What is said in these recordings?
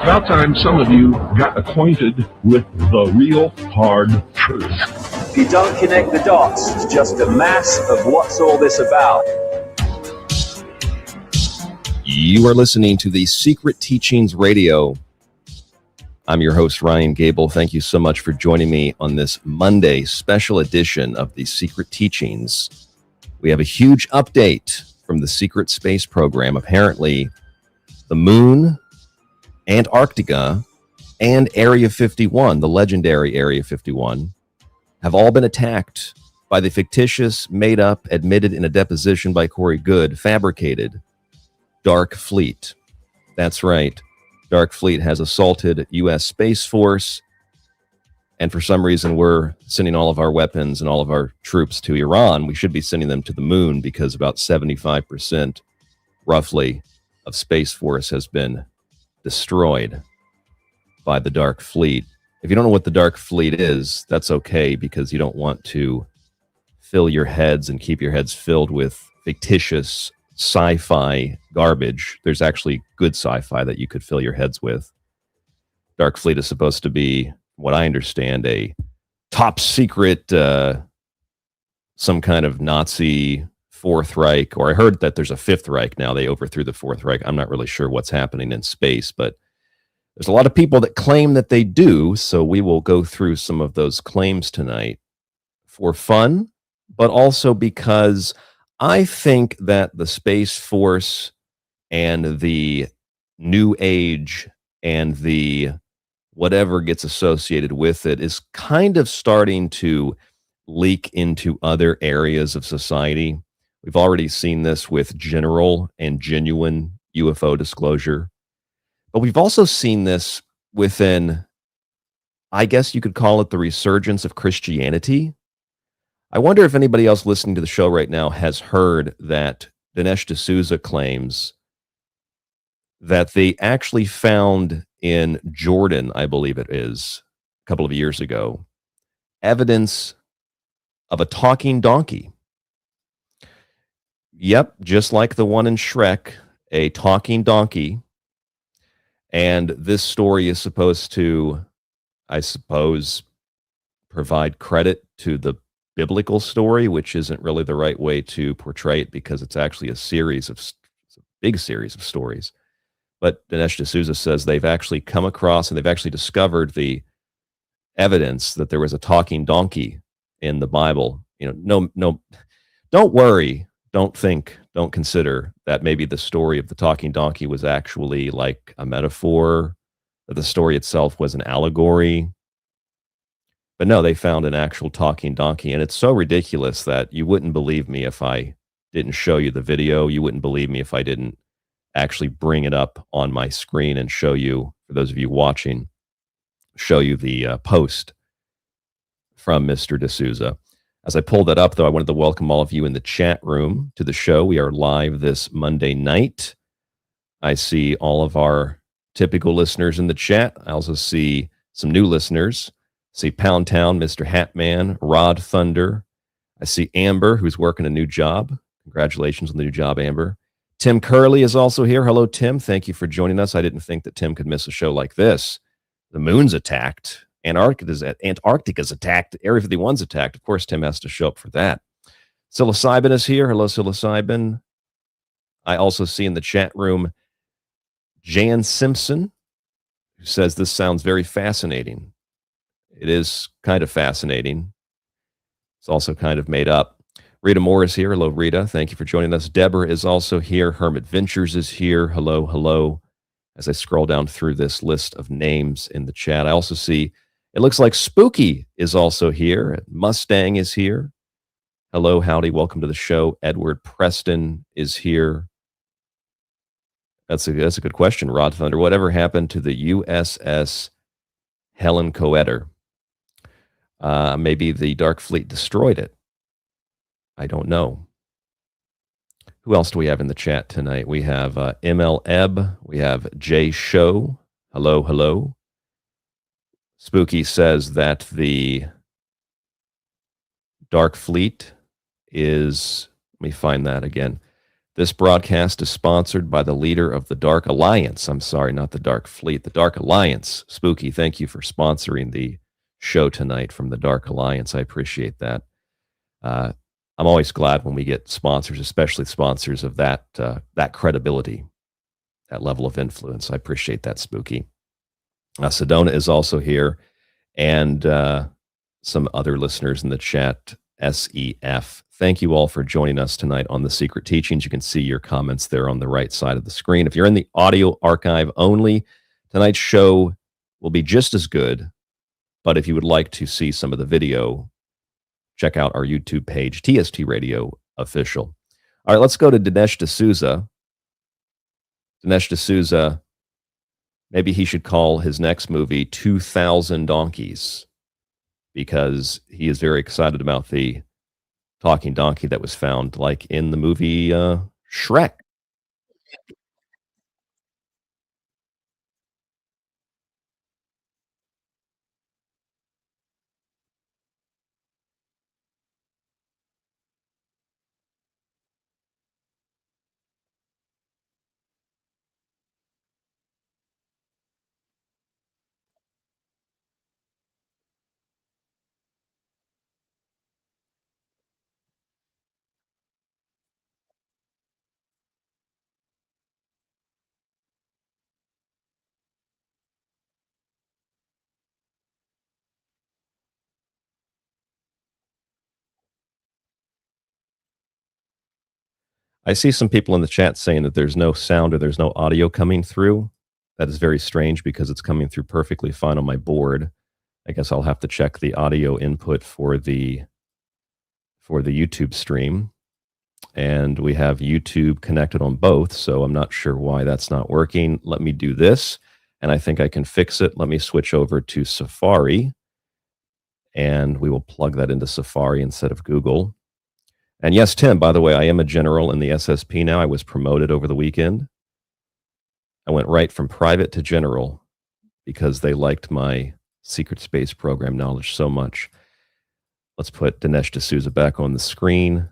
About time some of you got acquainted with the real hard truth. If you don't connect the dots, it's just a mass of what's all this about. You are listening to the Secret Teachings Radio. I'm your host, rdgable. Thank you so much for joining me on this Monday special edition of the Secret Teachings. We have a huge update from the Secret Space Program. Apparently, the moon, Antarctica, and Area 51, the legendary Area 51, have all been attacked by the fictitious, made-up, admitted in a deposition by Corey Goode, fabricated Dark Fleet. That's right. Dark Fleet has assaulted U.S. Space Force, and for some reason we're sending all of our weapons and all of our troops to Iran. We should be sending them to the moon because about 75%, roughly, of Space Force has been destroyed by the Dark Fleet. If you don't know what the Dark Fleet is, that's okay, because you don't want to fill your heads and keep your heads filled with fictitious sci-fi garbage. There's actually good sci-fi that you could fill your heads with. Dark Fleet is supposed to be, what I understand, a top secret, some kind of Nazi Fourth Reich, or I heard that there's a Fifth Reich now. They overthrew the Fourth Reich. I'm not really sure what's happening in space, but there's a lot of people that claim that they do, so we will go through some of those claims tonight for fun, but also because I think that the Space Force and the New Age and the whatever gets associated with it is kind of starting to leak into other areas of society. We've already seen this with general and genuine UFO disclosure, but we've also seen this within, I guess you could call it, the resurgence of Christianity. I wonder if anybody else listening to the show right now has heard that Dinesh D'Souza claims that they actually found in Jordan, I believe it is, a couple of years ago, evidence of a talking donkey. Yep, just like the one in Shrek, a talking donkey. And this story is supposed to, I suppose, provide credit to the biblical story, which isn't really the right way to portray it because it's actually a big series of stories. But Dinesh D'Souza says they've actually come across and they've actually discovered the evidence that there was a talking donkey in the Bible. You know, no, don't worry, don't think, don't consider that maybe the story of the talking donkey was actually like a metaphor, that the story itself was an allegory. But no, they found an actual talking donkey, and it's so ridiculous that you wouldn't believe me if I didn't show you the video. You wouldn't believe me if I didn't actually bring it up on my screen and show you, for those of you watching, show you the post from Mr. D'Souza. As I pulled that up, though, I wanted to welcome all of you in the chat room to the show. We are live this Monday night. I see all of our typical listeners in the chat. I also see some new listeners. I see Pound Town, Mr. Hatman, Rod Thunder. I see Amber, who's working a new job. Congratulations on the new job, Amber. Tim Curley is also here. Hello, Tim. Thank you for joining us. I didn't think that Tim could miss a show like this. The moon's attacked. Antarctica's attacked. Area 51's attacked. Of course, Tim has to show up for that. Psilocybin is here. Hello, Psilocybin. I also see in the chat room Jan Simpson, who says this sounds very fascinating. It is kind of fascinating. It's also kind of made up. Rita Moore is here. Hello, Rita. Thank you for joining us. Deborah is also here. Hermit Ventures is here. Hello, hello. As I scroll down through this list of names in the chat, I also see, it looks like Spooky is also here. Mustang is here. Hello, howdy. Welcome to the show. Edward Preston is here. That's a good question, Rod Thunder. Whatever happened to the USS Helen Coetter? Maybe the Dark Fleet destroyed it. I don't know. Who else do we have in the chat tonight? We have ML Ebb. We have Jay Show. Hello, hello. Spooky says that the Dark Fleet is, let me find that again. This broadcast is sponsored by the leader of the Dark Alliance. I'm sorry, not the Dark Fleet, the Dark Alliance. Spooky, thank you for sponsoring the show tonight from the Dark Alliance. I appreciate that. I'm always glad when we get sponsors, especially sponsors of that credibility, that level of influence. I appreciate that, Spooky. Sedona is also here, and some other listeners in the chat, SEF. Thank you all for joining us tonight on The Secret Teachings. You can see your comments there on the right side of the screen. If you're in the audio archive only, tonight's show will be just as good, but if you would like to see some of the video, check out our YouTube page, TST Radio Official. All right, let's go to Dinesh D'Souza. Dinesh D'Souza, maybe he should call his next movie 2000 Donkeys, because he is very excited about the talking donkey that was found, like in the movie Shrek. I see some people in the chat saying that there's no sound or there's no audio coming through. That is very strange because it's coming through perfectly fine on my board. I guess I'll have to check the audio input for the YouTube stream. And we have YouTube connected on both, so I'm not sure why that's not working. Let me do this, and I think I can fix it. Let me switch over to Safari, and we will plug that into Safari instead of Google. And yes, Tim, by the way, I am a general in the SSP now. I was promoted over the weekend. I went right from private to general because they liked my secret space program knowledge so much. Let's put Dinesh D'Souza back on the screen,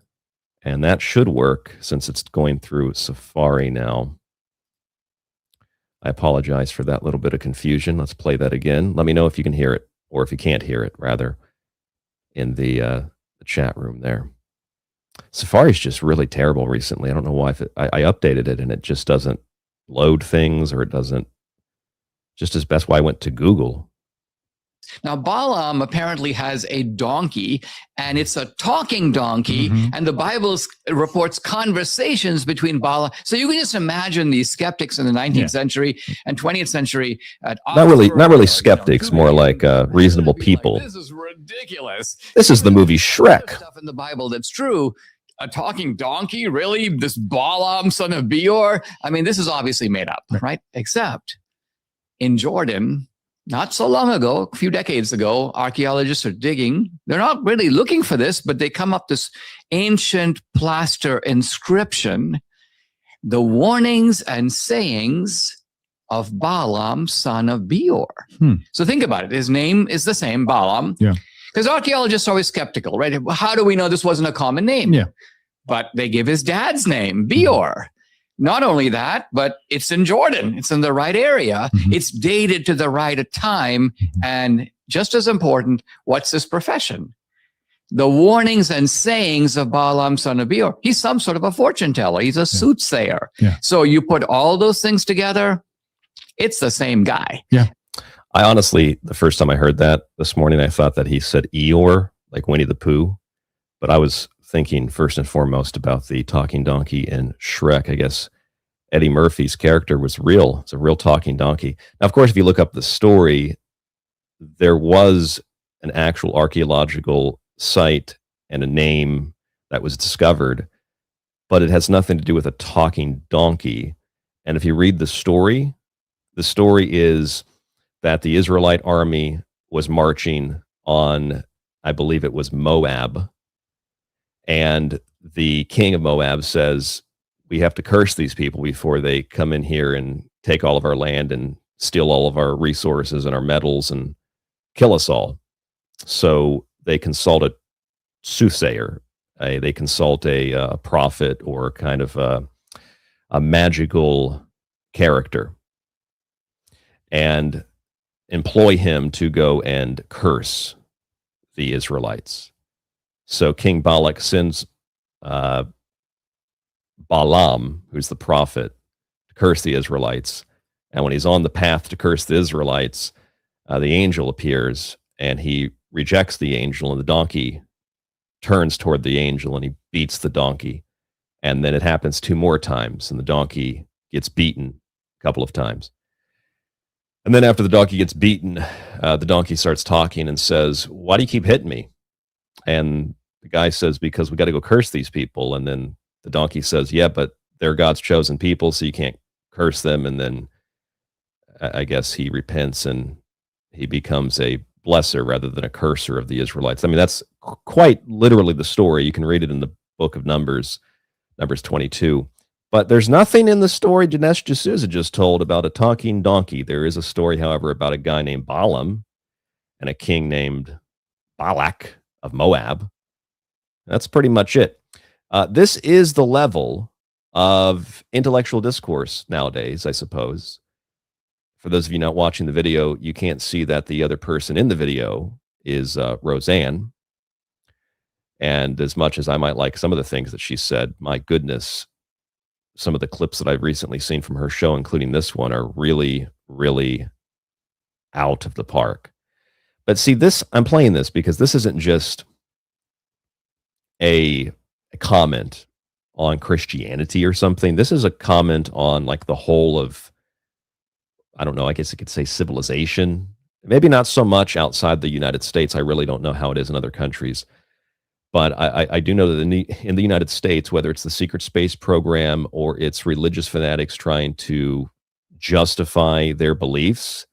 and that should work since it's going through Safari now. I apologize for that little bit of confusion. Let's play that again. Let me know if you can hear it, or if you can't hear it, rather, in the chat room there. Safari's just really terrible recently. I don't know why. I updated it and it just doesn't load things, or it doesn't. Just as best why I went to Google. Now, Balaam apparently has a donkey, and it's a talking donkey, and the Bible reports conversations between Balaam. So you can just imagine these skeptics in the 19th century and 20th century. Not really skeptics, more like reasonable people. This is ridiculous. This is the movie Shrek. Stuff in the Bible that's true. A talking donkey? Really? This Balaam, son of Beor? I mean, this is obviously made up, right? Except in Jordan, not so long ago, a few decades ago, archaeologists are digging. They're not really looking for this, but they come up this ancient plaster inscription, the warnings and sayings of Balaam, son of Beor. So think about it. His name is the same, Balaam. Yeah. Because archaeologists are always skeptical, right? How do we know this wasn't a common name? Yeah. But they give his dad's name, Beor. Not only that, but it's in Jordan. It's in the right area. It's dated to the right time. And just as important, what's his profession? The warnings and sayings of Balaam, son of Beor. He's some sort of a fortune teller. He's a soothsayer. Yeah. So you put all those things together, it's the same guy. Yeah. I honestly, the first time I heard that this morning, I thought that he said Eeyore, like Winnie the Pooh. But I was thinking first and foremost about the talking donkey in Shrek. I guess Eddie Murphy's character was real. It's a real talking donkey. Now, of course, if you look up the story, there was an actual archaeological site and a name that was discovered, but it has nothing to do with a talking donkey. And if you read the story is that the Israelite army was marching on, I believe it was Moab, and the king of Moab says, we have to curse these people before they come in here and take all of our land and steal all of our resources and our metals and kill us all. So they consult a soothsayer. They consult a prophet, or kind of a magical character and employ him to go and curse the Israelites. So King Balak sends Balaam, who's the prophet, to curse the Israelites. And when he's on the path to curse the Israelites, the angel appears and he rejects the angel, and the donkey turns toward the angel and he beats the donkey. And then it happens 2 more times, and the donkey gets beaten a couple of times. And then after the donkey gets beaten, the donkey starts talking and says, "Why do you keep hitting me?" And the guy says, "Because we got to go curse these people." And then the donkey says, "Yeah, but they're God's chosen people, so you can't curse them." And then I guess he repents and he becomes a blesser rather than a curser of the Israelites. I mean, that's quite literally the story. You can read it in the book of Numbers 22. But there's nothing in the story Dinesh D'Souza just told about a talking donkey. There is a story, however, about a guy named Balaam and a king named Balak of Moab. That's pretty much it. This is the level of intellectual discourse nowadays, I suppose. For those of you not watching the video, you can't see that the other person in the video is Roseanne. And as much as I might like some of the things that she said, my goodness, some of the clips that I've recently seen from her show, including this one, are really, really out of the park. But see, I'm playing this because this isn't just a comment on Christianity or something. This is a comment on like the whole of, I don't know, I guess you could say civilization. Maybe not so much outside the United States. I really don't know how it is in other countries. But I do know that in the United States, whether it's the secret space program or it's religious fanatics trying to justify their beliefs,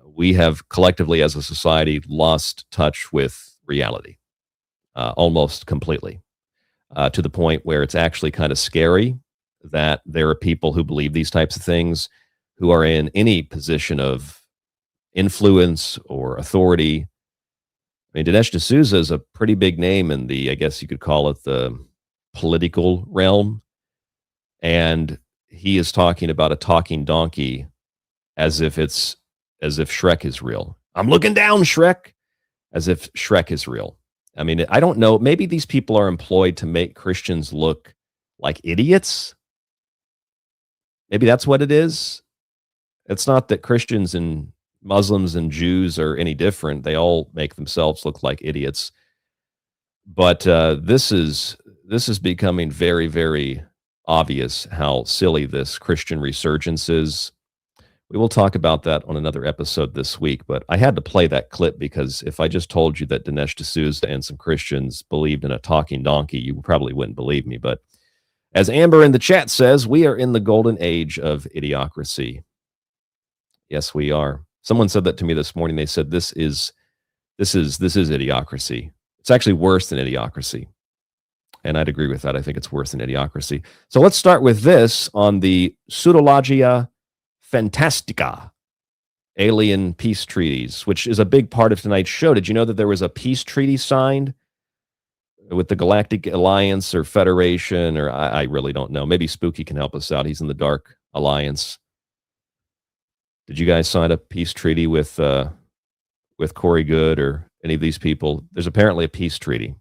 we have collectively as a society lost touch with reality almost completely, to the point where it's actually kind of scary that there are people who believe these types of things who are in any position of influence or authority. I mean, Dinesh D'Souza is a pretty big name in the, I guess you could call it the political realm. And he is talking about a talking donkey as if Shrek is real. I'm looking down, Shrek, as if Shrek is real. I mean, I don't know. Maybe these people are employed to make Christians look like idiots. Maybe that's what it is. It's not that Christians and Muslims and Jews are any different. They all make themselves look like idiots. But this is becoming very, very obvious how silly this Christian resurgence is. We will talk about that on another episode this week, but I had to play that clip because if I just told you that Dinesh D'Souza and some Christians believed in a talking donkey, you probably wouldn't believe me. But as Amber in the chat says, we are in the golden age of idiocracy. Yes, we are. Someone said that to me this morning. They said this is idiocracy. It's actually worse than idiocracy. And I'd agree with that. I think it's worse than idiocracy. So let's start with this on the Pseudologia Fantastica, alien peace treaties, which is a big part of tonight's show. Did you know that there was a peace treaty signed with the Galactic Alliance or Federation, or I really don't know. Maybe Spooky can help us out. He's in the Dark Alliance. Did you guys sign a peace treaty with Corey Good or any of these people? There's apparently a peace treaty,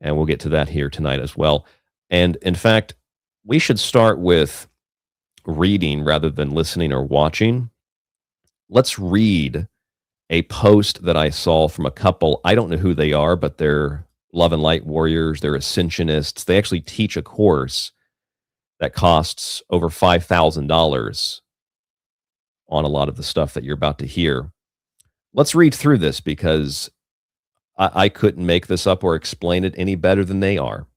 and we'll get to that here tonight as well. And in fact, we should start with reading rather than listening or watching. Let's read a post that I saw from a couple. I don't know who they are, but they're love and light warriors. They're ascensionists. They actually teach a course that costs over $5,000 on a lot of the stuff that you're about to hear. Let's read through this because I couldn't make this up or explain it any better than they are.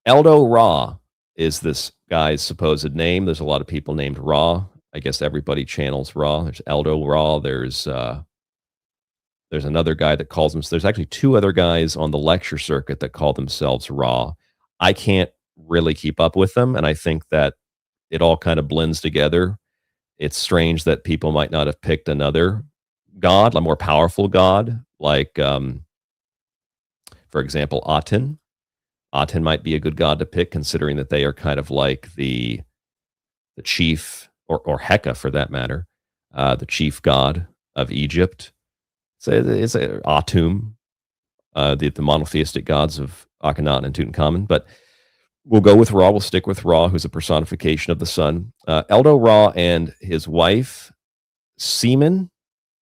Eldo Ra is this guy's supposed name. There's a lot of people named Ra. I guess everybody channels Ra. There's Eldo Ra. There's another guy that calls him. There's actually 2 other guys on the lecture circuit that call themselves Ra. I can't really keep up with them, and I think that it all kind of blends together. It's strange that people might not have picked another god, a more powerful god, like, for example, Aten. Aten might be a good god to pick, considering that they are kind of like the chief, or Heka for that matter, the chief god of Egypt. It's a Atum, the monotheistic gods of Akhenaten and Tutankhamun. But we'll go with Ra. We'll stick with Ra, who's a personification of the sun. Eldo Ra and his wife, Seaman.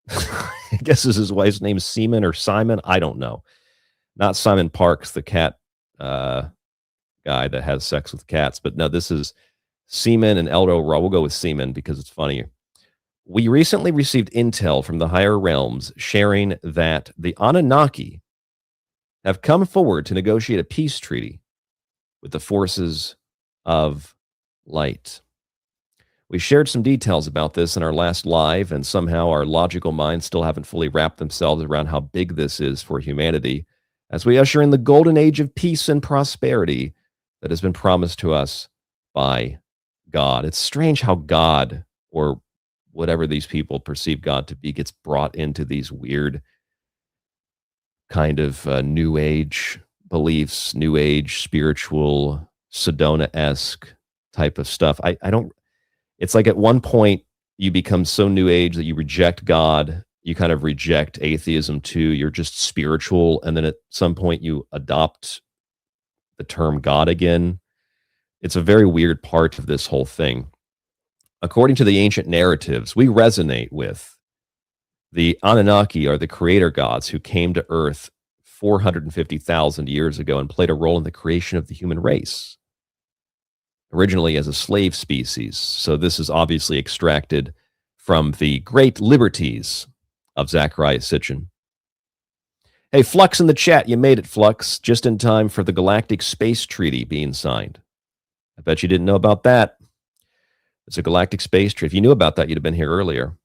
I guess is his wife's name, Seaman or Simon. I don't know. Not Simon Parks, the cat guy that has sex with cats. But no, this is Seaman and Eldo Ra. We'll go with Seaman because it's funnier. We recently received intel from the higher realms sharing that the Anunnaki have come forward to negotiate a peace treaty with the forces of light. We shared some details about this in our last live, and somehow our logical minds still haven't fully wrapped themselves around how big this is for humanity as we usher in the golden age of peace and prosperity that has been promised to us by God. It's strange how God, or whatever these people perceive God to be, gets brought into these weird kind of new age beliefs, new age spiritual Sedona-esque type of stuff. I don't, it's like at one point you become so new age that you reject God, you kind of reject atheism too, you're just spiritual, and then at some point you adopt the term God again. It's a very weird part of this whole thing. According to the ancient narratives, we resonate with the Anunnaki, are the creator gods who came to Earth 450,000 years ago and played a role in the creation of the human race, originally as a slave species. So this is obviously extracted from the great liberties of Zecharia Sitchin. Hey, Flux in the chat, you made it, Flux, just in time for the Galactic Space Treaty being signed. I bet you didn't know about that. It's a galactic space treaty. If you knew about that, you'd have been here earlier.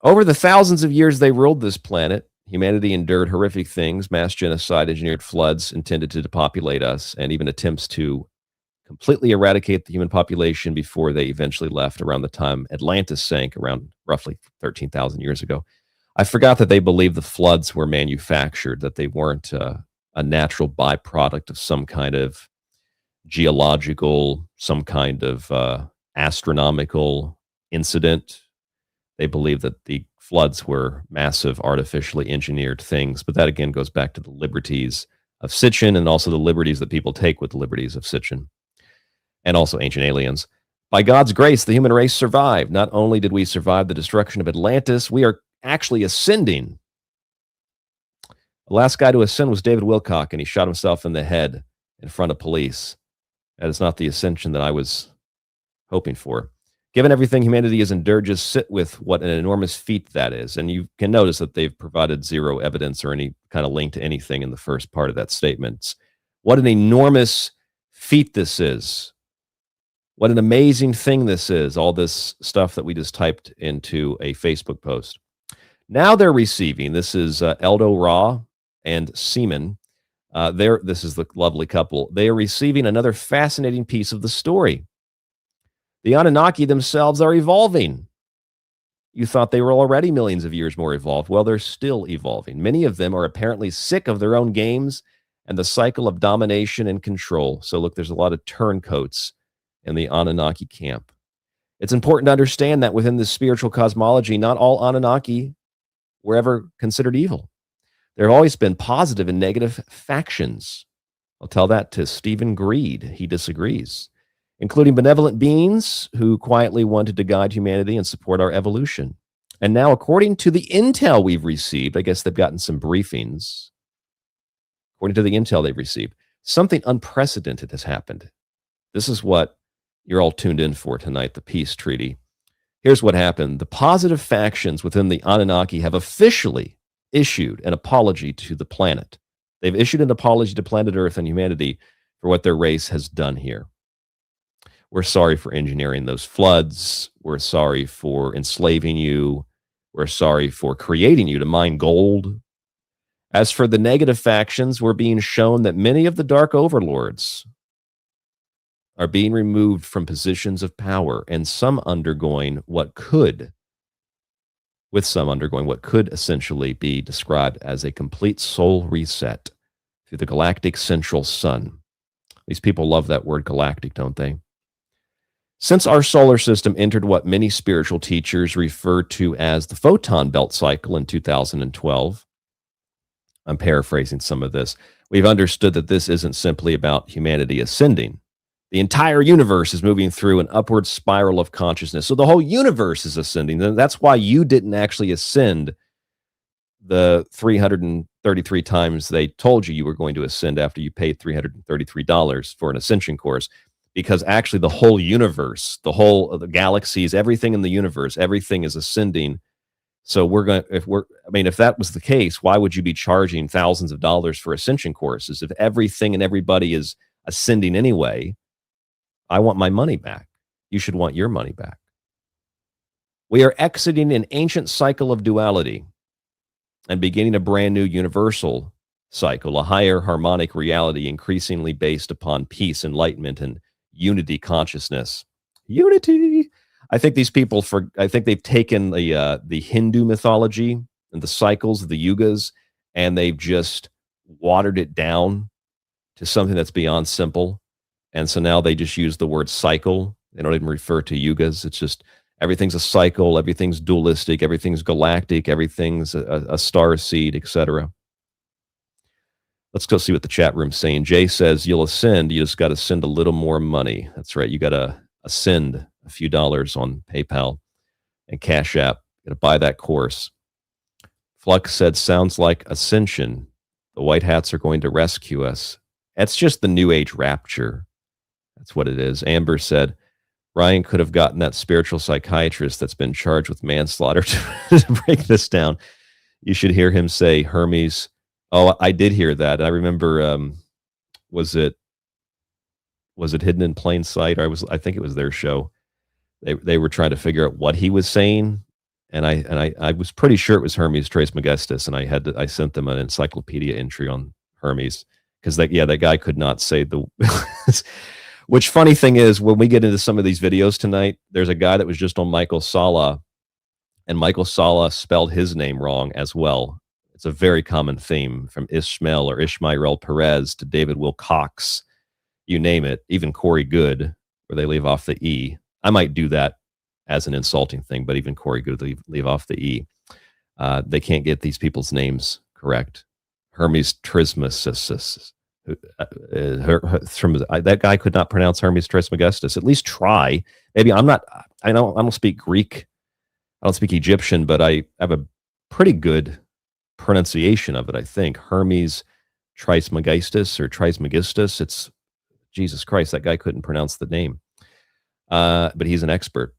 Over the thousands of years they ruled this planet, humanity endured horrific things, mass genocide, engineered floods intended to depopulate us, and even attempts to completely eradicate the human population before they eventually left around the time Atlantis sank, around roughly 13,000 years ago. I forgot that they believed the floods were manufactured, that they weren't a natural byproduct of some kind of geological, some kind of astronomical incident. They believe that the floods were massive, artificially engineered things. But that again goes back to the liberties of Sitchin, and also the liberties that people take with the liberties of Sitchin, and also ancient aliens. By God's grace, the human race survived. Not only did we survive the destruction of Atlantis, we are actually ascending. The last guy to ascend was David Wilcock, and he shot himself in the head in front of police. That is not the ascension that I was hoping for. Given everything humanity has endured, just sit with what an enormous feat that is. And you can notice that they've provided zero evidence or any kind of link to anything in the first part of that statement. What an enormous feat this is. What an amazing thing this is, all this stuff that we just typed into a Facebook post. Now they're receiving, this is Eldo Ra and Seaman. This is the lovely couple. They are receiving another fascinating piece of the story. The Anunnaki themselves are evolving. You thought they were already millions of years more evolved. Well, they're still evolving. Many of them are apparently sick of their own games and the cycle of domination and control. So look, there's a lot of turncoats in the Anunnaki camp. It's important to understand that within the spiritual cosmology, not all Anunnaki were ever considered evil. There have always been positive and negative factions. I'll tell that to Stephen Greed. He disagrees. Including benevolent beings who quietly wanted to guide humanity and support our evolution. And now, according to the intel we've received, I guess they've gotten some briefings. According to the intel they've received, something unprecedented has happened. This is what you're all tuned in for tonight, the peace treaty. Here's what happened. The positive factions within the Anunnaki have officially issued an apology to the planet. They've issued an apology to planet Earth and humanity for what their race has done here. We're sorry for engineering those floods. We're sorry for enslaving you. We're sorry for creating you to mine gold. As for the negative factions, we're being shown that many of the dark overlords are being removed from positions of power, and some undergoing what could essentially be described as a complete soul reset to the galactic central sun. These people love that word galactic, don't they? Since our solar system entered what many spiritual teachers refer to as the photon belt cycle in 2012, I'm paraphrasing some of this, we've understood that this isn't simply about humanity ascending. The entire universe is moving through an upward spiral of consciousness. So the whole universe is ascending. And that's why you didn't actually ascend the 333 times they told you were going to ascend after you paid $333 for an ascension course, because actually the whole universe, the whole of the galaxies, everything in the universe, everything is ascending. So if that was the case, why would you be charging thousands of dollars for ascension courses? If everything and everybody is ascending anyway, I want my money back. You should want your money back. We are exiting an ancient cycle of duality and beginning a brand new universal cycle, a higher harmonic reality increasingly based upon peace, enlightenment, and unity consciousness. Unity. I think these people, I think they've taken the Hindu mythology and the cycles of the yugas, and they've just watered it down to something that's beyond simple. And so now they just use the word cycle. They don't even refer to yugas. It's just everything's a cycle, everything's dualistic, everything's galactic, everything's a star seed, etc. Let's go see what the chat room's saying. Jay says, you'll ascend, you just got to send a little more money. That's right, you got to ascend a few dollars on PayPal and Cash App. You got to buy that course. Flux said, sounds like ascension. The white hats are going to rescue us. That's just the New Age rapture. That's what it is. Amber said, Ryan could have gotten that spiritual psychiatrist that's been charged with manslaughter to break this down. You should hear him say, Hermes. Oh, I did hear that. I remember, was it Hidden in Plain Sight? I think it was their show. They were trying to figure out what he was saying, and I was pretty sure it was Hermes Trismegistus, and I sent them an encyclopedia entry on Hermes, because that guy could not say the which funny thing is, when we get into some of these videos tonight, there's a guy that was just on Michael Sala, and Michael Sala spelled his name wrong as well. It's a very common theme, from Ishmael or Ishmael Perez to David Wilcox, you name it, even Corey Good, where they leave off the E. I might do that as an insulting thing, but even Corey Good, leave off the E. They can't get these people's names correct. Hermes Trismegistus. That guy could not pronounce Hermes Trismegistus. At least try. Maybe I don't speak Greek. I don't speak Egyptian, but I have a pretty good pronunciation of it, I think. Hermes Trismegistus or Trismegistus. It's Jesus Christ. That guy couldn't pronounce the name. But he's an expert.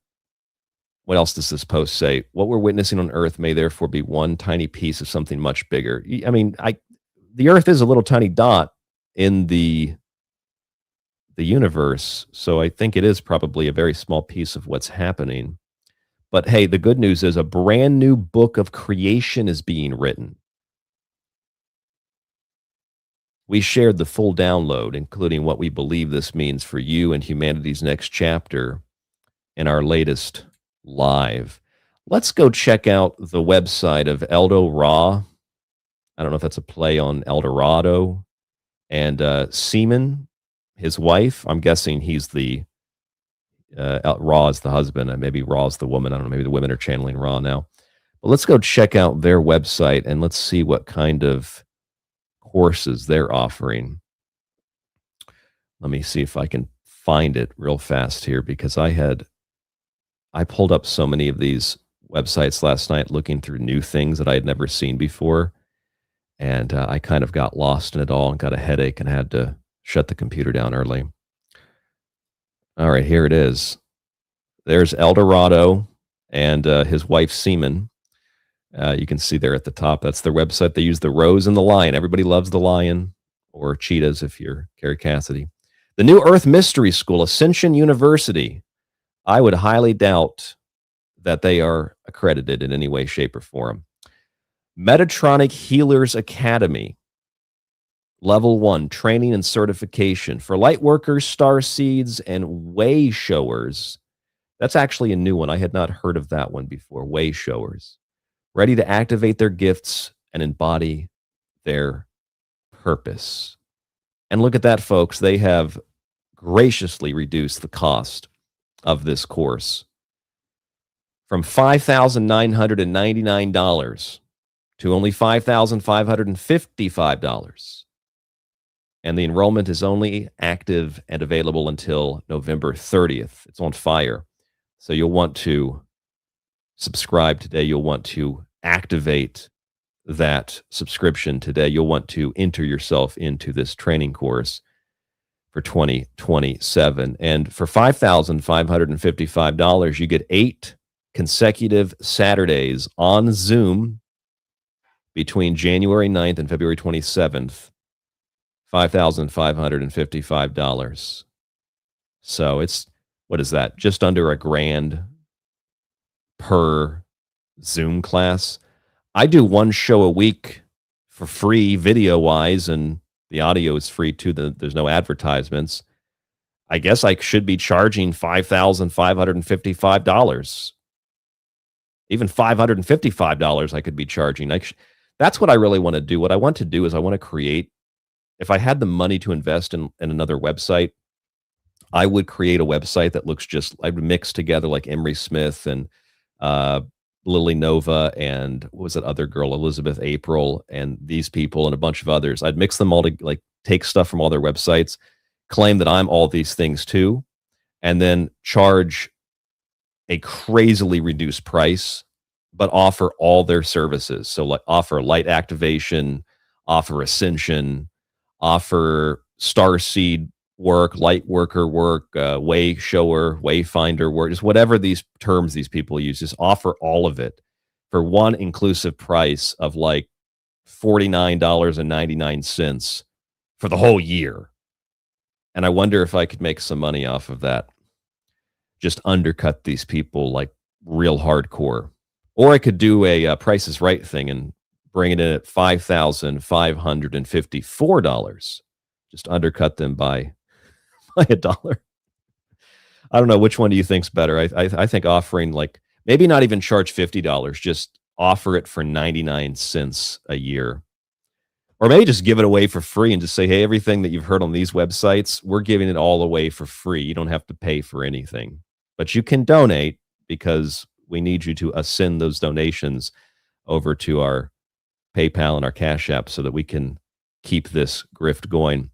What else does this post say? What we're witnessing on Earth may therefore be one tiny piece of something much bigger. I mean, the Earth is a little tiny dot in the universe, so I think it is probably a very small piece of what's happening. But hey, the good news is a brand new book of creation is being written. We shared the full download, including what we believe this means for you and humanity's next chapter, in our latest live. Let's go check out the website of Eldo Ra. I don't know if that's a play on El Dorado. And Seaman, his wife, I'm guessing he's the Ra is the husband, and maybe Ra is the woman. I don't know, maybe the women are channeling Ra now. But let's go check out their website and let's see what kind of courses they're offering. Let me see if I can find it real fast here, because I pulled up so many of these websites last night looking through new things that I had never seen before. And I kind of got lost in it all and got a headache and had to shut the computer down early. All right, here it is. There's El Dorado and his wife, Seaman. You can see there at the top. That's their website. They use the rose and the lion. Everybody loves the lion, or cheetahs if you're Carrie Cassidy. The New Earth Mystery School, Ascension University. I would highly doubt that they are accredited in any way, shape, or form. Metatronic Healers Academy, Level 1, Training and Certification for light workers, star seeds, and way showers. That's actually a new one. I had not heard of that one before, way showers. Ready to activate their gifts and embody their purpose. And look at that, folks. They have graciously reduced the cost of this course from $5,999 to only $5,555. And the enrollment is only active and available until November 30th. It's on fire. So you'll want to subscribe today. You'll want to activate that subscription today. You'll want to enter yourself into this training course for 2027. And for $5,555, you get 8 consecutive Saturdays on Zoom between January 9th and February 27th. $5,555. So it's, what is that? Just under $1,000 per Zoom class. I do one show a week for free video wise, and the audio is free too. There's no advertisements. I guess I should be charging $5,555. Even $555 I could be charging. That's what I really want to do. What I want to do is I want to create, if I had the money to invest in another website, I would create a website that looks just, I would mix together like Emery Smith and Lily Nova and what was that other girl, Elizabeth April, and these people and a bunch of others. I'd mix them all to like take stuff from all their websites, claim that I'm all these things too, and then charge a crazily reduced price, but offer all their services. So like offer light activation, offer ascension, offer starseed work, light worker work, way shower, wayfinder work, just whatever these terms these people use, just offer all of it for one inclusive price of like $49.99 for the whole year. And I wonder if I could make some money off of that. Just undercut these people like real hardcore. Or I could do a Price is Right thing and bring it in at $5,554. Just undercut them by $1. I don't know, which one do you think's better? I think offering like maybe not even charge $50, just offer it for 99 cents a year. Or maybe just give it away for free and just say, hey, everything that you've heard on these websites, we're giving it all away for free. You don't have to pay for anything. But you can donate because we need you to send those donations over to our PayPal and our Cash App so that we can keep this grift going.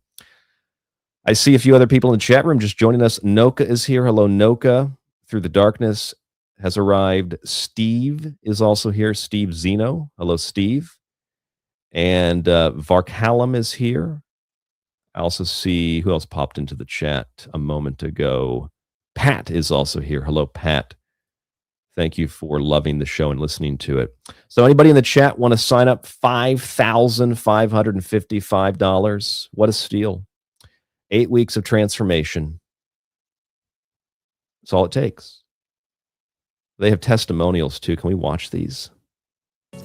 I see a few other people in the chat room just joining us. Noka is here. Hello, Noka. Through the Darkness has arrived. Steve is also here. Steve Zeno. Hello, Steve. And Varkalum is here. I also see who else popped into the chat a moment ago. Pat is also here. Hello, Pat. Thank you for loving the show and listening to it. So anybody in the chat want to sign up? $5,555. What a steal. 8 weeks of transformation. That's all it takes. They have testimonials too. Can we watch these?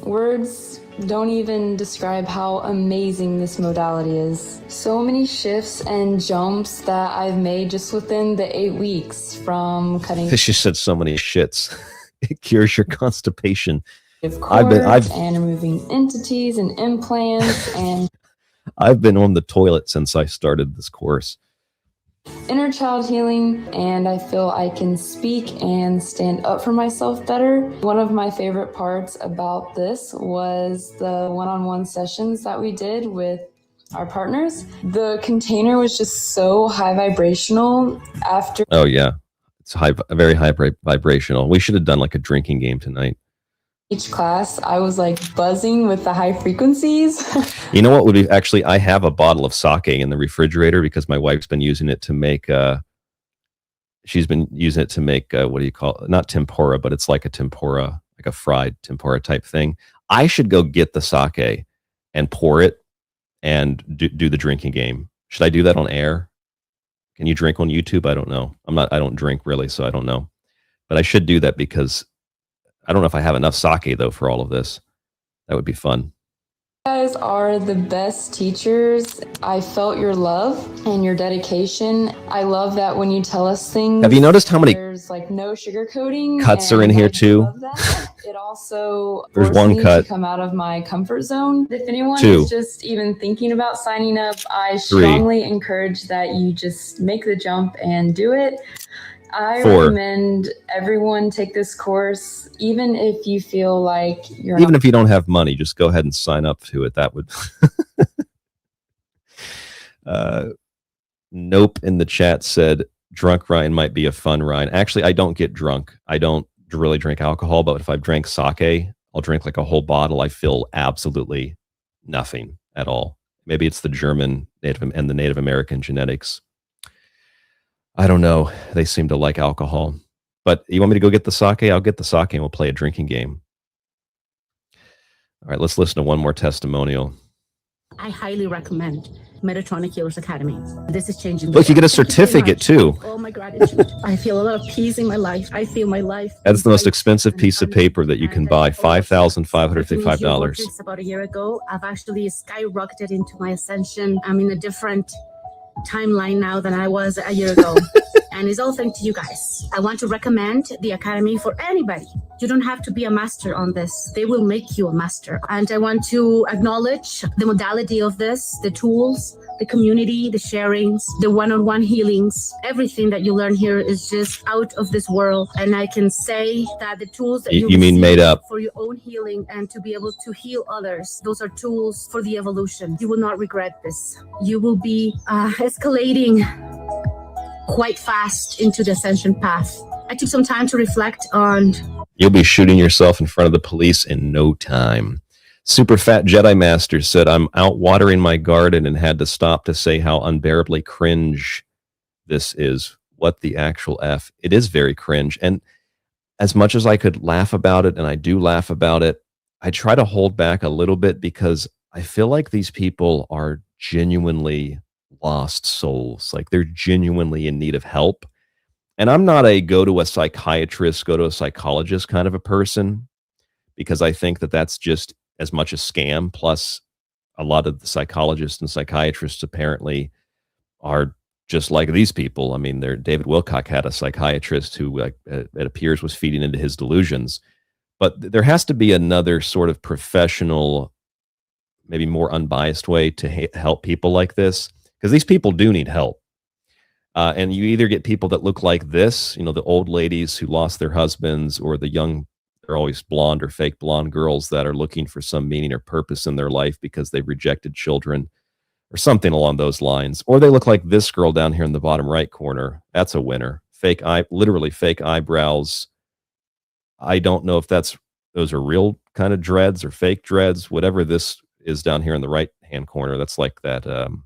Words don't even describe how amazing this modality is. So many shifts and jumps that I've made just within the 8 weeks, from cutting. She said so many shits. It cures your constipation. Cords and removing entities and implants and I've been on the toilet since I started this course. Inner child healing, and I feel I can speak and stand up for myself better. One of my favorite parts about this was the one-on-one sessions that we did with our partners. The container was just so high vibrational after. Oh yeah, it's very high vibrational. We should have done like a drinking game tonight. Each class, I was like buzzing with the high frequencies. You know what would be, actually, I have a bottle of sake in the refrigerator because my wife's been using it to make, what do you call it? Not tempura, but it's like a tempura, like a fried tempura type thing. I should go get the sake and pour it and do the drinking game. Should I do that on air? Can you drink on YouTube? I don't know. I don't drink really, so I don't know. But I should do that because I don't know if I have enough sake, though, for all of this. That would be fun. You guys are the best teachers. I felt your love and your dedication. I love that when you tell us things. Have you noticed how many there's like no sugarcoating? cuts are in here, too? Love that. It all also There's forced one me cut. to come out of my comfort zone. If anyone Two. is just even thinking about signing up, I Three. strongly encourage that you just make the jump and do it. I Four. recommend everyone take this course, even if you feel like you're Even not. if you don't have money, just go ahead and sign up to it. That would. Nope in the chat said drunk Ryan might be a fun Ryan. Actually, I don't get drunk. I don't really drink alcohol, but if I've drank sake, I'll drink like a whole bottle. I feel absolutely nothing at all. Maybe it's the German Native and the Native American genetics. I don't know. They seem to like alcohol. But you want me to go get the sake? I'll get the sake and we'll play a drinking game. All right, let's listen to one more testimonial. I highly recommend Metatronic Healers Academy. This is changing. Look, you get a certificate too. All my gratitude. I feel a lot of peace in my life. I feel my life. That's the most expensive piece of paper that you can buy, $5,555. About a year ago, I've actually skyrocketed into my ascension. I'm in a different timeline now than I was a year ago. And it's all thanks to you guys. I want to recommend the Academy for anybody. You don't have to be a master on this. They will make you a master. And I want to acknowledge the modality of this, the tools, the community, the sharings, the one-on-one healings. Everything that you learn here is just out of this world. And I can say that the tools that you mean made up for your own healing and to be able to heal others, those are tools for the evolution. You will not regret this. You will be escalating quite fast into the ascension path. I took some time to reflect on. You'll be shooting yourself in front of the police in no time. Super Fat Jedi Master said, I'm out watering my garden and had to stop to say how unbearably cringe this is. What the actual F? It is very cringe. And as much as I could laugh about it, and I do laugh about it, I try to hold back a little bit because I feel like these people are genuinely lost souls. Like they're genuinely in need of help. And I'm not a go to a psychiatrist, go to a psychologist kind of a person, because I think that that's just as much a scam. Plus, a lot of the psychologists and psychiatrists apparently are just like these people. I mean, David Wilcock had a psychiatrist who it appears was feeding into his delusions. But there has to be another sort of professional, maybe more unbiased way to help people like this, because these people do need help. And you either get people that look like this, the old ladies who lost their husbands, or the young, they're always blonde or fake blonde girls that are looking for some meaning or purpose in their life because they've rejected children or something along those lines. Or they look like this girl down here in the bottom right corner. That's a winner. Literally fake eyebrows. I don't know if those are real kind of dreads or fake dreads, whatever this is down here in the right-hand corner. That's like that kind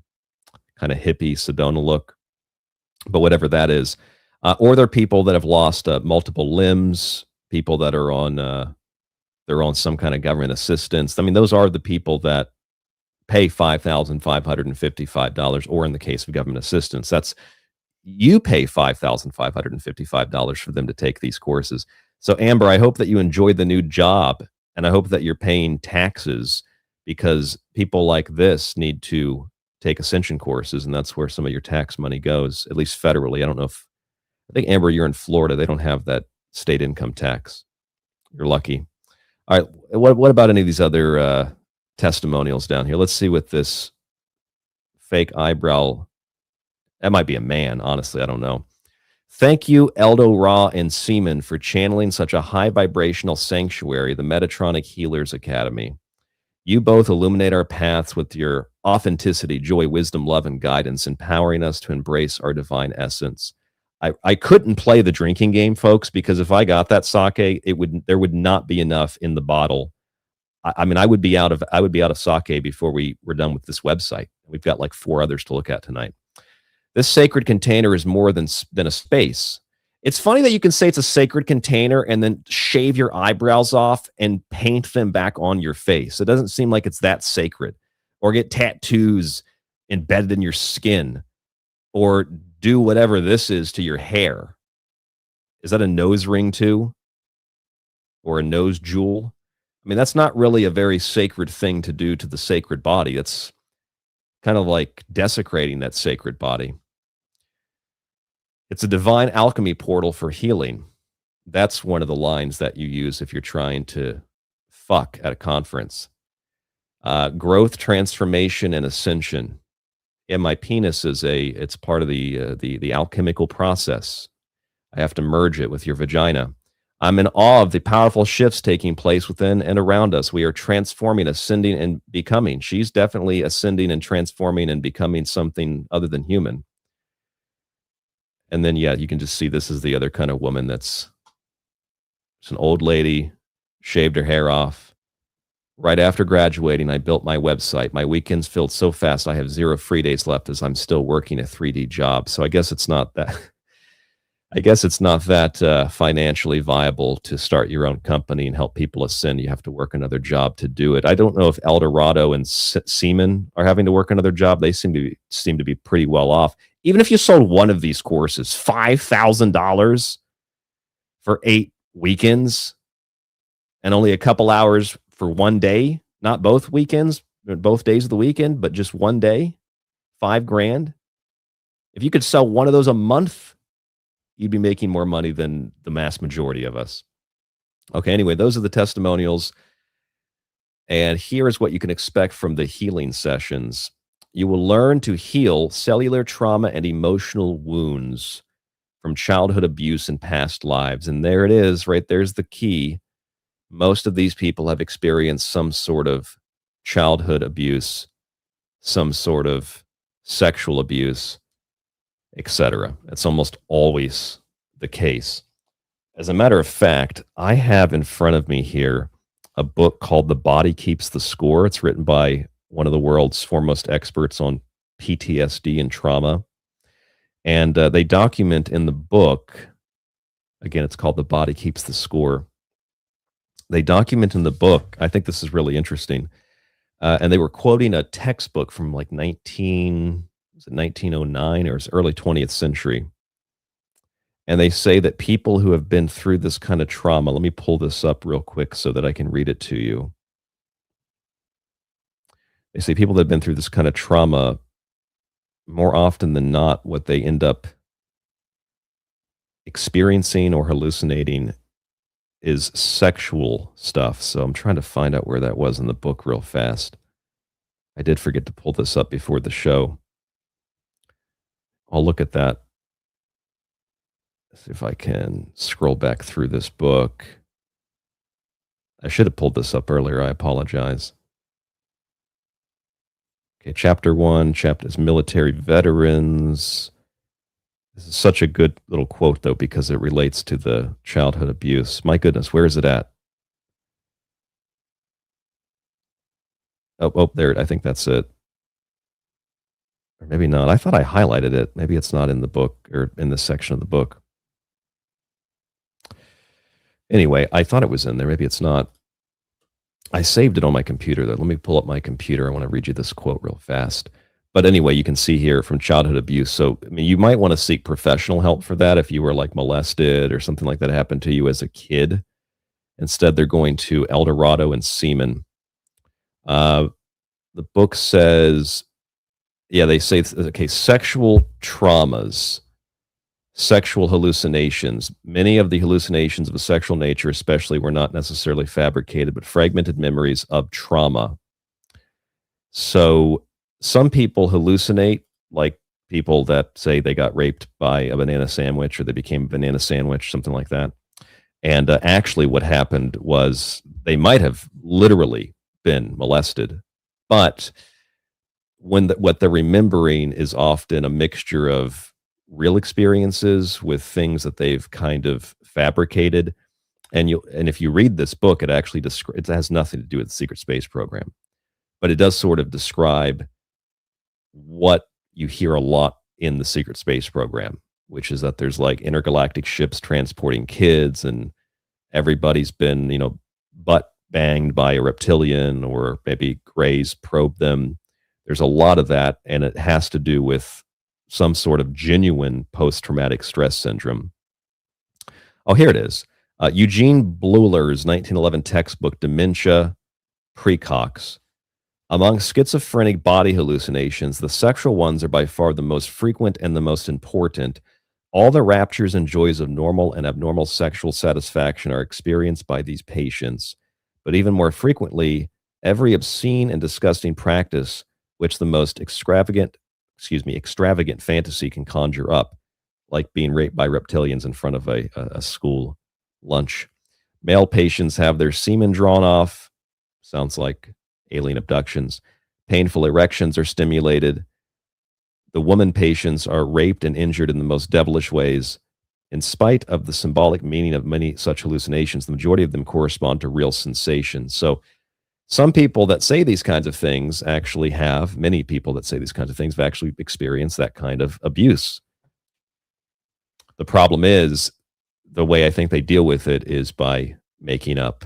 of hippie Sedona look. But whatever that is, or they're people that have lost multiple limbs, people that are they're on some kind of government assistance. I mean, those are the people that pay $5,555, or in the case of government assistance, you pay $5,555 for them to take these courses. So Amber, I hope that you enjoy the new job, and I hope that you're paying taxes, because people like this need to take ascension courses, and that's where some of your tax money goes, at least federally. I think, Amber, you're in Florida. They don't have that state income tax. You're lucky. All right. What about any of these other testimonials down here? Let's see what this fake eyebrow, that might be a man. Honestly, I don't know. Thank you, Eldo Ra and Seaman, for channeling such a high vibrational sanctuary, the Metatronic Healers Academy. You both illuminate our paths with your authenticity, joy, wisdom, love, and guidance, empowering us to embrace our divine essence. I couldn't play the drinking game, folks, because if I got that sake, there would not be enough in the bottle. I mean, I would be out of sake before we were done with this website. We've got like 4 others to look at tonight. This sacred container is more than a space. It's funny that you can say it's a sacred container and then shave your eyebrows off and paint them back on your face. It doesn't seem like it's that sacred. Or get tattoos embedded in your skin, or do whatever this is to your hair. Is that a nose ring too? Or a nose jewel? I mean, that's not really a very sacred thing to do to the sacred body. It's kind of like desecrating that sacred body. It's a divine alchemy portal for healing. That's one of the lines that you use if you're trying to fuck at a conference. Growth, transformation, and ascension. Yeah, my penis it's part of the alchemical process. I have to merge it with your vagina. I'm in awe of the powerful shifts taking place within and around us. We are transforming, ascending, and becoming. She's definitely ascending and transforming and becoming something other than human. And then, yeah, you can just see this is the other kind of woman it's an old lady, shaved her hair off. Right after graduating, I built my website. My weekends filled so fast, I have 0 free days left as I'm still working a 3D job. So I guess it's not that financially viable to start your own company and help people ascend. You have to work another job to do it. I don't know if Eldorado and Seaman are having to work another job. They seem to be pretty well off. Even if you sold one of these courses, $5,000 for 8 weekends and only a couple hours for one day, not both weekends, both days of the weekend, but just one day, $5,000. If you could sell one of those a month, you'd be making more money than the mass majority of us. Okay, anyway, those are the testimonials. And here is what you can expect from the healing sessions. You will learn to heal cellular trauma and emotional wounds from childhood abuse and past lives. And there it is, right? There's the key. Most of these people have experienced some sort of childhood abuse, some sort of sexual abuse, etc. It's almost always the case. As a matter of fact, I have in front of me here a book called The Body Keeps the Score. It's written by one of the world's foremost experts on PTSD and trauma. And they document in the book, again, it's called The Body Keeps the Score. They document in the book, I think this is really interesting, and they were quoting a textbook from like 1909 or early 20th century. And they say that people who have been through this kind of trauma, let me pull this up real quick so that I can read it to you. They say people that have been through this kind of trauma, more often than not, what they end up experiencing or hallucinating is sexual stuff. So I'm trying to find out where that was in the book real fast. I did forget to pull this up before the show. I'll look at that. See if I can scroll back through this book. I should have pulled this up earlier. I apologize. Okay, chapter 1, chapter is military veterans. This is such a good little quote, though, because it relates to the childhood abuse. My goodness, where is it at? Oh, there. I think that's it. Or maybe not. I thought I highlighted it. Maybe it's not in the book or in this section of the book. Anyway, I thought it was in there. Maybe it's not. I saved it on my computer, though. Let me pull up my computer. I want to read you this quote real fast. But anyway, you can see here from childhood abuse. So, I mean, you might want to seek professional help for that if you were like molested or something like that happened to you as a kid. Instead, they're going to Eldorado and Seaman. The book says, yeah, they say, okay, sexual traumas, sexual hallucinations. Many of the hallucinations of a sexual nature, especially, were not necessarily fabricated, but fragmented memories of trauma. So some people hallucinate, like people that say they got raped by a banana sandwich or they became a banana sandwich, something like that. And actually what happened was they might have literally been molested, but what they're remembering is often a mixture of real experiences with things that they've kind of fabricated. And if you read this book, it actually it has nothing to do with the secret space program, but it does sort of describe what you hear a lot in the secret space program, which is that there's like intergalactic ships transporting kids and everybody's been, butt banged by a reptilian or maybe Greys probe them. There's a lot of that, and it has to do with some sort of genuine post-traumatic stress syndrome. Oh, here it is. Eugene Bleuler's 1911 textbook, Dementia Precox. Among schizophrenic body hallucinations, the sexual ones are by far the most frequent and the most important. All the raptures and joys of normal and abnormal sexual satisfaction are experienced by these patients, but even more frequently, every obscene and disgusting practice which the most extravagant fantasy can conjure up, like being raped by reptilians in front of a school lunch. Male patients have their semen drawn off, sounds like alien abductions. Painful erections are stimulated. The woman patients are raped and injured in the most devilish ways. In spite of the symbolic meaning of many such hallucinations, the majority of them correspond to real sensations. So some people that say these kinds of things many people that say these kinds of things have actually experienced that kind of abuse. The problem is, the way I think they deal with it is by making up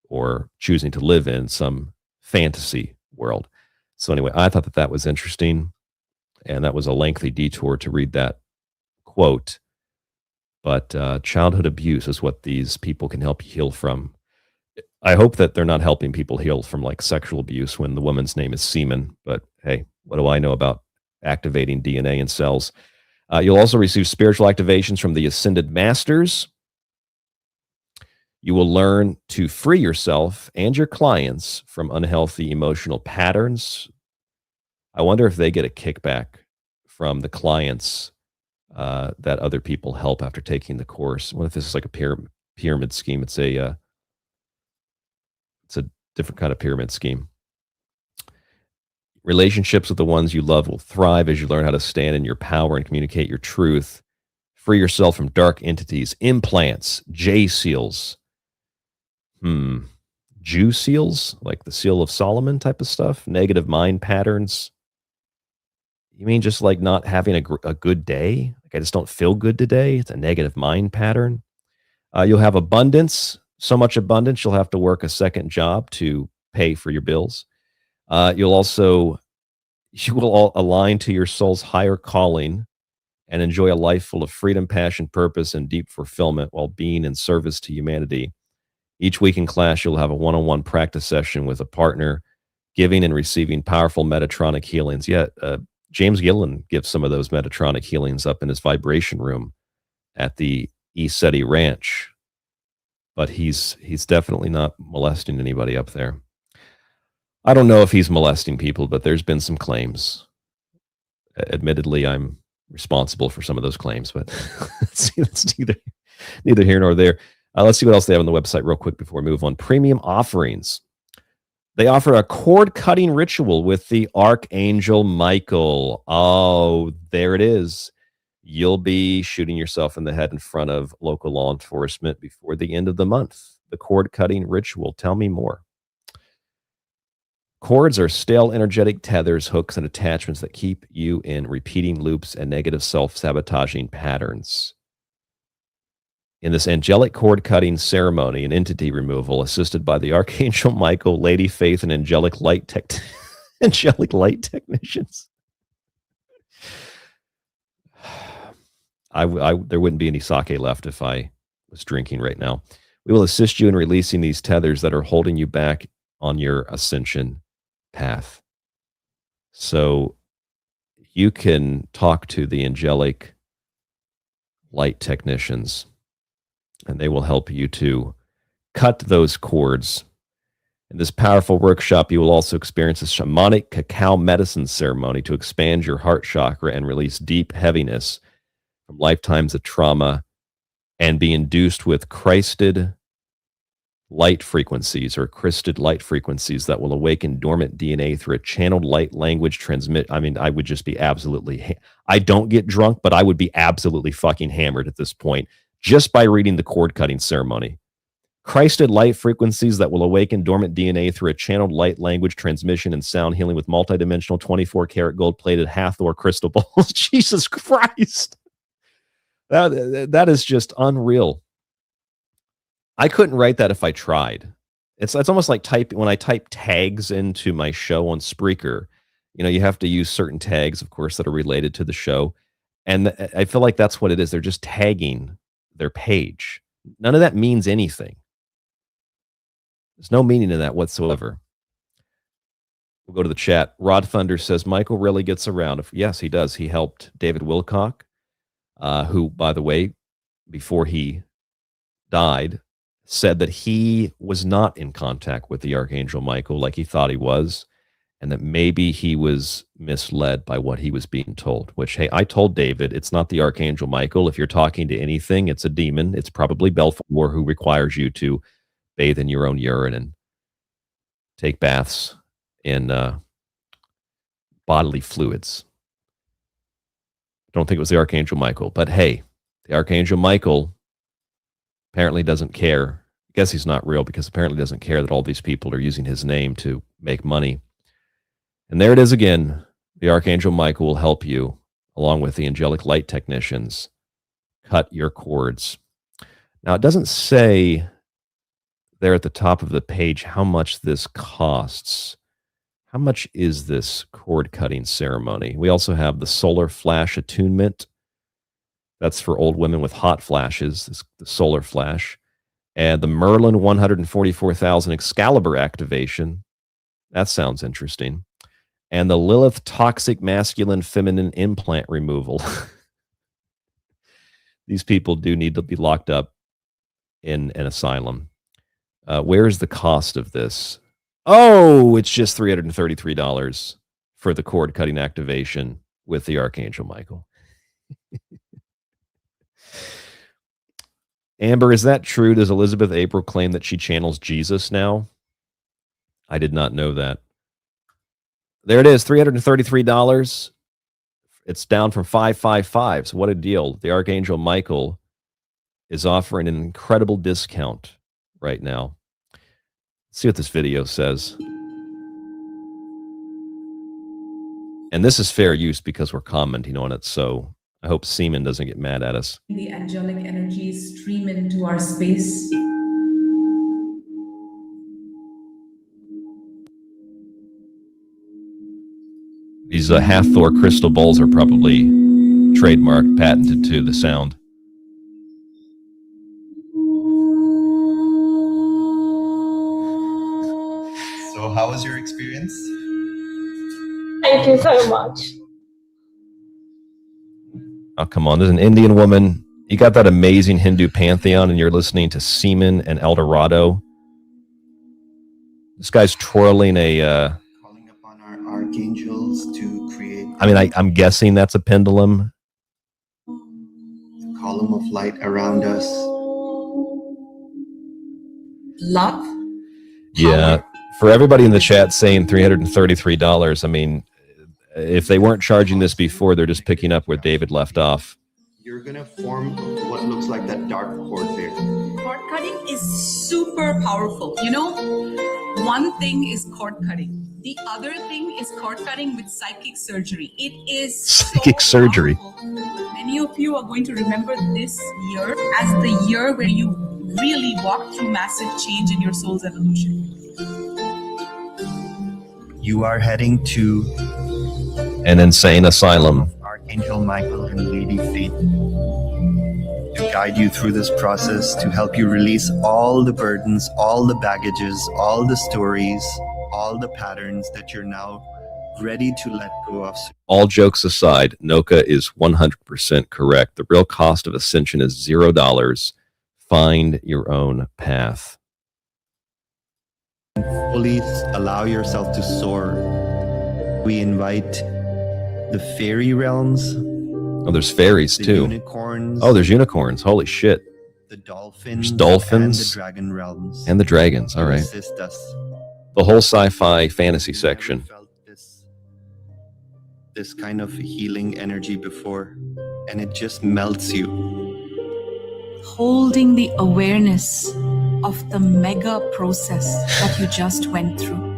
or choosing to live in some fantasy world. So anyway, I thought that was interesting, and that was a lengthy detour to read that quote. But childhood abuse is what these people can help you heal from. I hope that they're not helping people heal from like sexual abuse when the woman's name is semen. But hey, what do I know about activating DNA in cells? You'll also receive spiritual activations from the ascended masters. You will learn to free yourself and your clients from unhealthy emotional patterns. I wonder if they get a kickback from the clients that other people help after taking the course. What if this is like a pyramid scheme? It's a different kind of pyramid scheme. Relationships with the ones you love will thrive as you learn how to stand in your power and communicate your truth. Free yourself from dark entities, implants, J seals, Jew seals, like the Seal of Solomon type of stuff, negative mind patterns. You mean just like not having a good day? Like I just don't feel good today? It's a negative mind pattern. You'll have abundance, so much abundance, you'll have to work a second job to pay for your bills. You will align to your soul's higher calling and enjoy a life full of freedom, passion, purpose, and deep fulfillment while being in service to humanity. Each week in class, you'll have a one-on-one practice session with a partner, giving and receiving powerful Metatronic healings. James Gillen gives some of those Metatronic healings up in his vibration room at the ESETI Ranch, but he's definitely not molesting anybody up there. I don't know if he's molesting people, but there's been some claims. Admittedly, I'm responsible for some of those claims, but that's neither here nor there. Let's see what else they have on the website real quick before we move on. Premium offerings. They offer a cord-cutting ritual with the Archangel Michael. Oh, there it is. You'll be shooting yourself in the head in front of local law enforcement before the end of the month. The cord-cutting ritual. Tell me more. Cords are stale energetic tethers, hooks, and attachments that keep you in repeating loops and negative self-sabotaging patterns. In this angelic cord-cutting ceremony, an entity removal assisted by the Archangel Michael, Lady Faith, and angelic light technicians. There wouldn't be any sake left if I was drinking right now. We will assist you in releasing these tethers that are holding you back on your ascension path. So you can talk to the angelic light technicians, and they will help you to cut those cords. In this powerful workshop, you will also experience a shamanic cacao medicine ceremony to expand your heart chakra and release deep heaviness from lifetimes of trauma and be induced with Christed light frequencies or crysted light frequencies that will awaken dormant DNA through a channeled light language transmit. I mean, I would just be absolutely, I don't get drunk, but I would be absolutely fucking hammered at this point just by reading the cord cutting ceremony. Christed light frequencies that will awaken dormant DNA through a channeled light language transmission and sound healing with multidimensional 24-karat gold-plated Hathor crystal balls. Jesus Christ. That is just unreal. I couldn't write that if I tried. It's almost like when I type tags into my show on Spreaker. You know, you have to use certain tags, of course, that are related to the show. And I feel like that's what it is. They're just tagging their page. None of that means anything. There's no meaning in that whatsoever. We'll go to the chat. Rod Thunder says, Michael really gets around. Yes, he does. He helped David Wilcock who, by the way, before he died, said that he was not in contact with the Archangel Michael like he thought he was, and that maybe he was misled by what he was being told, which, hey, I told David, it's not the Archangel Michael. If you're talking to anything, it's a demon. It's probably Belphegor, who requires you to bathe in your own urine and take baths in bodily fluids. Don't think it was the Archangel Michael, but hey, the Archangel Michael apparently doesn't care. I guess he's not real, because apparently doesn't care that all these people are using his name to make money. And there it is again. The Archangel Michael will help you, along with the angelic light technicians, cut your cords. Now, it doesn't say there at the top of the page how much this costs. How much is this cord cutting ceremony? We also have the solar flash attunement. That's for old women with hot flashes, the solar flash. And the Merlin 144,000 Excalibur activation. That sounds interesting. And the Lilith toxic masculine feminine implant removal. These people do need to be locked up in an asylum. Where's the cost of this? Oh, it's just $333 for the cord cutting activation with the Archangel Michael. Amber, is that true? Does Elizabeth April claim that she channels Jesus now? I did not know that. There it is, $333. It's down from $555. So what a deal. The Archangel Michael is offering an incredible discount right now. Let's see what this video says. And this is fair use because we're commenting on it, so I hope Seaman doesn't get mad at us. The angelic energies stream into our space. These Hathor crystal balls are probably trademarked, patented to the sound. So how was your experience? Thank you so much. Oh, come on. There's an Indian woman. You got that amazing Hindu pantheon, and you're listening to Seaman and El Dorado. This guy's twirling a... Calling upon our archangels to create... I mean, I'm guessing that's a pendulum. a column of light around us. Love. Yeah. For everybody in the chat saying $333, I mean, if they weren't charging this before, they're just picking up where David left off. You're going to form what looks like that dark cord there. Cord cutting is super powerful. You know, one thing is cord cutting. The other thing is cord cutting with psychic surgery. It is psychic surgery. Powerful. Many of you are going to remember this year as the year where you really walk through massive change in your soul's evolution. You are heading to an insane asylum. Archangel Michael and Lady Fate to guide you through this process, to help you release all the burdens, all the baggages, all the stories, all the patterns that you're now ready to let go of. All jokes aside, Noka is 100% correct. The real cost of ascension is $0. Find your own path. Fully allow yourself to soar. We invite the fairy realms. Oh, there's fairies too. Unicorns. Oh, there's unicorns. Holy shit. The dolphins. There's dolphins. And the dragon realms. And the dragons. All right. Assist us. The whole sci-fi fantasy section. Felt this kind of healing energy before, and it just melts you. Holding the awareness of the mega process that you just went through.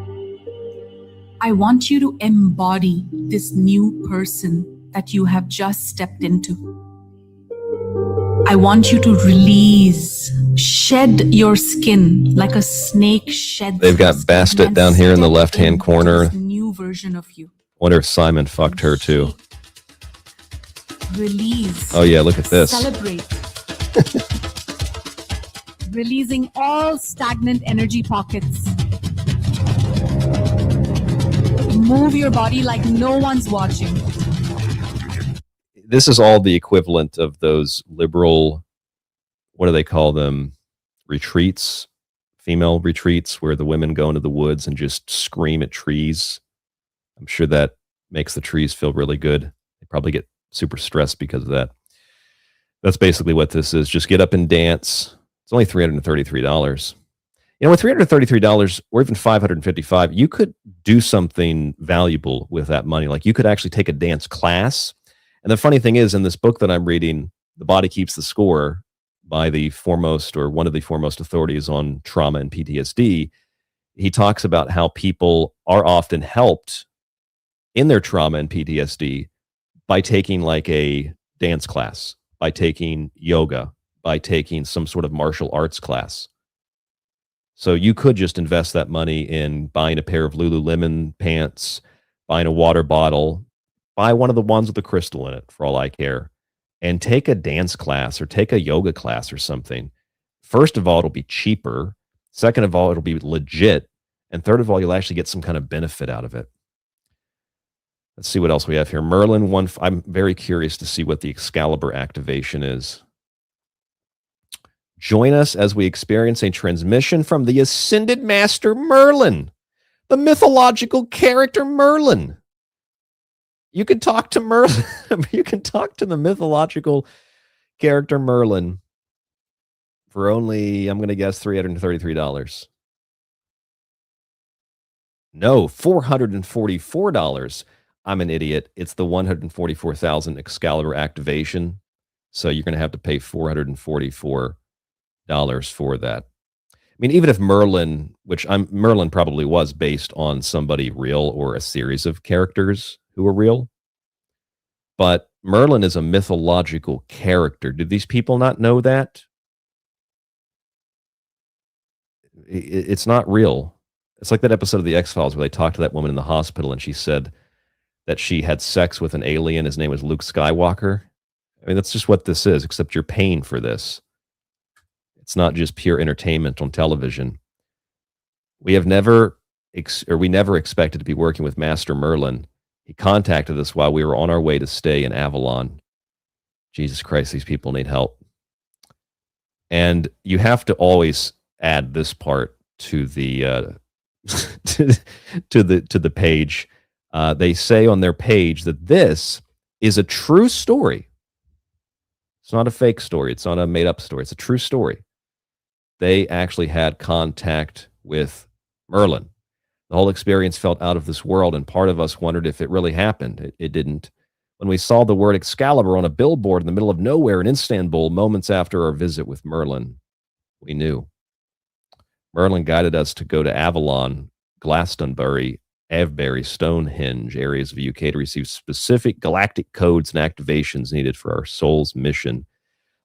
I want you to embody this new person that you have just stepped into. I want you to release, shed your skin like a snake sheds. They've got Bastet down here in the left-hand corner. New version of you. Wonder if Simon fucked her too. Release. Oh yeah, look at this. Celebrate. Releasing all stagnant energy pockets. Move your body like no one's watching. this is all the equivalent of those liberal, what do they call them? Retreats, female retreats, where the women go into the woods and just scream at trees. I'm sure that makes the trees feel really good. They probably get super stressed because of that. That's basically what this is. Just get up and dance. It's only $333. With $333 or even $555, you could do something valuable with that money. Like you could actually take a dance class. And the funny thing is, in this book that I'm reading, The Body Keeps the Score, by the foremost or one of the foremost authorities on trauma and PTSD, he talks about how people are often helped in their trauma and PTSD by taking like a dance class, by taking yoga, by taking some sort of martial arts class. So you could just invest that money in buying a pair of Lululemon pants, buying a water bottle, buy one of the ones with the crystal in it, for all I care, and take a dance class or take a yoga class or something. First of all, it'll be cheaper. Second of all, it'll be legit. And third of all, you'll actually get some kind of benefit out of it. Let's see what else we have here. Merlin, I'm very curious to see what the Excalibur activation is. Join us as we experience a transmission from the Ascended Master Merlin, the mythological character Merlin. You can talk to Merlin. You can talk to the mythological character Merlin for only, I'm going to guess, $333. No, $444. I'm an idiot. It's the 144,000 Excalibur activation. So you're going to have to pay $444 for that. I mean, even if Merlin, Merlin probably was based on somebody real or a series of characters who were real, but Merlin is a mythological character. Did these people not know that? It's not real. It's like that episode of The X-Files where they talked to that woman in the hospital and she said that she had sex with an alien. His name was Luke Skywalker. I mean, that's just what this is, except you're paying for this. It's not just pure entertainment on television. We never expected to be working with Master Merlin. He contacted us while we were on our way to stay in Avalon. Jesus Christ, these people need help. And you have to always add this part to the to the page. They say on their page that this is a true story. It's not a fake story. It's not a made-up story. It's a true story. They actually had contact with Merlin. The whole experience felt out of this world, and part of us wondered if it really happened. It didn't. When we saw the word Excalibur on a billboard in the middle of nowhere in Istanbul moments after our visit with Merlin, we knew. Merlin guided us to go to Avalon, Glastonbury, Avebury, Stonehenge, areas of the UK to receive specific galactic codes and activations needed for our soul's mission.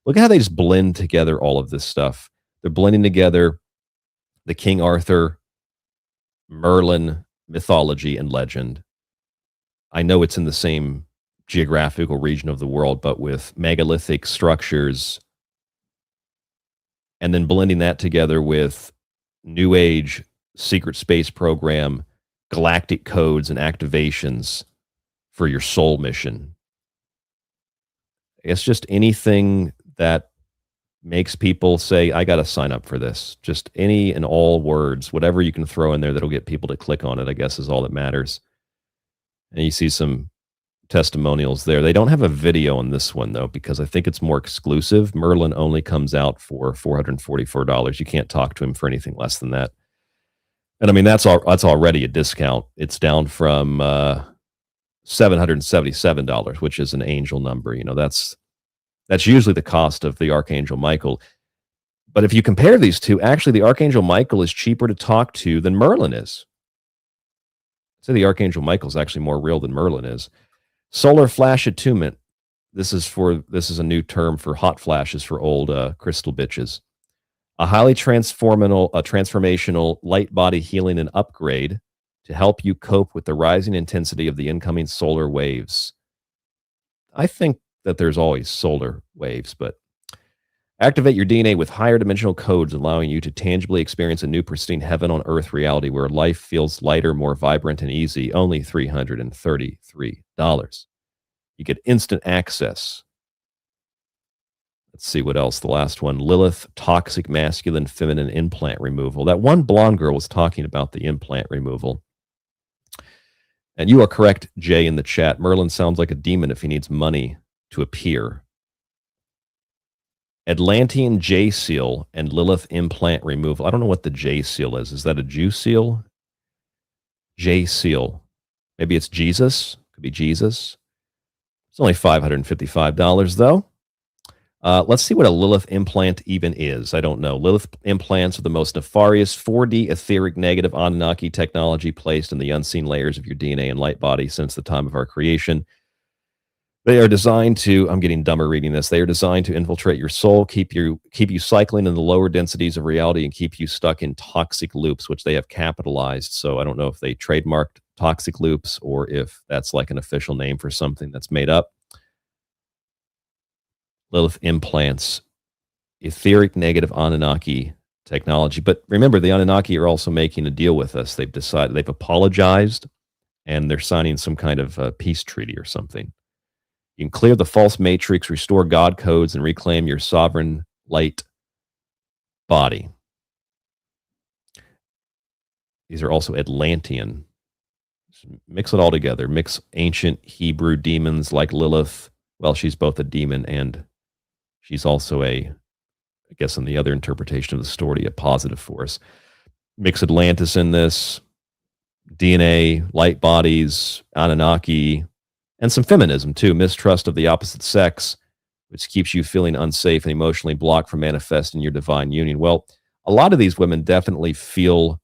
Look at how they just blend together all of this stuff. They're blending together the King Arthur, Merlin mythology and legend. I know it's in the same geographical region of the world, but with megalithic structures, and then blending that together with New Age secret space program, galactic codes and activations for your soul mission. It's just anything that makes people say, I got to sign up for this. Just any and all words, whatever you can throw in there that'll get people to click on it, I guess, is all that matters. And you see some testimonials there. They don't have a video on this one, though, because I think it's more exclusive. Merlin only comes out for $444. You can't talk to him for anything less than that. And I mean, that's already a discount. It's down from $777, which is an angel number. You know, that's usually the cost of the Archangel Michael. But if you compare these two, actually the Archangel Michael is cheaper to talk to than Merlin is. So the Archangel Michael is actually more real than Merlin is. Solar flash attunement. This is a new term for hot flashes for old crystal bitches. A highly transformational light body healing and upgrade to help you cope with the rising intensity of the incoming solar waves. I think that there's always solar waves, but activate your DNA with higher dimensional codes, allowing you to tangibly experience a new pristine heaven on earth reality where life feels lighter, more vibrant, and easy. Only $333. You get instant access. Let's see what else. The last one, Lilith, toxic masculine feminine implant removal. That one blonde girl was talking about the implant removal. And you are correct, Jay, in the chat. Merlin sounds like a demon if he needs money to appear. Atlantean J seal and Lilith implant removal. I don't know what the J seal is. Is that a Jew seal? J seal. Maybe it's Jesus. Could be Jesus. It's only $555 though. Let's see what a Lilith implant even is. I don't know. Lilith implants are the most nefarious 4D etheric negative Anunnaki technology placed in the unseen layers of your DNA and light body since the time of our creation. They are designed to, I'm getting dumber reading this, they are designed to infiltrate your soul, keep you cycling in the lower densities of reality, and keep you stuck in toxic loops, which they have capitalized. So I don't know if they trademarked toxic loops or if that's like an official name for something that's made up. Lilith implants, etheric negative Anunnaki technology. But remember, the Anunnaki are also making a deal with us. They've decided, they've apologized, and they're signing some kind of peace treaty or something. You can clear the false matrix, restore God codes, and reclaim your sovereign light body. These are also Atlantean. Mix it all together. Mix ancient Hebrew demons like Lilith. Well, she's both a demon and she's also I guess in the other interpretation of the story, a positive force. Mix Atlantis in this, DNA, light bodies, Anunnaki, and some feminism too, mistrust of the opposite sex, which keeps you feeling unsafe and emotionally blocked from manifesting your divine union. Well, a lot of these women definitely feel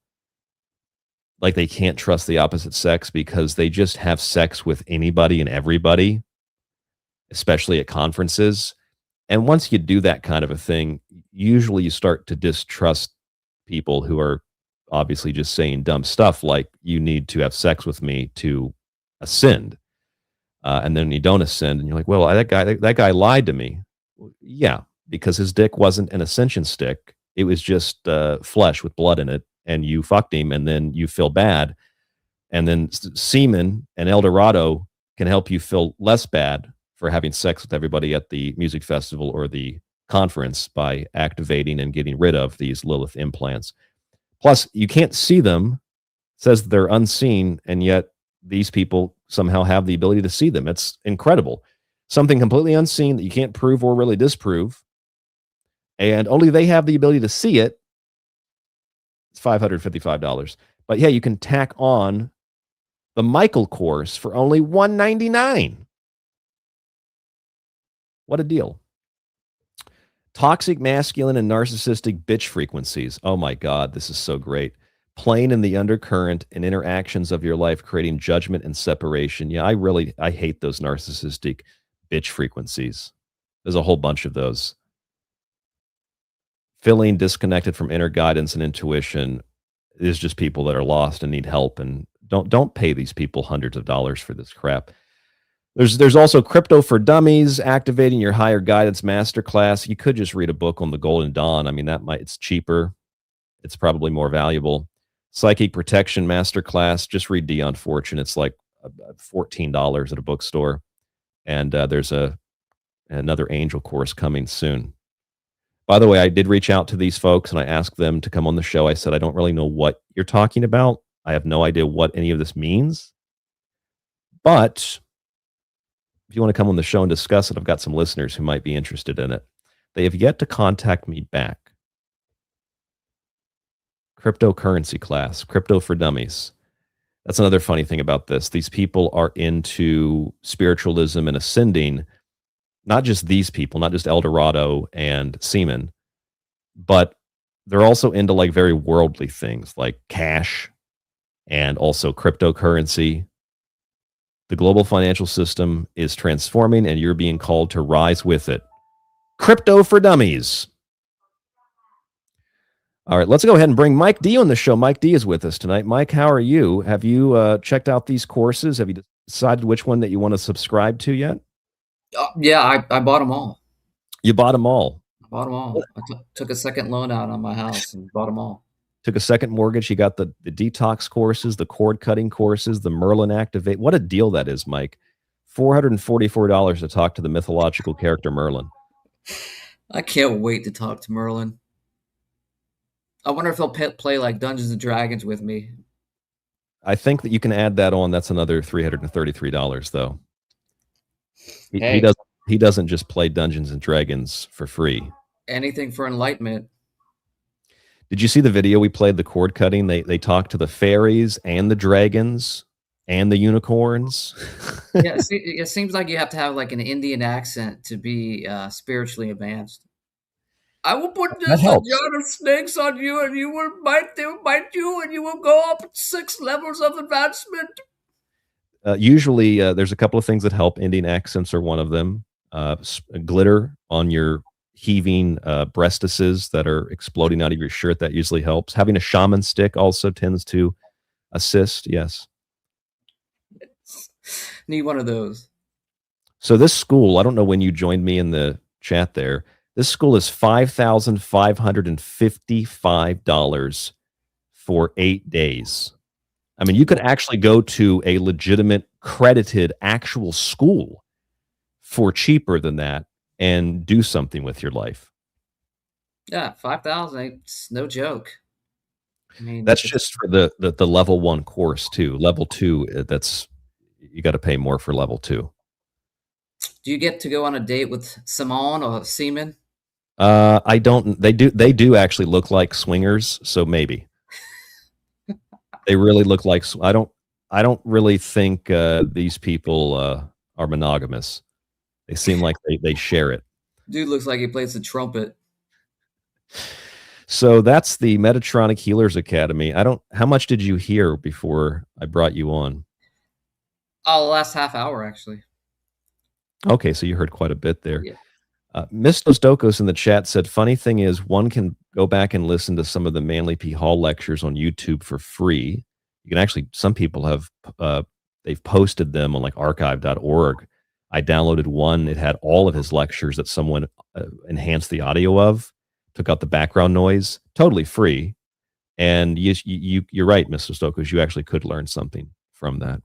like they can't trust the opposite sex because they just have sex with anybody and everybody, especially at conferences. And once you do that kind of a thing, usually you start to distrust people who are obviously just saying dumb stuff like, you need to have sex with me to ascend. And then you don't ascend, and you're like, well, that guy lied to me. Yeah, because his dick wasn't an ascension stick. It was just flesh with blood in it, and you fucked him, and then you feel bad. And then semen and El Dorado can help you feel less bad for having sex with everybody at the music festival or the conference by activating and getting rid of these Lilith implants. Plus, you can't see them. It says they're unseen, and yet these people somehow have the ability to see them. It's incredible. Something completely unseen that you can't prove or really disprove, and only they have the ability to see it. It's $555. But yeah, you can tack on the Michael course for only $199. What a deal. Toxic masculine and narcissistic bitch frequencies. Oh my God, this is so great. Playing in the undercurrent and interactions of your life, creating judgment and separation. Yeah, I hate those narcissistic bitch frequencies. There's a whole bunch of those. Feeling disconnected from inner guidance and intuition is just people that are lost and need help. And don't pay these people hundreds of dollars for this crap. There's also Crypto for Dummies, activating your higher guidance masterclass. You could just read a book on the Golden Dawn. I mean, it's cheaper. It's probably more valuable. Psychic Protection Masterclass. Just read Dion Fortune. It's like $14 at a bookstore. And there's another angel course coming soon. By the way, I did reach out to these folks and I asked them to come on the show. I said, I don't really know what you're talking about. I have no idea what any of this means. But if you want to come on the show and discuss it, I've got some listeners who might be interested in it. They have yet to contact me back. Cryptocurrency class, Crypto for Dummies. That's another funny thing about this. These people are into spiritualism and ascending. Not just these people, not just El Dorado and Seaman, but they're also into like very worldly things like cash and also cryptocurrency. The global financial system is transforming and you're being called to rise with it. Crypto for Dummies. All right, let's go ahead and bring Mike D on the show. Mike D is with us tonight. Mike, how are you? Have you checked out these courses? Have you decided which one that you want to subscribe to yet? Yeah, I bought them all. You bought them all? I bought them all. I took a second loan out on my house and bought them all. Took a second mortgage. You got the detox courses, the cord cutting courses, the Merlin Activate. What a deal that is, Mike. $444 to talk to the mythological character Merlin. I can't wait to talk to Merlin. I wonder if he'll play like Dungeons and Dragons with me. I think that you can add that on. That's another $333 though. He doesn't just play Dungeons and Dragons for free. Anything for enlightenment. Did you see the video we played, the cord cutting? They talked to the fairies and the dragons and the unicorns. Yeah, it seems like you have to have like an Indian accent to be spiritually advanced. I will put this jar of snakes on you, and you will bite. They will bite you, and you will go up 6 levels of advancement. Usually, there's a couple of things that help. Indian accents are one of them. Glitter on your heaving breastises that are exploding out of your shirt, that usually helps. Having a shaman stick also tends to assist. Yes. Need one of those. So this school, I don't know when you joined me in the chat there. This school is $5,555 for 8 days. I mean, you could actually go to a legitimate, credited, actual school for cheaper than that and do something with your life. Yeah, 5,000. It's no joke. I mean, that's just for the level 1 course too. Level 2, that's you got to pay more for level 2. Do you get to go on a date with Simone or Seaman? I don't. They do actually look like swingers, so maybe. They really look like. I don't really think these people are monogamous. They seem like they share it. Dude looks like he plays the trumpet. So that's the Metatronic Healers Academy. How much did you hear before I brought you on? Oh, the last half hour, actually. Okay, so you heard quite a bit there. Yeah. Miss Dostokos in the chat said, funny thing is, one can go back and listen to some of the Manly P. Hall lectures on YouTube for free. You can actually, some people have, they've posted them on like archive.org. I downloaded one. It had all of his lectures that someone enhanced the audio of, took out the background noise, totally free. And you're right, Mr. Stokos, you actually could learn something from that.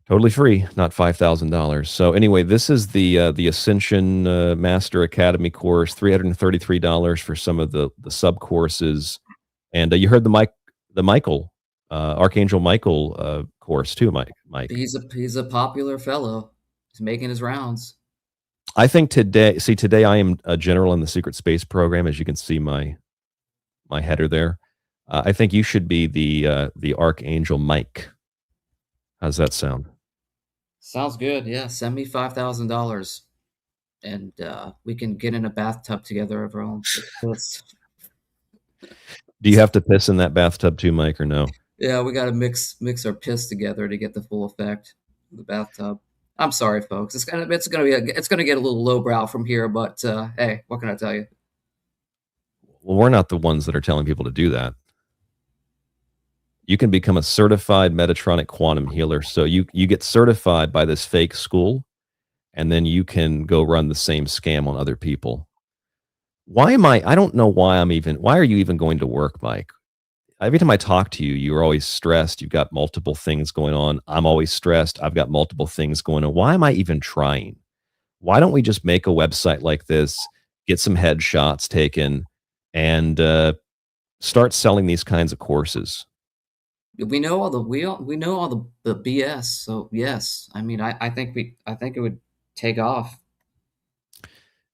Totally free, not $5,000. So anyway, this is the Ascension Master Academy course, $333 for some of the sub courses, and you heard the Michael Archangel Michael course too, Mike. He's a popular fellow. He's making his rounds. I think today I am a general in the Secret Space program, as you can see my header there. I think you should be the Archangel Mike. How's that sound? Sounds good. Yeah, send me $5,000, and we can get in a bathtub together, everyone. Do you have to piss in that bathtub too, Mike, or no? Yeah, we got to mix our piss together to get the full effect of the bathtub. I'm sorry, folks. It's gonna get a little lowbrow from here, but hey, what can I tell you? Well, we're not the ones that are telling people to do that. You can become a certified Metatronic quantum healer. So you get certified by this fake school, and then you can go run the same scam on other people. I don't know why are you even going to work, Mike? Every time I talk to you, you're always stressed. You've got multiple things going on. I'm always stressed. I've got multiple things going on. Why am I even trying? Why don't we just make a website like this, get some headshots taken, and start selling these kinds of courses? We know all the BS. So yes, I mean, I think it would take off.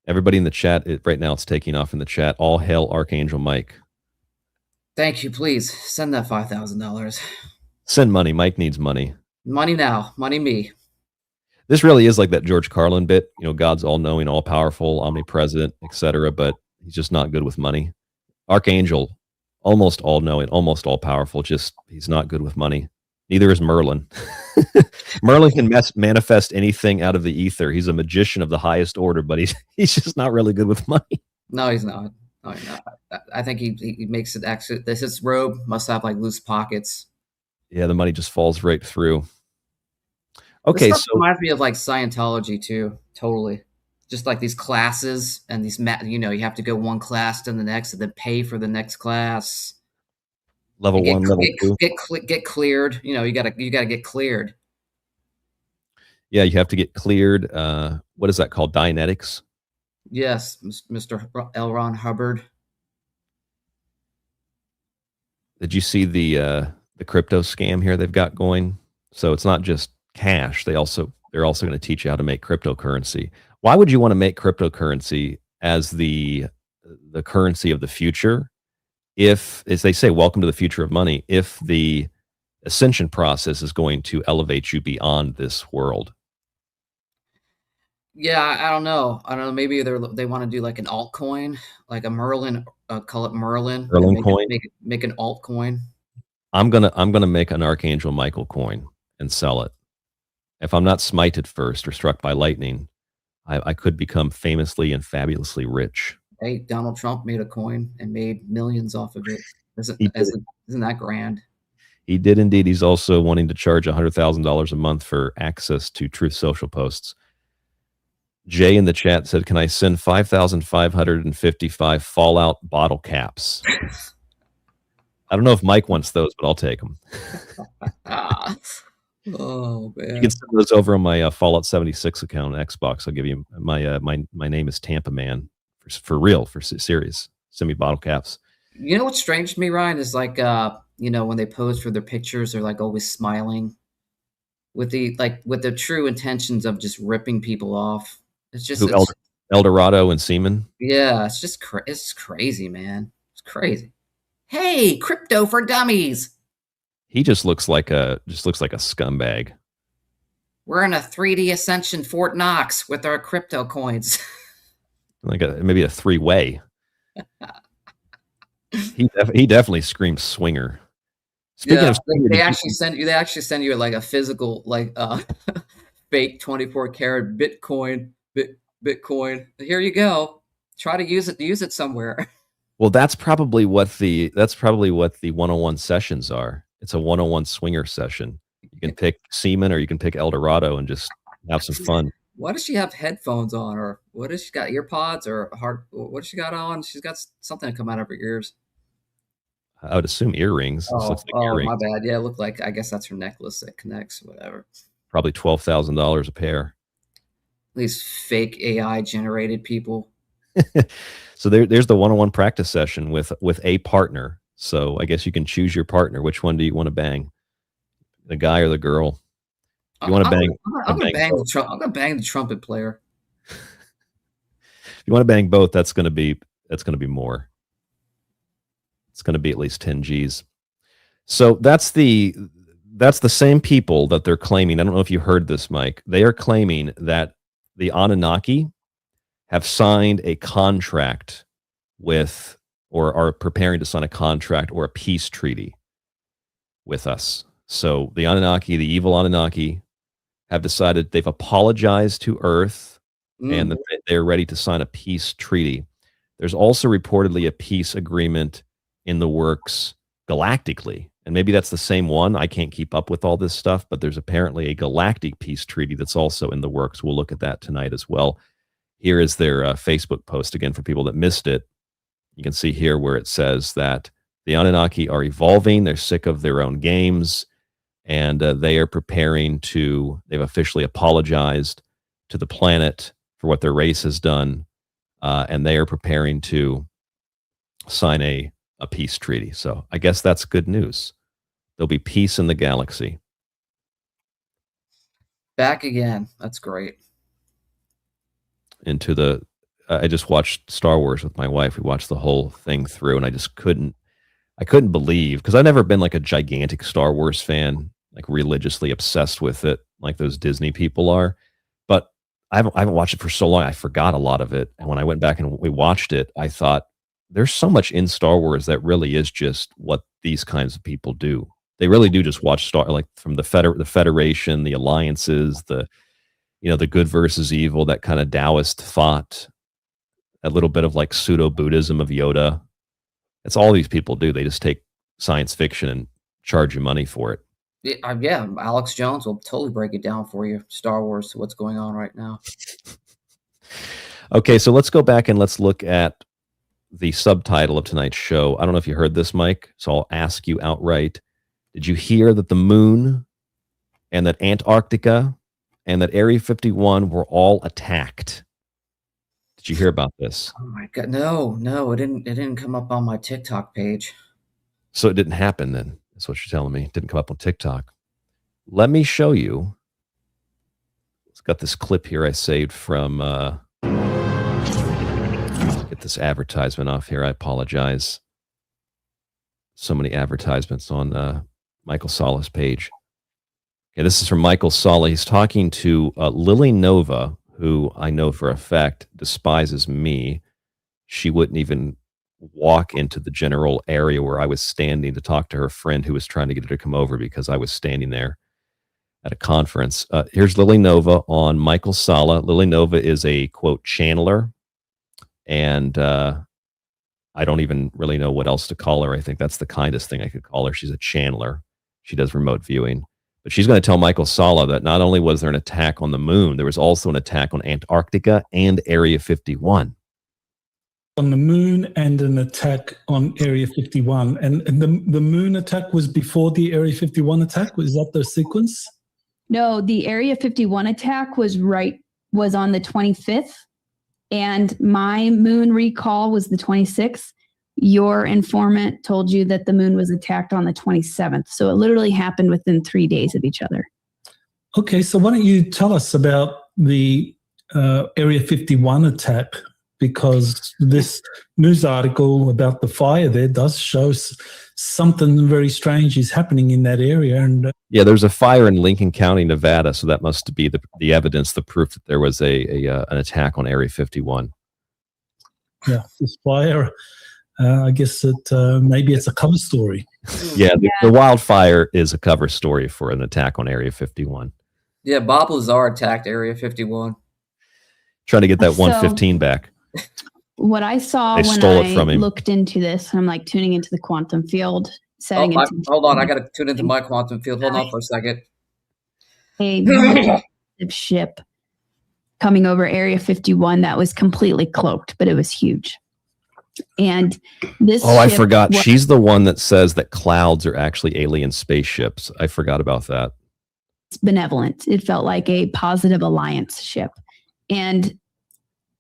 Everybody in the chat right now, it's taking off in the chat. All hail Archangel Mike. Thank you. Please send that $5,000. Send money. Mike needs money. Money now. Money me. This really is like that George Carlin bit. You know, God's all-knowing, all-powerful, omnipresent, etc. But he's just not good with money. Archangel, almost all-knowing, almost all-powerful. Just he's not good with money. Neither is Merlin. Merlin can manifest anything out of the ether. He's a magician of the highest order, but he's just not really good with money. No, he's not. No, he's not. I think he makes it actually. His robe must have like loose pockets. Yeah, the money just falls right through. Okay, this so reminds me of like Scientology too. Totally, just like these classes and these you have to go one class to the next and then pay for the next class. Level 1, level 2. Get cleared. You gotta get cleared. Yeah, you have to get cleared. What is that called? Dianetics? Yes, Mr. L. Ron Hubbard. Did you see the crypto scam here they've got going? So it's not just cash. They're also going to teach you how to make cryptocurrency. Why would you want to make cryptocurrency as the currency of the future? If, as they say, welcome to the future of money, if the ascension process is going to elevate you beyond this world. Yeah, I don't know. Maybe they want to do like an altcoin, like a Merlin, call it Merlin. Merlin and coin? Make an altcoin. I'm gonna make an Archangel Michael coin and sell it. If I'm not smited first or struck by lightning, I could become famously and fabulously rich. Hey, Donald Trump made a coin and made millions off of it. Isn't that grand? He did indeed. He's also wanting to charge $100,000 a month for access to Truth Social posts. Jay in the chat said, "Can I send 5,555 Fallout bottle caps?" I don't know if Mike wants those, but I'll take them. Oh man! You can send those over on my Fallout 76 account on Xbox. I'll give you my my name is Tampa Man for real, for serious. Send me bottle caps. You know what's strange to me, Ryan, is like when they pose for their pictures, they're like always smiling with the true intentions of just ripping people off. It's just Eldorado and Seaman. Yeah, it's just it's crazy, man. It's crazy. Hey, crypto for dummies. He just looks like a scumbag. We're in a 3D Ascension Fort Knox with our crypto coins. Maybe a three-way. He definitely screams swinger. Speaking of swinger, they actually send you like a physical fake 24-karat Bitcoin. Here you go. Try to use it somewhere. Well, that's probably what the 101 sessions are. It's a 101 swinger session. You can pick Seaman or you can pick Eldorado and just have some fun. Why does she have headphones on, or what does she got, earpods, or what does she got on? She's got something to come out of her ears. I would assume earrings. Earrings. My bad. Yeah, it looked like, I guess that's her necklace that connects, whatever. Probably $12,000 a pair. These fake AI generated people. So there's the 101 practice session with a partner. So I guess you can choose your partner. Which one do you want to bang? The guy or the girl? You want to bang? I'm gonna bang the trumpet player. If you want to bang both, that's gonna be more. It's gonna be at least 10 G's. So that's the same people that they're claiming. I don't know if you heard this, Mike. They are claiming that the Anunnaki have signed a contract with, or are preparing to sign a contract or a peace treaty with us. So the Anunnaki, the evil Anunnaki, have decided they've apologized to Earth and that they're ready to sign a peace treaty. There's also reportedly a peace agreement in the works galactically. And maybe that's the same one. I can't keep up with all this stuff, but there's apparently a galactic peace treaty that's also in the works. We'll look at that tonight as well. Here is their Facebook post again for people that missed it. You can see here where it says that the Anunnaki are evolving. They're sick of their own games, and they are preparing to, they've officially apologized to the planet for what their race has done, and they are preparing to sign a peace treaty. So I guess that's good news. There'll be peace in the galaxy. Back again. That's great. Into the I just watched Star Wars with my wife. We watched the whole thing through, and I couldn't believe, because I've never been like a gigantic Star Wars fan, like religiously obsessed with it like those Disney people are. But I haven't watched it for so long, I forgot a lot of it. And when I went back and we watched it, I thought there's so much in Star Wars that really is just what these kinds of people do. They really do just watch like from the Federation, the alliances, the good versus evil, that kind of Taoist thought, a little bit of like pseudo-Buddhism of Yoda. That's all these people do. They just take science fiction and charge you money for it. Yeah, Alex Jones will totally break it down for you, Star Wars, to what's going on right now. Okay, so let's go back and let's look at the subtitle of tonight's show. I don't know if you heard this, Mike, so I'll ask you outright. Did you hear that the moon and that Antarctica and that Area 51 were all attacked. Did you hear about this? Oh my God. No, it didn't come up on my TikTok page. So it didn't happen then. That's what you're telling me. It didn't come up on TikTok. Let me show you. It's got this clip here I saved from get this advertisement off here. I apologize. So many advertisements on Michael Sala's page. Okay, this is from Michael Sala. He's talking to Lily Nova, who I know for a fact despises me. She wouldn't even walk into the general area where I was standing to talk to her friend who was trying to get her to come over because I was standing there at a conference. Here's Lily Nova on Michael Sala. Lily Nova is a, quote, channeler, and I don't even really know what else to call her. I think that's the kindest thing I could call her. She's a channeler. She does remote viewing. But she's going to tell Michael Sala that not only was there an attack on the moon, there was also an attack on Antarctica and Area 51. On the moon and an attack on Area 51. And the moon attack was before the Area 51 attack? Was that the sequence? No, the Area 51 attack was on the 25th, and my moon recall was the 26th. Your informant told you that the moon was attacked on the 27th. So it literally happened within 3 days of each other. Okay, so why don't you tell us about the Area 51 attack? Because this news article about the fire there does show something very strange is happening in that area. And yeah, there's a fire in Lincoln County, Nevada, so that must be the evidence, the proof that there was an attack on Area 51. Yeah, this fire, I guess maybe it's a cover story. Yeah, the wildfire is a cover story for an attack on Area 51. Yeah, Bob Lazar attacked Area 51. Trying to get that 115 back. What I saw when I looked into this, I'm like tuning into the quantum field, setting hold on, I got to tune into my quantum field. Hold on for a second. A ship coming over Area 51 that was completely cloaked, but it was huge. And this I forgot. She's the one that says that clouds are actually alien spaceships. I forgot about that. It's benevolent. It felt like a positive alliance ship. And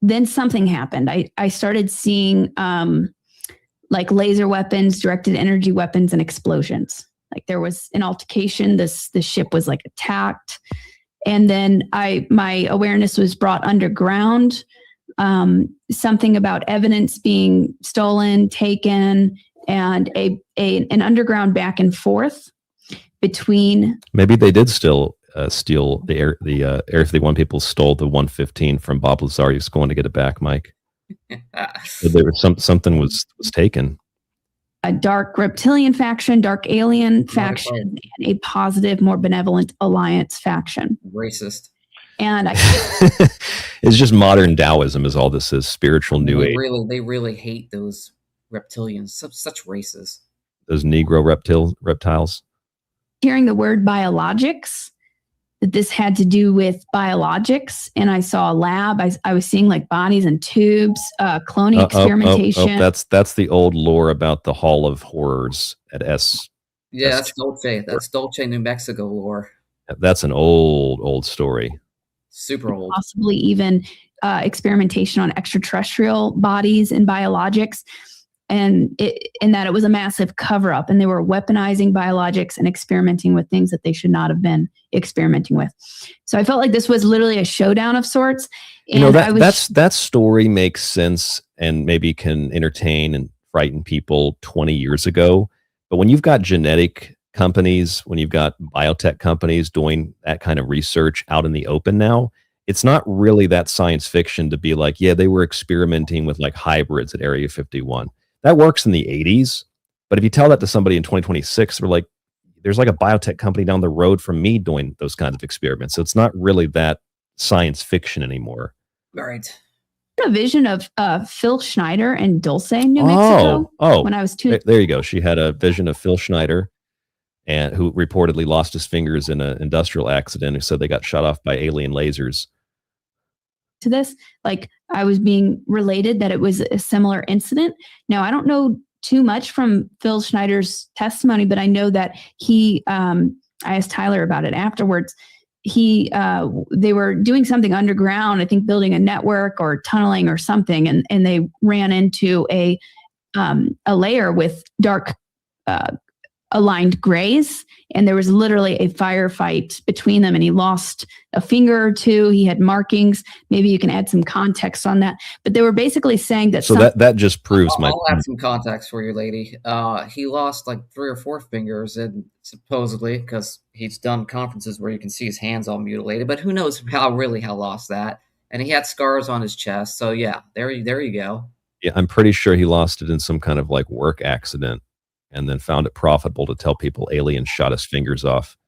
then something happened. I started seeing like laser weapons, directed energy weapons, and explosions. Like there was an altercation. The ship was like attacked. And then my awareness was brought underground. Something about evidence being stolen, taken, and an underground back and forth between. Maybe they did still steal the Area 51 people stole the 115 from Bob Lazar. He was going to get it back, Mike. So there was something was taken. A dark reptilian faction, dark alien faction, and a positive, more benevolent alliance faction. Racist. And it's just modern Taoism is all this is, spiritual new age. They really hate those reptilians. Such racists. Those Negro reptiles. Hearing the word biologics, that this had to do with biologics, and I saw a lab. I was seeing like bodies and tubes, cloning experimentation. That's the old lore about the Hall of Horrors at S. Yeah, that's Dolce. That's Dolce, New Mexico lore. That's an old story. Super old. Possibly even experimentation on extraterrestrial bodies and biologics. And that it was a massive cover up, and they were weaponizing biologics and experimenting with things that they should not have been experimenting with. So I felt like this was literally a showdown of sorts. And that story makes sense and maybe can entertain and frighten people 20 years ago. But when you've got genetic companies, when you've got biotech companies doing that kind of research out in the open now, it's not really that science fiction to be like, yeah, they were experimenting with like hybrids at Area 51. That works in the 80s, but if you tell that to somebody in 2026, they're like, there's like a biotech company down the road from me doing those kinds of experiments. So it's not really that science fiction anymore. All right. A vision of Phil Schneider in Dulce, New Mexico. When I was there you go. She had a vision of Phil Schneider, and who reportedly lost his fingers in an industrial accident, who said they got shot off by alien lasers. To this, like I was being related that it was a similar incident. Now, I don't know too much from Phil Schneider's testimony, but I know that I asked Tyler about it afterwards. they were doing something underground, I think building a network or tunneling or something, and they ran into a layer with dark aligned grays, and there was literally a firefight between them, and he lost a finger or two. He had markings. Maybe you can add some context on that, but they were basically saying that. So that just proves my I'll add some context for you, lady. He lost like 3 or 4 fingers, and supposedly because he's done conferences where you can see his hands all mutilated, but who knows how lost that. And he had scars on his chest. So yeah, there you go. Yeah, I'm pretty sure he lost it in some kind of like work accident, and then found it profitable to tell people aliens shot his fingers off.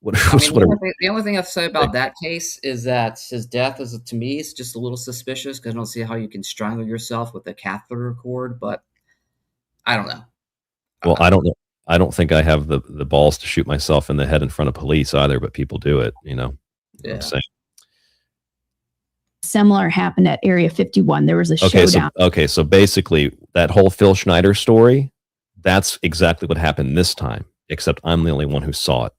The only thing I have to say about that case is that his death is, to me, it's just a little suspicious because I don't see how you can strangle yourself with a catheter cord, but I don't know. Well, I don't know. I don't think I have the balls to shoot myself in the head in front of police either, but people do it, you know. Yeah. I'm saying. Similar happened at Area 51. There was a showdown. So basically that whole Phil Schneider story, that's exactly what happened this time, except I'm the only one who saw it.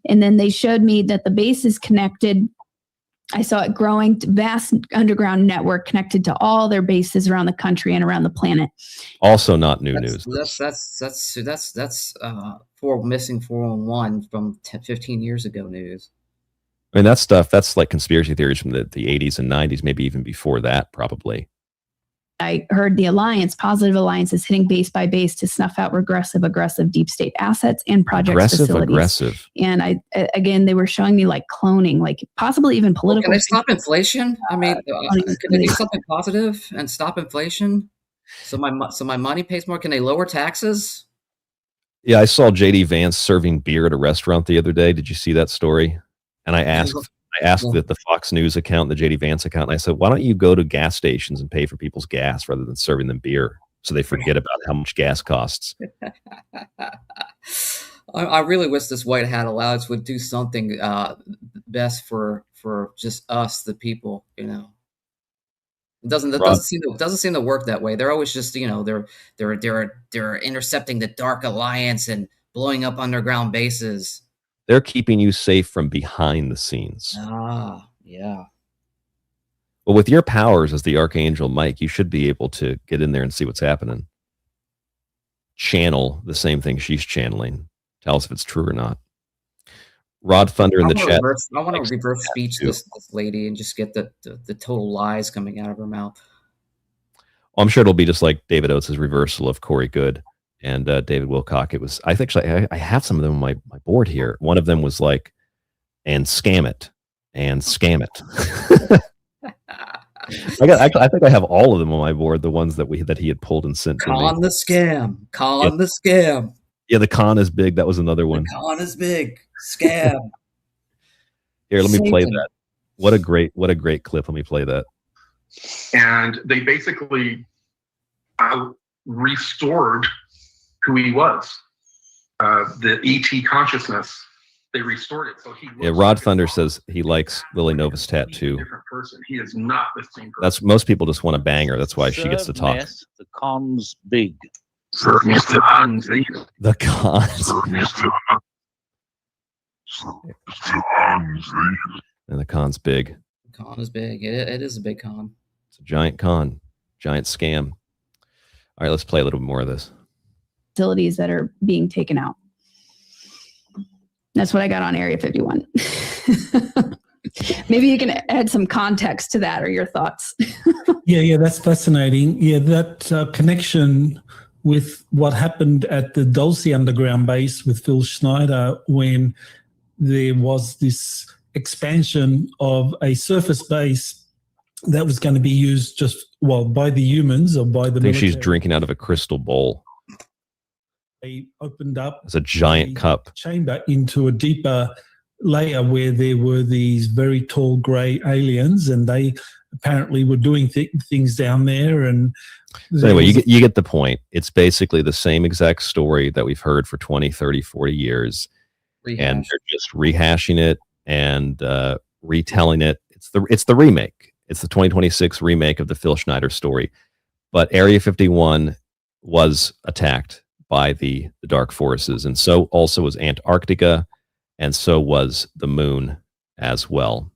And then they showed me that the base is connected. I saw it growing, vast underground network connected to all their bases around the country and around the planet. Also not new news. That's for missing 411 from 15 years ago news. I mean, that stuff, that's like conspiracy theories from the 80s and 90s, maybe even before that, probably. I heard the Positive Alliance is hitting base by base to snuff out aggressive deep state assets and project facilities. Aggressive. And again, they were showing me like cloning, like possibly even political. Can they stop inflation? I mean, can they do something positive and stop inflation? So my money pays more. Can they lower taxes? Yeah, I saw JD Vance serving beer at a restaurant the other day. Did you see that story? And I asked the Fox News account, the JD Vance account, and I said, why don't you go to gas stations and pay for people's gas rather than serving them beer so they forget about how much gas costs? I really wish this White Hat Alliance would do something best for just us, the people, you know. It doesn't seem to work that way. They're always just, you know, they're intercepting the Dark Alliance and blowing up underground bases. They're keeping you safe from behind the scenes. Ah, yeah. Well, with your powers as the Archangel Mike, you should be able to get in there and see what's happening. Channel the same thing she's channeling. Tell us if it's true or not. Rod Thunder in the chat. I want to reverse speech this lady and just get the total lies coming out of her mouth. Well, I'm sure it'll be just like David Oates' reversal of Corey Good and David Wilcock. It was, I have some of them on my board here. One of them was like, and scam it. I think I have all of them on my board, the ones that he had pulled and sent to me. The scam. The scam. Yeah, the con is big. That was another one. The con is big. Scam. Here, let me play that. What a great clip. Let me play that. And they basically restored who he was. The ET consciousness, they restored it. So he Rod Thunder says he likes Lily Nova's tattoo. Different person. He is not the same person. That's most people just want to bang her. That's why she gets to talk. The con's big. The cons. And the con's big. The con is big. It is a big con. It's a giant con, giant scam. All right, let's play a little bit more of this. Facilities that are being taken out. That's what I got on Area 51. Maybe you can add some context to that or your thoughts. Yeah, that's fascinating. Yeah, that connection with what happened at the Dulce underground base with Phil Schneider when there was this expansion of a surface base that was going to be used by the humans or by the military. I think she's drinking out of a crystal bowl. They opened up it's a giant cup chamber into a deeper layer where there were these very tall grey aliens, and they apparently were doing things down there. And so anyway, you get the point. It's basically the same exact story that we've heard for 20, 30, 40 years. And they're just rehashing it and retelling it. It's the remake. It's the 2026 remake of the Phil Schneider story. But Area 51 was attacked by the dark forces, and so also was Antarctica, and so was the moon as well.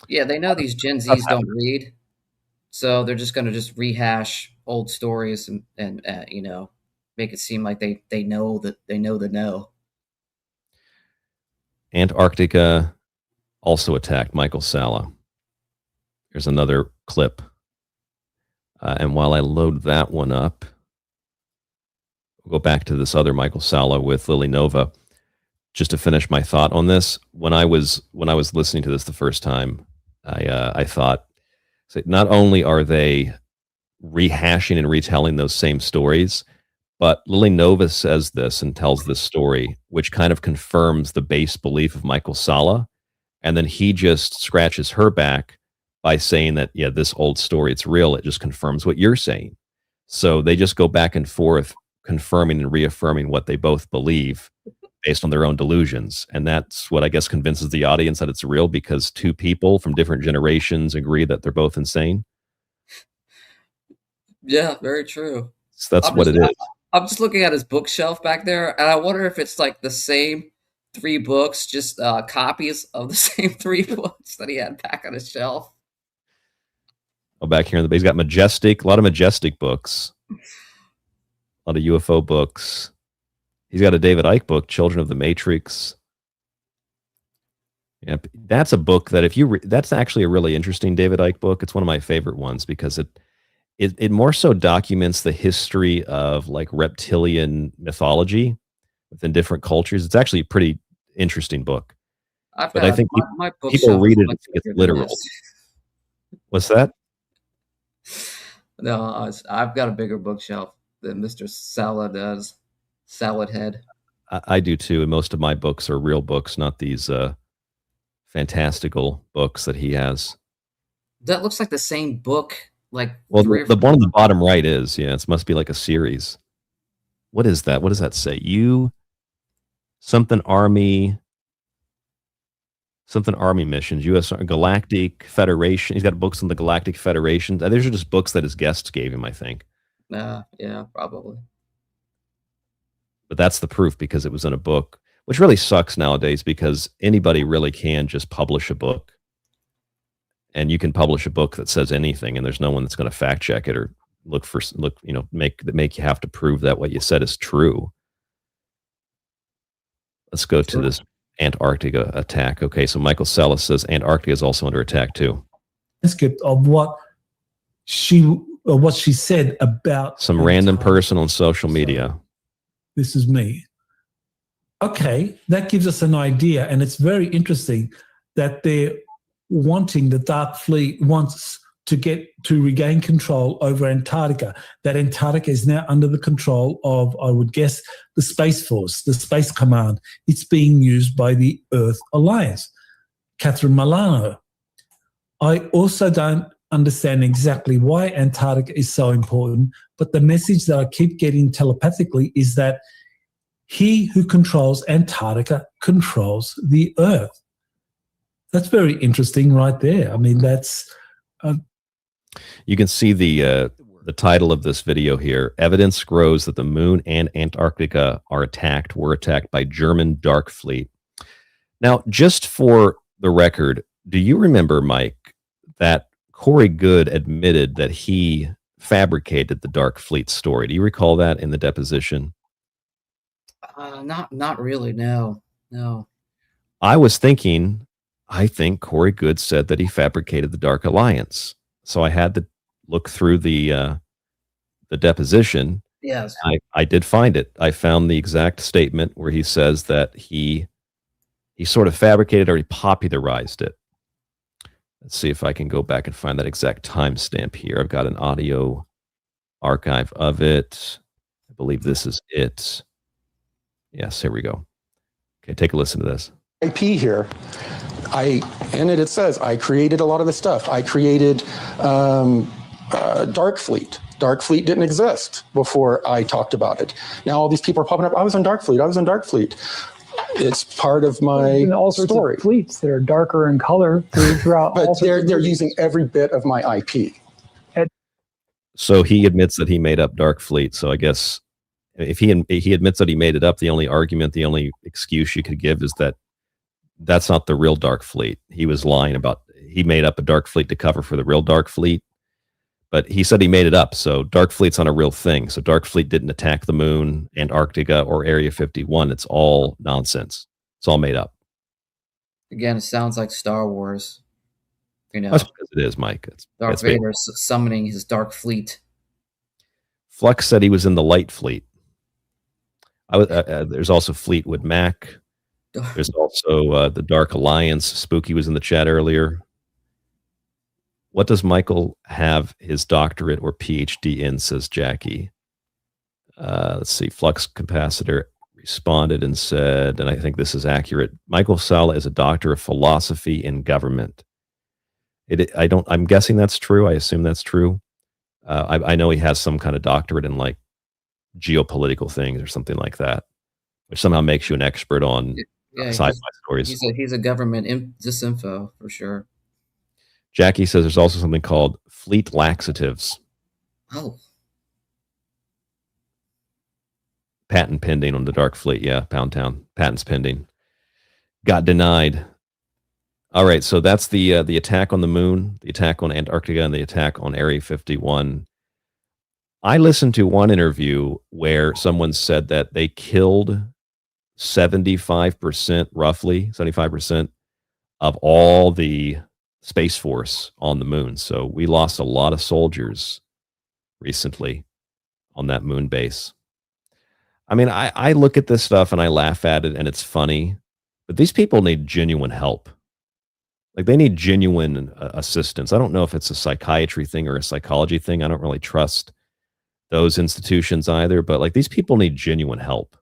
Yeah, they know these Gen Zs don't read, so they're just going to just rehash old stories and you know, make it seem like they know that they know the know. Antarctica also attacked Michael Salla. Here's another clip. And while I load that one up, we'll go back to this other Michael Salla with Lily Nova. Just to finish my thought on this, when I was listening to this the first time, I thought, so not only are they rehashing and retelling those same stories, but Lily Nova says this and tells this story, which kind of confirms the base belief of Michael Salla, and then he just scratches her back by saying that, yeah, this old story, it's real. It just confirms what you're saying. So they just go back and forth, confirming and reaffirming what they both believe based on their own delusions. And that's what I guess convinces the audience that it's real, because two people from different generations agree that they're both insane. Yeah, very true. So that's what it is. I'm just looking at his bookshelf back there, and I wonder if it's like the same 3 books, just copies of the same 3 books that he had back on his shelf. Oh, back here in the base, he's got a lot of Majestic books, a lot of UFO books. He's got a David Icke book, Children of the Matrix. Yep, that's a book that if you that's actually a really interesting David Icke book. It's one of my favorite ones because it more so documents the history of like reptilian mythology within different cultures. It's actually a pretty interesting book. But I think people read it and think it's literal. What's that? No, I've got a bigger bookshelf than Mr. Salla does. Salad Head. I do too, and most of my books are real books, not these fantastical books that he has. That looks like the same book. Like, well, the one on the bottom right is, yeah, it must be like a series. What is that? What does that say? Something Army missions, U.S. Galactic Federation. He's got books on the Galactic Federation. These are just books that his guests gave him, I think. Yeah, probably. But that's the proof, because it was in a book, which really sucks nowadays because anybody really can just publish a book. And you can publish a book that says anything, and there's no one that's going to fact check it or make you have to prove that what you said is true. Let's go to this Antarctica attack. Okay, so Michael Salla says Antarctica is also under attack too. Transcript of what she said about some random person on social media. This is me. Okay, that gives us an idea, and it's very interesting that they're wanting, the Dark Fleet wants to regain control over Antarctica. That Antarctica is now under the control of, I would guess, the Space Force, the Space Command. It's being used by the Earth Alliance. Catherine Milano. I also don't understand exactly why Antarctica is so important, but the message that I keep getting telepathically is that he who controls Antarctica controls the Earth. That's very interesting right there. I mean, that's... You can see the title of this video here. Evidence grows that the moon and Antarctica were attacked by German Dark Fleet. Now, just for the record, do you remember, Mike, that Corey Goode admitted that he fabricated the Dark Fleet story? Do you recall that in the deposition? Not really. No. I think Corey Goode said that he fabricated the Dark Alliance. So I had to look through the deposition. Yes. I did find it. I found the exact statement where he says that he sort of fabricated or he popularized it. Let's see if I can go back and find that exact timestamp here. I've got an audio archive of it. I believe this is it. Yes, here we go. Okay, take a listen to this. IP here. It says I created a lot of the stuff. I created Dark Fleet. Dark Fleet didn't exist before I talked about it. Now all these people are popping up. I was on Dark Fleet. It's part of my all sorts story. Of fleets that are darker in color throughout. But they're using every bit of my IP. So he admits that he made up Dark Fleet. So I guess if he admits that he made it up, the only excuse you could give is that That's not the real Dark Fleet. He was lying about, he made up a Dark Fleet to cover for the real Dark Fleet, but he said he made it up. So Dark Fleet's not a real thing. So Dark Fleet didn't attack the moon, Antarctica, or Area 51. It's all nonsense. It's all made up. Again, it sounds like Star Wars. You know, That's because it is, Mike. Darth Vader summoning his Dark Fleet. Flux said he was in the Light Fleet. There's also Fleetwood Mac. There's also the Dark Alliance. Spooky was in the chat earlier. What does Michael have his doctorate or PhD in, says Jackie. Let's see. Flux Capacitor responded and said, and I think this is accurate, Michael Sala is a doctor of philosophy in government. I'm guessing that's true. I assume that's true. I know he has some kind of doctorate in like geopolitical things or something like that, which somehow makes you an expert on sci-fi stories. He's a government disinfo for sure. Jackie says there's also something called fleet laxatives. Oh. Patent pending on the Dark Fleet. Yeah, Pound Town. Patents pending. Got denied. All right, so that's the attack on the moon, the attack on Antarctica, and the attack on Area 51. I listened to one interview where someone said that they killed 75%, roughly 75% of all the Space Force on the moon. So we lost a lot of soldiers recently on that moon base. I mean, I look at this stuff and I laugh at it and it's funny, but these people need genuine help. Like they need genuine assistance. I don't know if it's a psychiatry thing or a psychology thing. I don't really trust those institutions either, but like these people need genuine help,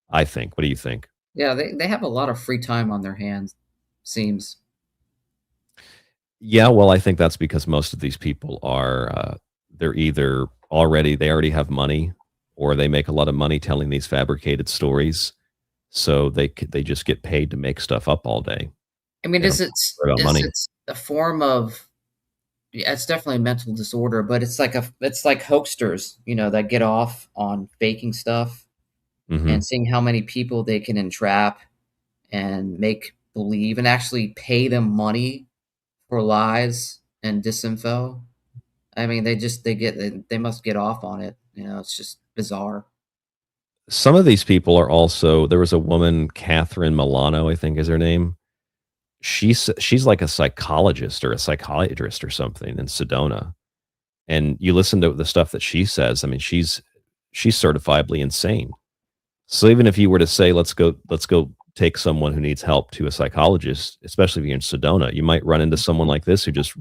I think. What do you think? Yeah, they have a lot of free time on their hands, seems. Yeah, well, I think that's because most of these people are, they're either they already have money, or they make a lot of money telling these fabricated stories. So they just get paid to make stuff up all day. I mean, it's a form of, it's definitely a mental disorder, but it's like hoaxsters, you know, that get off on faking stuff and seeing how many people they can entrap and make believe and actually pay them money for lies and disinfo. I mean, they must get off on it. You know, it's just bizarre. Some of these people are also, there was a woman, Catherine Milano, I think is her name. She's like a psychologist or a psychiatrist or something in Sedona. And you listen to the stuff that she says. I mean, she's certifiably insane. So even if you were to say, let's go take someone who needs help to a psychologist, especially if you're in Sedona, you might run into someone like this who just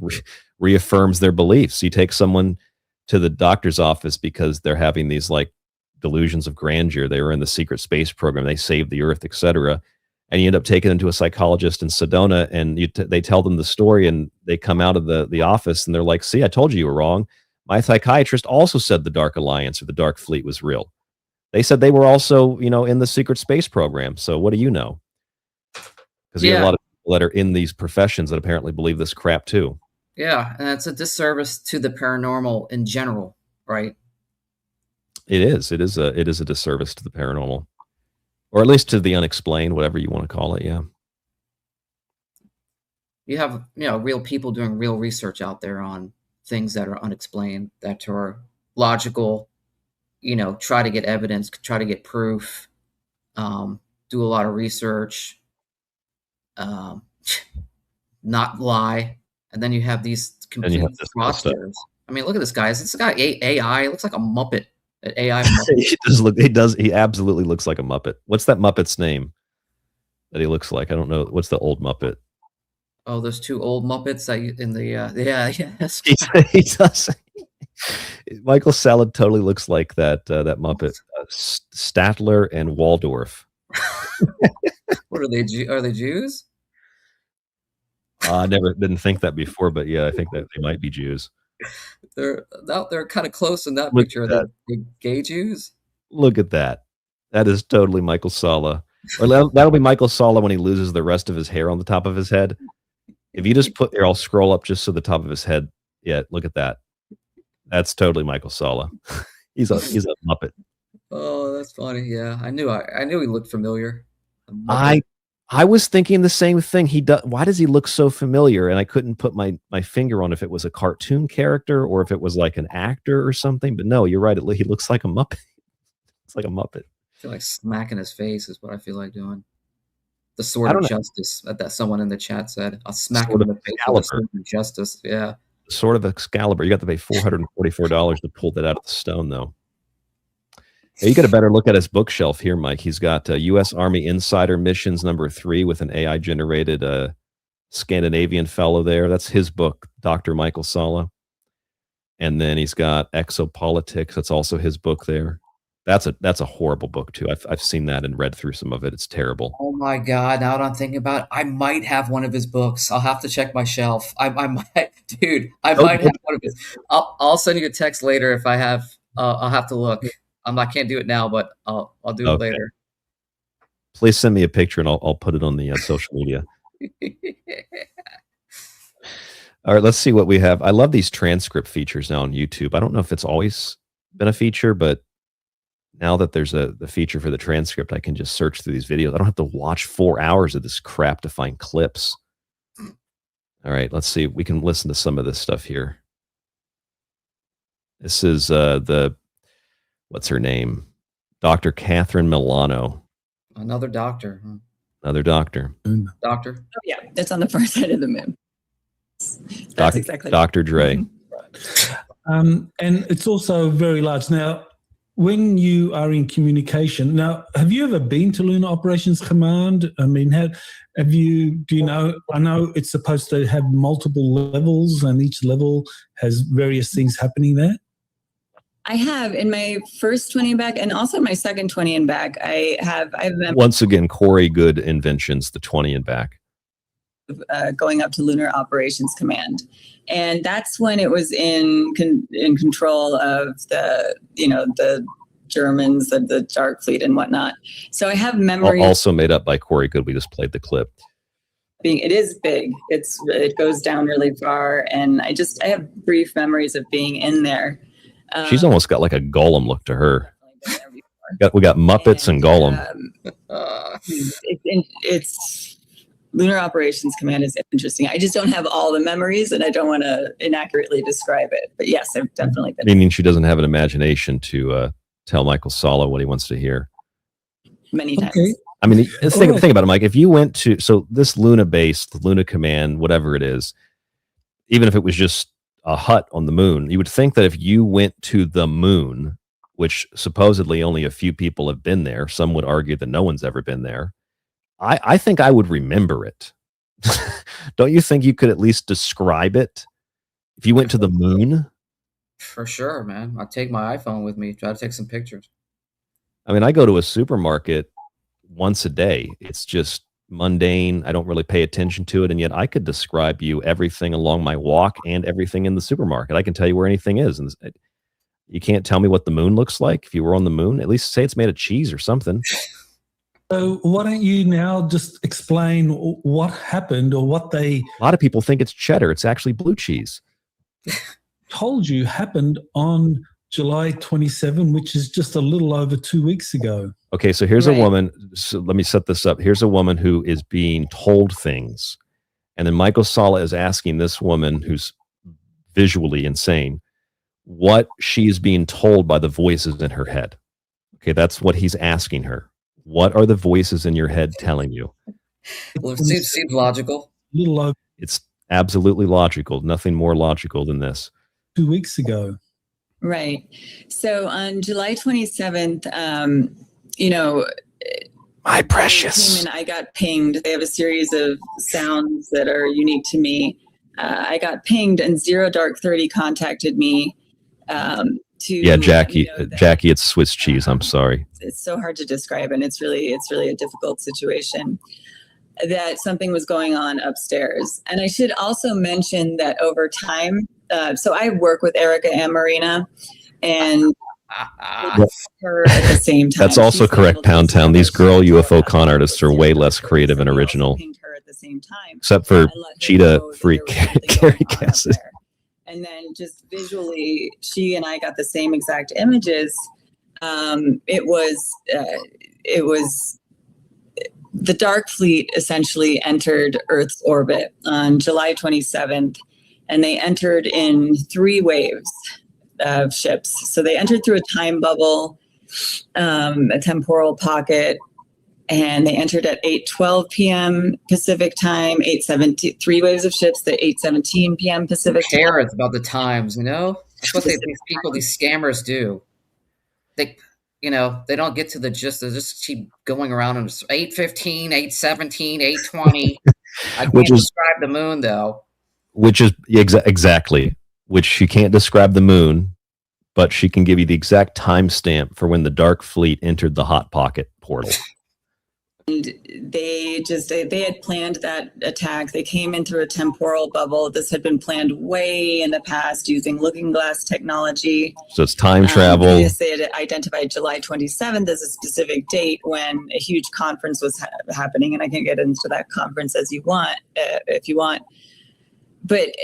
reaffirms their beliefs. You take someone to the doctor's office because they're having these like delusions of grandeur. They were in the secret space program. They saved the earth, etc. And you end up taking them to a psychologist in Sedona, and they tell them the story, and they come out of the office, and they're like, see, I told you were wrong. My psychiatrist also said the Dark Alliance or the Dark Fleet was real. They said they were also, you know, in the secret space program. So what do you know? Because you have a lot of people that are in these professions that apparently believe this crap too. Yeah, and it's a disservice to the paranormal in general, right? It is a disservice to the paranormal. Or at least to the unexplained, whatever you want to call it, yeah. You have, you know, real people doing real research out there on things that are unexplained, that are logical, you know, try to get evidence, try to get proof, do a lot of research, not lie. And then you have these complete fraudsters. I mean, look at this guy. This guy AI. It looks like a Muppet. An AI Muppet. He absolutely looks like a Muppet. What's that Muppet's name that he looks like? I don't know. What's the old Muppet? Oh, those two old Muppets in the yes. He does. Michael Salad totally looks like that Muppet, Statler and Waldorf. What are they? Are they Jews? I never didn't think that before, but yeah, I think that they might be Jews. They're kind of close in that picture. Are they gay Jews? Look at that. That is totally Michael Sala. Or that'll be Michael Sala when he loses the rest of his hair on the top of his head. If you just put there, I'll scroll up just so the top of his head. Yeah, look at that. That's totally Michael Sala. He's a Muppet. Oh, that's funny. Yeah, I knew he looked familiar. I I was thinking the same thing. Why does he look so familiar? And I couldn't put my finger on if it was a cartoon character or if it was like an actor or something. But no, you're right. He looks like a Muppet. It's like a Muppet. I feel like smacking his face is what I feel like doing. The sword of justice that someone in the chat said. I'll smack him in the face with the sword of justice. Yeah. Sword of Excalibur. You got to pay $444 to pull that out of the stone, though. Yeah, you got a better look at his bookshelf here, Mike. He's got U.S. Army Insider Missions #3 with an AI-generated Scandinavian fellow there. That's his book, Dr. Michael Salla. And then he's got Exopolitics. That's also his book there. That's a horrible book too. I've seen that and read through some of it. It's terrible. Oh my God! Now that I'm thinking about it, I might have one of his books. I'll have to check my shelf. I might, dude. I might have one of his. I'll send you a text later if I have. I'll have to look. I can't do it now, but I'll do it later. Please send me a picture and I'll put it on the social media. All right, let's see what we have. I love these transcript features now on YouTube. I don't know if it's always been a feature, but now that there's the feature for the transcript, I can just search through these videos. I don't have to watch 4 hours of this crap to find clips. All right, let's see. We can listen to some of this stuff here. This is what's her name? Dr. Catherine Milano. Another doctor. Huh? Another doctor. Doctor? Oh, yeah, that's on the far side of the moon. That's exactly Dr. Dre. And it's also very large. Now, when you are in communication, now, have you ever been to Lunar Operations Command? I mean, do you know, I know it's supposed to have multiple levels and each level has various things happening there. I have in my first 20 and back and also my second 20 and back. I've Once again, Corey Good Inventions, the 20 and back. Going up to Lunar Operations Command. And that's when it was in control of the Germans, the Dark Fleet and whatnot. So I have memories. Also made up by Corey Good. We just played the clip. It is big. It goes down really far. And I have brief memories of being in there. She's almost got like a Gollum look to her. We got Muppets and Gollum. It's Lunar Operations Command is interesting. I just don't have all the memories, and I don't want to inaccurately describe it. But yes, I've definitely been. Meaning she doesn't have an imagination to tell Michael Salla what he wants to hear. Many times. I mean, think about it, Mike. If you went to this Luna base, the Luna Command, whatever it is, even if it was just a hut on the moon, you would think that if you went to the moon, which supposedly only a few people have been there, some would argue that no one's ever been there. I think I would remember it. Don't you think you could at least describe it if you went to the moon? For sure, man. I'd take my iPhone with me, try to take some pictures. I mean, I go to a supermarket once a day. It's just mundane. I don't really pay attention to it. And yet I could describe you everything along my walk and everything in the supermarket. I can tell you where anything is. And you can't tell me what the moon looks like. If you were on the moon, at least say it's made of cheese or something. So why don't you now just explain what happened or what they... A lot of people think it's cheddar. It's actually blue cheese. Told you happened on July 27, which is just a little over 2 weeks ago. Okay, so here's a woman. So let me set this up. Here's a woman who is being told things. And then Michael Salla is asking this woman who's visually insane what she is being told by the voices in her head. Okay, that's what he's asking her. What are the voices in your head telling you? Well, it seems logical. It's absolutely logical. Nothing more logical than this. 2 weeks ago. Right. So on July 27th, my precious. I got pinged. They have a series of sounds that are unique to me. I got pinged, and Zero Dark 30 contacted me. Jackie, it's Swiss cheese. I'm sorry. It's so hard to describe, and it's really a difficult situation. That something was going on upstairs, and I should also mention that over time. So I work with Erica and Marina, and her at the same time. That's also correct, Pound Town. These girl UFO con artists are way less creative and original. Her at the same time, except for Cheetah Freak Carrie Cassidy. And then just visually, she and I got the same exact images. It was the Dark Fleet essentially entered Earth's orbit on July 27th, and they entered in 3 waves of ships. So they entered through a time bubble, a temporal pocket, and they entered at 8:12 p.m. Pacific time, 8:17, 3 waves of ships at 8:17 p.m. Pacific time. Who cares about the times, you know? That's what these people, these scammers do. They, you know, they don't get to the gist. They just keep going around and 8:15, 8:17, 8:20. I can't describe the moon, though. Which is exactly, which she can't describe the moon, but she can give you the exact timestamp for when the Dark Fleet entered the Hot Pocket portal. And they had planned that attack. They came in through a temporal bubble. This had been planned way in the past using looking glass technology. So it's time travel. Yes, they had identified July 27th as a specific date when a huge conference was happening, and I can get into that conference as you want, if you want. But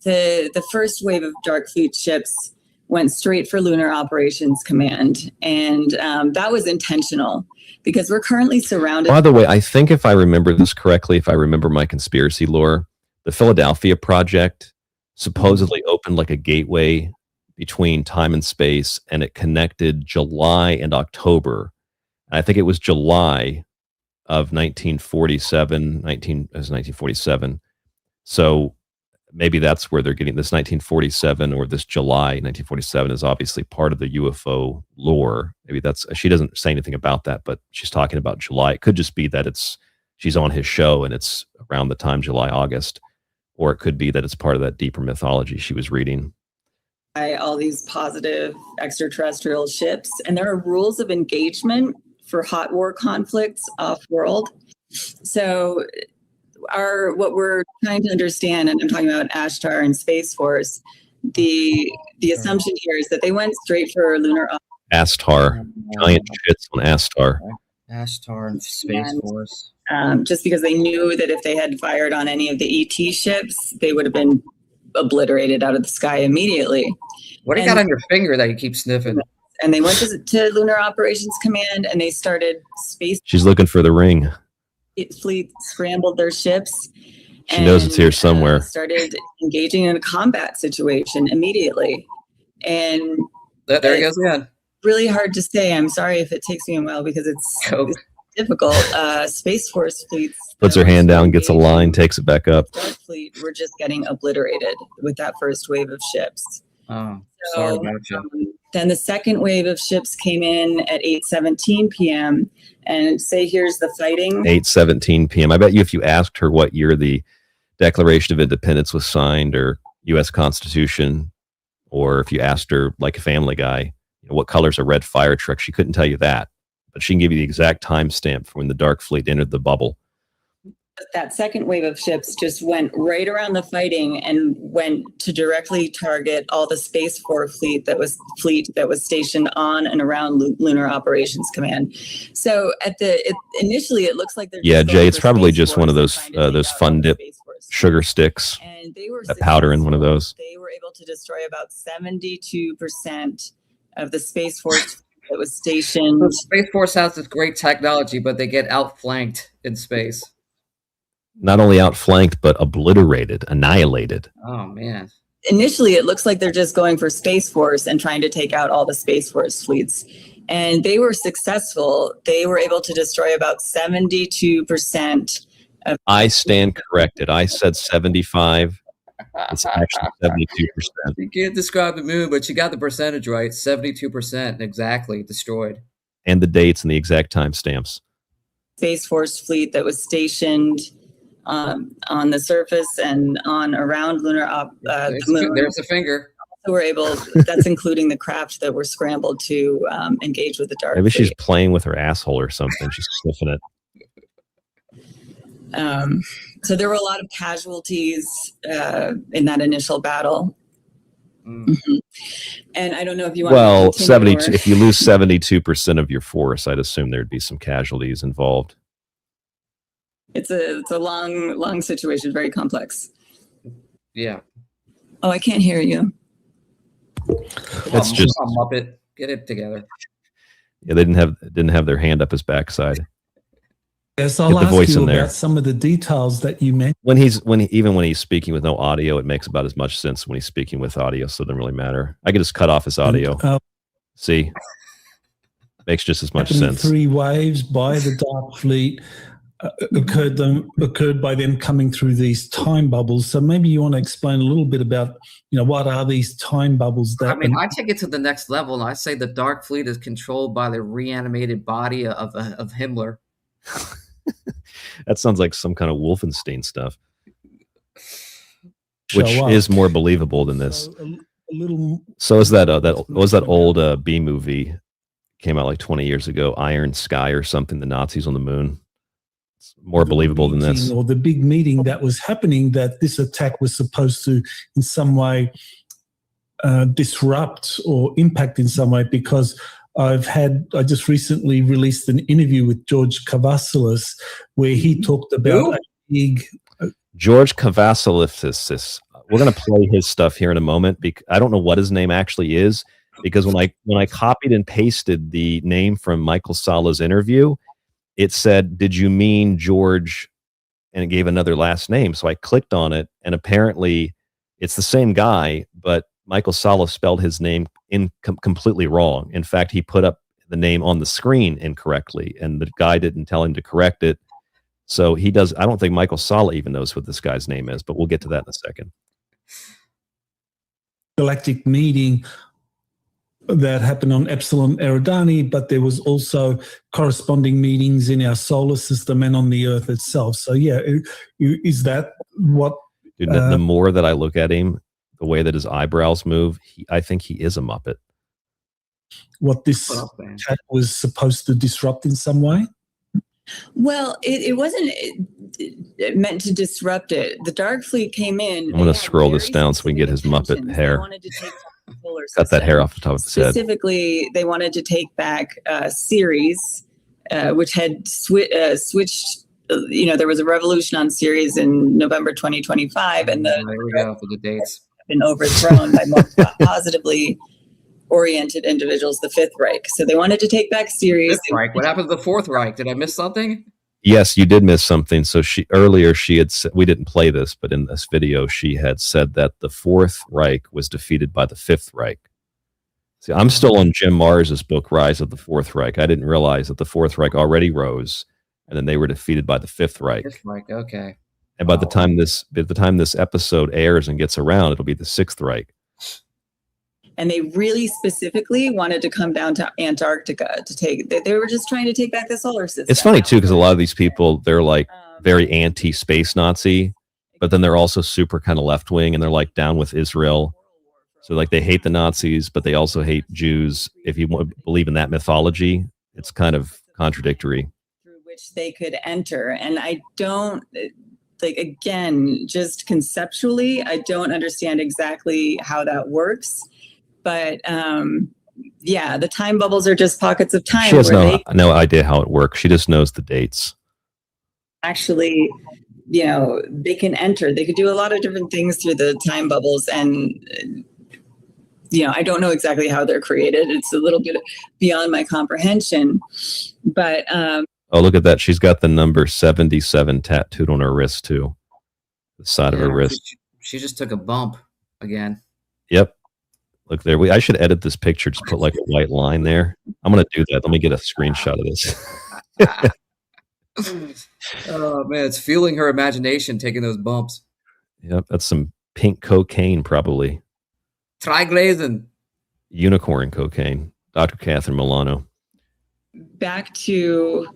the first wave of Dark Fleet ships went straight for Lunar Operations Command, and that was intentional. Because we're currently surrounded. By the way, I think if I remember this correctly, if I remember my conspiracy lore, the Philadelphia Project supposedly opened like a gateway between time and space, and it connected July and October. And I think it was July of 1947. So maybe that's where they're getting this 1947, or this July 1947 is obviously part of the UFO lore. Maybe that's, she doesn't say anything about that, but she's talking about July. It could just be that she's on his show and it's around the time July, August, or it could be that it's part of that deeper mythology she was reading. All these positive extraterrestrial ships, and there are rules of engagement for hot war conflicts off-world. So what we're trying to understand, and I'm talking about Ashtar and Space Force, the assumption here is that they went straight for lunar. Astar, giant shits on Astar. Ashtar and Space Force. Just because they knew that if they had fired on any of the ET ships, they would have been obliterated out of the sky immediately. What do you got on your finger that you keep sniffing? And they went to Lunar Operations Command, and they started space. She's looking for the ring. Fleet scrambled their ships. She knows it's here somewhere. Started engaging in a combat situation immediately. And there it goes again. Really hard to say. I'm sorry if it takes me a while because it's difficult. Space Force fleets puts her hand down, gets a line, takes it back up. Dark Fleet were just getting obliterated with that first wave of ships. Oh, sorry about you. Then the second wave of ships came in at 8:17 p.m. and say here's the fighting. 8:17 p.m. I bet you if you asked her what year the Declaration of Independence was signed, or U.S. Constitution, or if you asked her, like a Family Guy, what color's a red fire truck, she couldn't tell you that. But she can give you the exact timestamp for when the Dark Fleet entered the bubble. That second wave of ships just went right around the fighting and went to directly target all the Space Force fleet that was stationed on and around Lunar Operations Command. So initially it looks like they're Jay, it's probably just one of those fun dip sugar sticks, and they were that powder in one of those. They were able to destroy about 72% of the Space Force that was stationed. The Space Force has this great technology, but they get outflanked in space. Not only outflanked, but obliterated, annihilated. Oh, man. Initially, it looks like they're just going for Space Force and trying to take out all the Space Force fleets. And they were successful. They were able to destroy about 72% of... I stand corrected. I said 75. It's actually 72%. You can't describe the moon, but you got the percentage right. 72% exactly destroyed. And the dates and the exact timestamps. Space Force fleet that was stationed on the surface and on around lunar the moon. There's a finger. So we're able, that's including the craft that were scrambled to engage with the Dark Maybe Fleet. she's playing with her asshole or something. She's sniffing it. So there were a lot of casualties in that initial battle. Mm-hmm. And I don't know if you want to 72. If you lose 72% of your force, I'd assume there'd be some casualties involved. It's a long situation, very complex. Yeah. Oh, I can't hear you. That's just Muppet. Get it together. Yeah, they didn't have their hand up his backside. Yes, Get I'll the ask voice you in there. about some of the details that you mentioned. Even when he's speaking with no audio, it makes about as much sense when he's speaking with audio, so it doesn't really matter. I could just cut off his audio. See? Makes just as much sense. 3 waves by the Dark Fleet occurred by them coming through these time bubbles. So maybe you want to explain a little bit about, what are these time bubbles that... I mean, I take it to the next level, and I say the Dark Fleet is controlled by the reanimated body of Himmler. That sounds like some kind of Wolfenstein stuff, which is more believable than this. So is that old B movie came out like 20 years ago, Iron Sky or something, the Nazis on the moon. It's more believable than this. Or the big meeting that was happening, that this attack was supposed to in some way disrupt or impact in some way, because I just recently released an interview with George Kavasilis where he talked about a big... George Kavasilis. We're going to play his stuff here in a moment. I don't know what his name actually is, because when I copied and pasted the name from Michael Sala's interview, it said, "Did you mean George?" And it gave another last name. So I clicked on it, and apparently it's the same guy, but Michael Sala spelled his name completely wrong. In fact, he put up the name on the screen incorrectly, and the guy didn't tell him to correct it. So I don't think Michael Sala even knows what this guy's name is, but we'll get to that in a second. Galactic meeting that happened on Epsilon Eridani, but there was also corresponding meetings in our solar system and on the Earth itself. So yeah, is that what... Dude, the more that I look at him, the way that his eyebrows move, I think he is a Muppet. What this attack was supposed to disrupt in some way? Well, it wasn't meant to disrupt it. The Dark Fleet came in. I'm going to scroll this down so we can get his Muppet hair. Cut that hair off the top of his head. Specifically, they wanted to take back Ceres, which had switched. There was a revolution on Ceres in November 2025, and there we go for the dates. Been overthrown by more positively oriented individuals, the Fifth Reich. So they wanted to take back Ceres. Fifth Reich. What happened to the Fourth Reich? Did I miss something? Yes, you did miss something. So earlier she had said, we didn't play this, but in this video she had said that the Fourth Reich was defeated by the Fifth Reich. See, I'm still on Jim Mars's book, Rise of the Fourth Reich. I didn't realize that the Fourth Reich already rose, and then they were defeated by the Fifth Reich. Fifth Reich, okay. And by the time this episode airs and gets around, it'll be the Sixth Reich. And they really specifically wanted to come down to Antarctica to take. They were just trying to take back the solar system. It's funny too, because a lot of these people, they're like very anti-space Nazi, but then they're also super kind of left wing, and they're like down with Israel. So like they hate the Nazis, but they also hate Jews. If you believe in that mythology, it's kind of contradictory. Through which they could enter, and I don't. Like, again, just conceptually, I don't understand exactly how that works. But yeah, the time bubbles are just pockets of time. She has no idea how it works. She just knows the dates. Actually, they can enter. They could do a lot of different things through the time bubbles. And, I don't know exactly how they're created. It's a little bit beyond my comprehension. But oh, look at that. She's got the number 77 tattooed on her wrist, too. The side of her wrist. She just took a bump again. Yep. Look there. I should edit this picture. Just put like a white line there. I'm going to do that. Let me get a screenshot of this. Oh, man. It's fueling her imagination, taking those bumps. Yep. That's some pink cocaine, probably. Triglazen. Unicorn cocaine. Dr. Catherine Milano. Back to,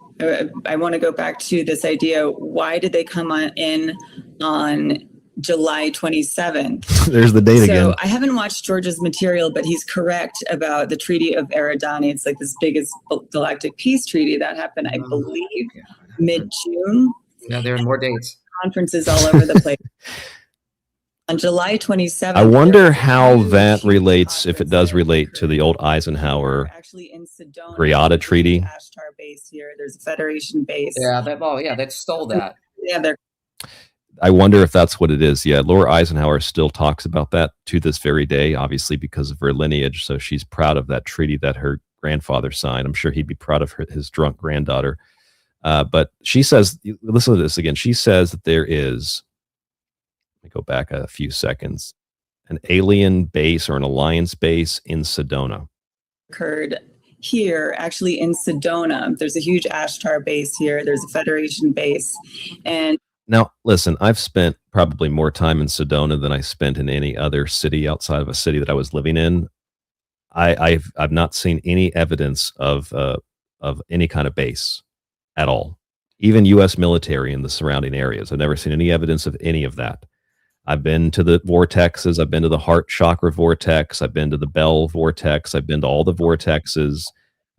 I want to go back to this idea. Why did they come in on July 27th? There's the date again. So I haven't watched George's material, but he's correct about the Treaty of Eridani. It's like this biggest galactic peace treaty that happened, I believe, mid-June. Yeah, there are more dates. Conferences all over the place. On July 27th. I wonder how that relates, if it does relate to the old Eisenhower Greada Treaty. Ashtar base here. There's a Federation base. Yeah, they stole that. Yeah, I wonder if that's what it is. Yeah, Laura Eisenhower still talks about that to this very day, obviously because of her lineage. So she's proud of that treaty that her grandfather signed. I'm sure he'd be proud of his drunk granddaughter. But she says, listen to this again. She says that there is, let me go back a few seconds, an alien base or an alliance base in Sedona. Occurred here, actually in Sedona. There's a huge Ashtar base here. There's a Federation base. And now, listen, I've spent probably more time in Sedona than I spent in any other city outside of a city that I was living in. I've not seen any evidence of any kind of base at all. Even U.S. military in the surrounding areas. I've never seen any evidence of any of that. I've been to the vortexes. I've been to the heart chakra vortex. I've been to the bell vortex. I've been to all the vortexes.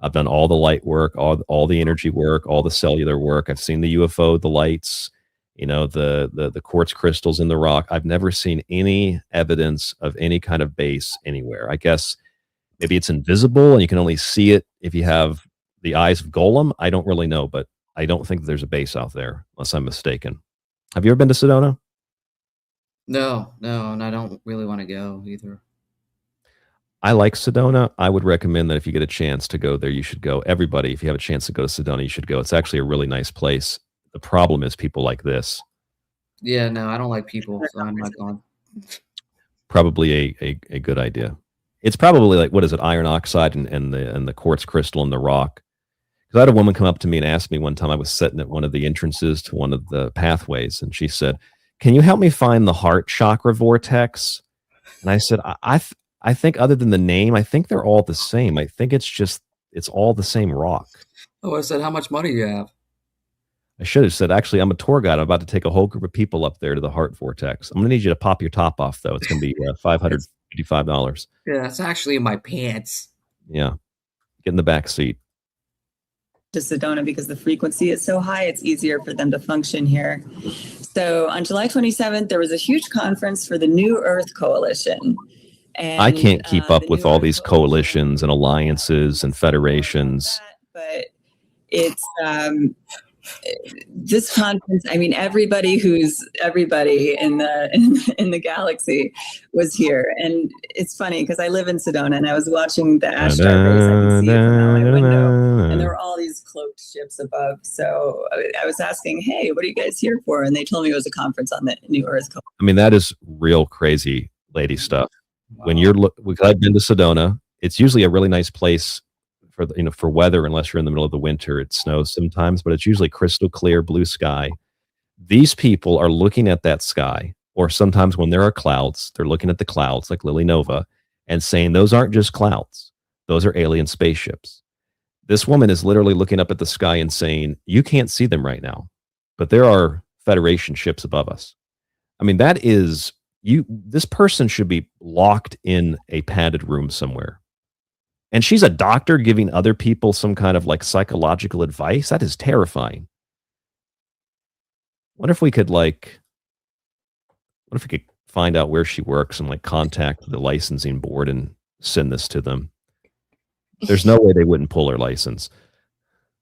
I've done all the light work, all the energy work, all the cellular work. I've seen the UFO, the lights, you know, the quartz crystals in the rock. I've never seen any evidence of any kind of base anywhere. I guess maybe it's invisible and you can only see it if you have the eyes of Golem. I don't really know, but I don't think there's a base out there unless I'm mistaken. Have you ever been to Sedona? No, and I don't really want to go either. I like Sedona. I would recommend that if you get a chance to go there, you should go. Everybody, if you have a chance to go to Sedona, you should go. It's actually a really nice place. The problem is people like this. Yeah, no, I don't like people, so I'm not going. Probably a good idea. It's probably like, what is it, iron oxide and the quartz crystal in the rock. Because I had a woman come up to me and ask me one time, I was sitting at one of the entrances to one of the pathways, and she said, "Can you help me find the heart chakra vortex?" And I said, I think other than the name, I think they're all the same. I think it's all the same rock. Oh, I said, how much money do you have? I should have said, actually, I'm a tour guide. I'm about to take a whole group of people up there to the heart vortex. I'm going to need you to pop your top off, though. It's going to be $555. Yeah, it's actually in my pants. Yeah. Get in the back seat. to Sedona because the frequency is so high, it's easier for them to function here. So on July 27th, there was a huge conference for the New Earth Coalition. And, I can't keep up with all these coalitions and alliances and federations. But it's this conference. I mean, everybody in the galaxy was here, and it's funny because I live in Sedona, and I was watching the Ashtar race. I can see it from out my window, and there were all these cloaked ships above. So I was asking, "Hey, what are you guys here for?" And they told me it was a conference on the New Earth Coalition. I mean, that is real crazy lady stuff. When you're I've been to Sedona, it's usually a really nice place for for weather, unless you're in the middle of the winter. It snows sometimes, but it's usually crystal clear blue sky. These people are looking at that sky, or sometimes when there are clouds, they're looking at the clouds like Lily Nova and saying those aren't just clouds, those are alien spaceships. This woman is literally looking up at the sky and saying, you can't see them right now, but there are Federation ships above us. I mean, that is this person should be locked in a padded room somewhere. And she's a doctor giving other people some kind of like psychological advice. That is terrifying. What if we could find out where she works and like contact the licensing board and send this to them? There's no way they wouldn't pull her license.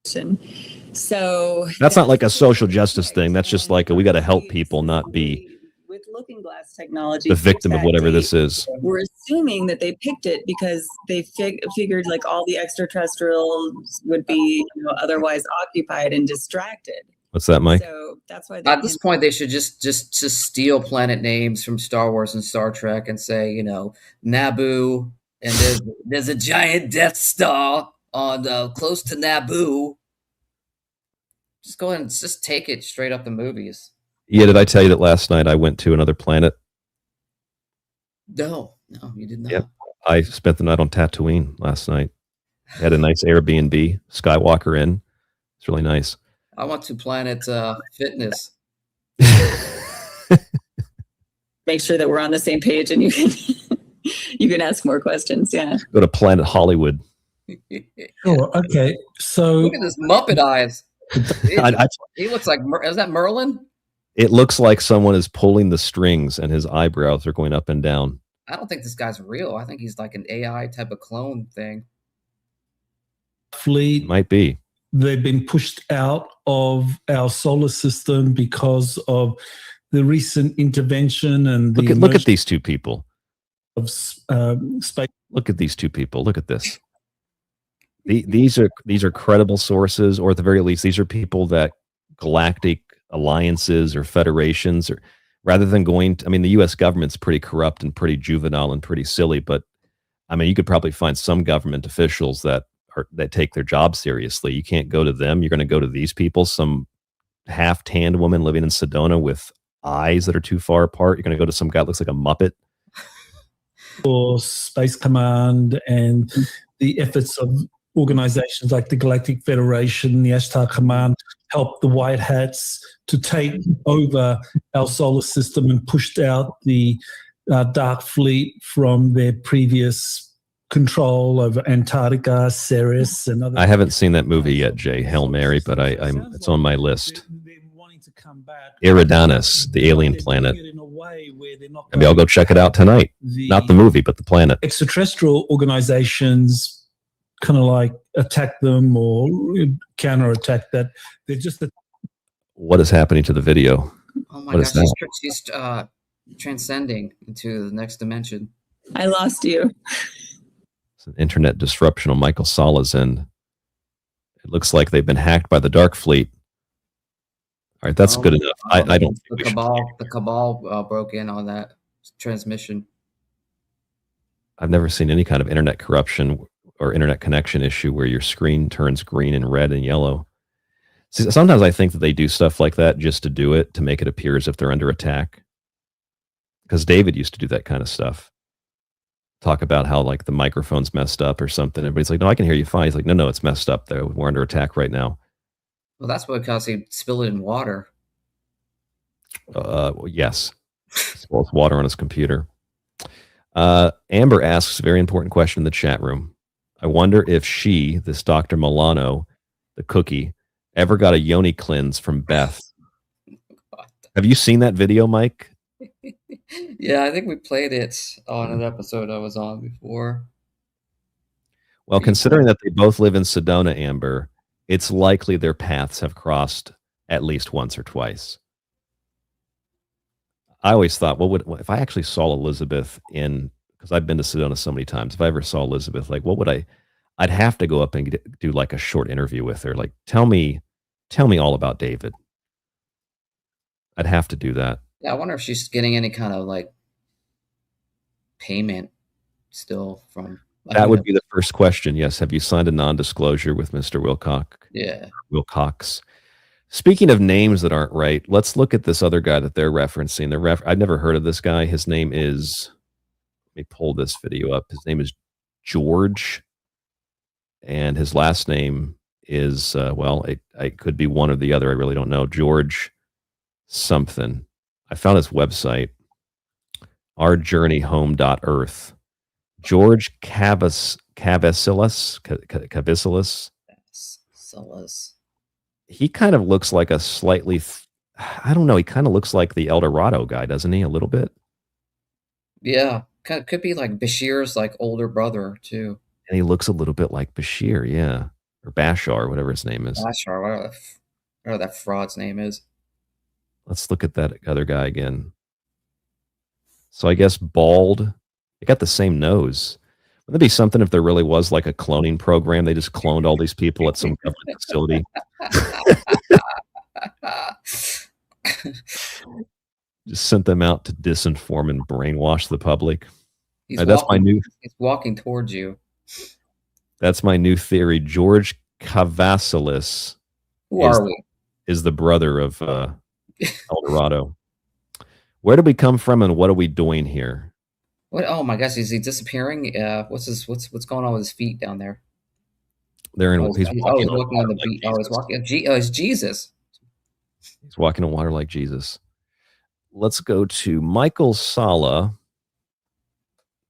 So that's not like a social justice thing. That's just like we got to help people not be with Looking Glass technology, the victim of whatever this is. We're assuming that they picked it because they figured like all the extraterrestrials would be otherwise occupied and distracted. What's that, Mike? So that's why at this point they should just steal planet names from Star Wars and Star Trek and say, Naboo, and there's a giant Death Star on close to Naboo. Just go ahead and just take it straight up the movies. Yeah, did I tell you that last night I went to another planet? No, you did not. Yeah, I spent the night on Tatooine last night. I had a nice Airbnb, Skywalker Inn. It's really nice. I went to Planet Fitness. Make sure that we're on the same page, and you can ask more questions. Yeah. Go to Planet Hollywood. Oh, okay. So look at this Muppet eyes. He looks like is that Merlin? It looks like someone is pulling the strings and his eyebrows are going up and down. I don't think this guy's real. I think he's like an AI type of clone thing. Fleet might be. They've been pushed out of our solar system because of the recent intervention and the look at these two people. Of space. Look at these two people. Look at this. These are credible sources, or at the very least, these are people that galactic alliances or federations, or rather than going to, I mean, the U.S. government's pretty corrupt and pretty juvenile and pretty silly, but I mean, you could probably find some government officials that take their job seriously. You can't go to them. You're going to go to these people, some half-tanned woman living in Sedona with eyes that are too far apart. You're going to go to some guy that looks like a Muppet. For Space Command and the efforts of organizations like the Galactic Federation, the Ashtar Command, help the White Hats to take over our solar system and pushed out the Dark Fleet from their previous control over Antarctica, Ceres, and other. I haven't seen that movie yet, Jay, Hail Mary, but it's on my list. Eridanus, the alien planet. Maybe I'll go check it out tonight. Not the movie, but the planet. Extraterrestrial organizations kind of like attack them or counterattack that. They're just what is happening to the video? Oh my gosh, she's transcending into the next dimension. I lost you. It's an internet disruption on Michael Sala's end. It looks like they've been hacked by the Dark Fleet. All right, that's good enough. I don't think the cabal broke in on that transmission. I've never seen any kind of internet corruption or internet connection issue where your screen turns green and red and yellow. See, sometimes I think that they do stuff like that just to do it, to make it appear as if they're under attack. Because David used to do that kind of stuff. Talk about how like the microphone's messed up or something. Everybody's like, no, I can hear you fine. He's like, no, it's messed up though. We're under attack right now. Well, that's because he spilled it in water. Yes. As well as water on his computer. Amber asks a very important question in the chat room. I wonder if she, this Dr. Milano, the cookie, ever got a yoni cleanse from Beth. Have you seen that video, Mike? Yeah, I think we played it on an episode I was on before. Well, considering that they both live in Sedona, Amber, it's likely their paths have crossed at least once or twice. I always thought, if I actually saw Elizabeth because I've been to Sedona so many times, if I ever saw Elizabeth, like, what would I'd have to go up and do like a short interview with her. Like, tell me all about David. I'd have to do that. Yeah, I wonder if she's getting any kind of like payment still from. That would be the first question. Yes. Have you signed a non-disclosure with Mr. Wilcox? Yeah. Wilcox. Speaking of names that aren't right, let's look at this other guy that they're referencing. I've never heard of this guy. His name is, let me pull this video up. His name is George. And his last name is, it could be one or the other. I really don't know. George something. I found his website, ourjourneyhome.earth. George Cavasilis. He kind of looks like a slightly, I don't know. He kind of looks like the El Dorado guy, doesn't he? A little bit. Yeah, could be like Bashir's like older brother too. And he looks a little bit like Bashir, yeah, or Bashar, whatever his name is. Bashar, whatever that fraud's name is. Let's look at that other guy again. So I guess bald. They got the same nose. Wouldn't it be something if there really was like a cloning program? They just cloned all these people at some government facility. Just sent them out to disinform and brainwash the public. He's walking towards you. That's my new theory. George Cavasilis is the brother of El Dorado. Where did we come from and what are we doing here? What? Oh my gosh, is he disappearing? What's going on with his feet down there? He's walking on the beach. He's walking. It's Jesus. He's walking on water like Jesus. Let's go to Michael Sala.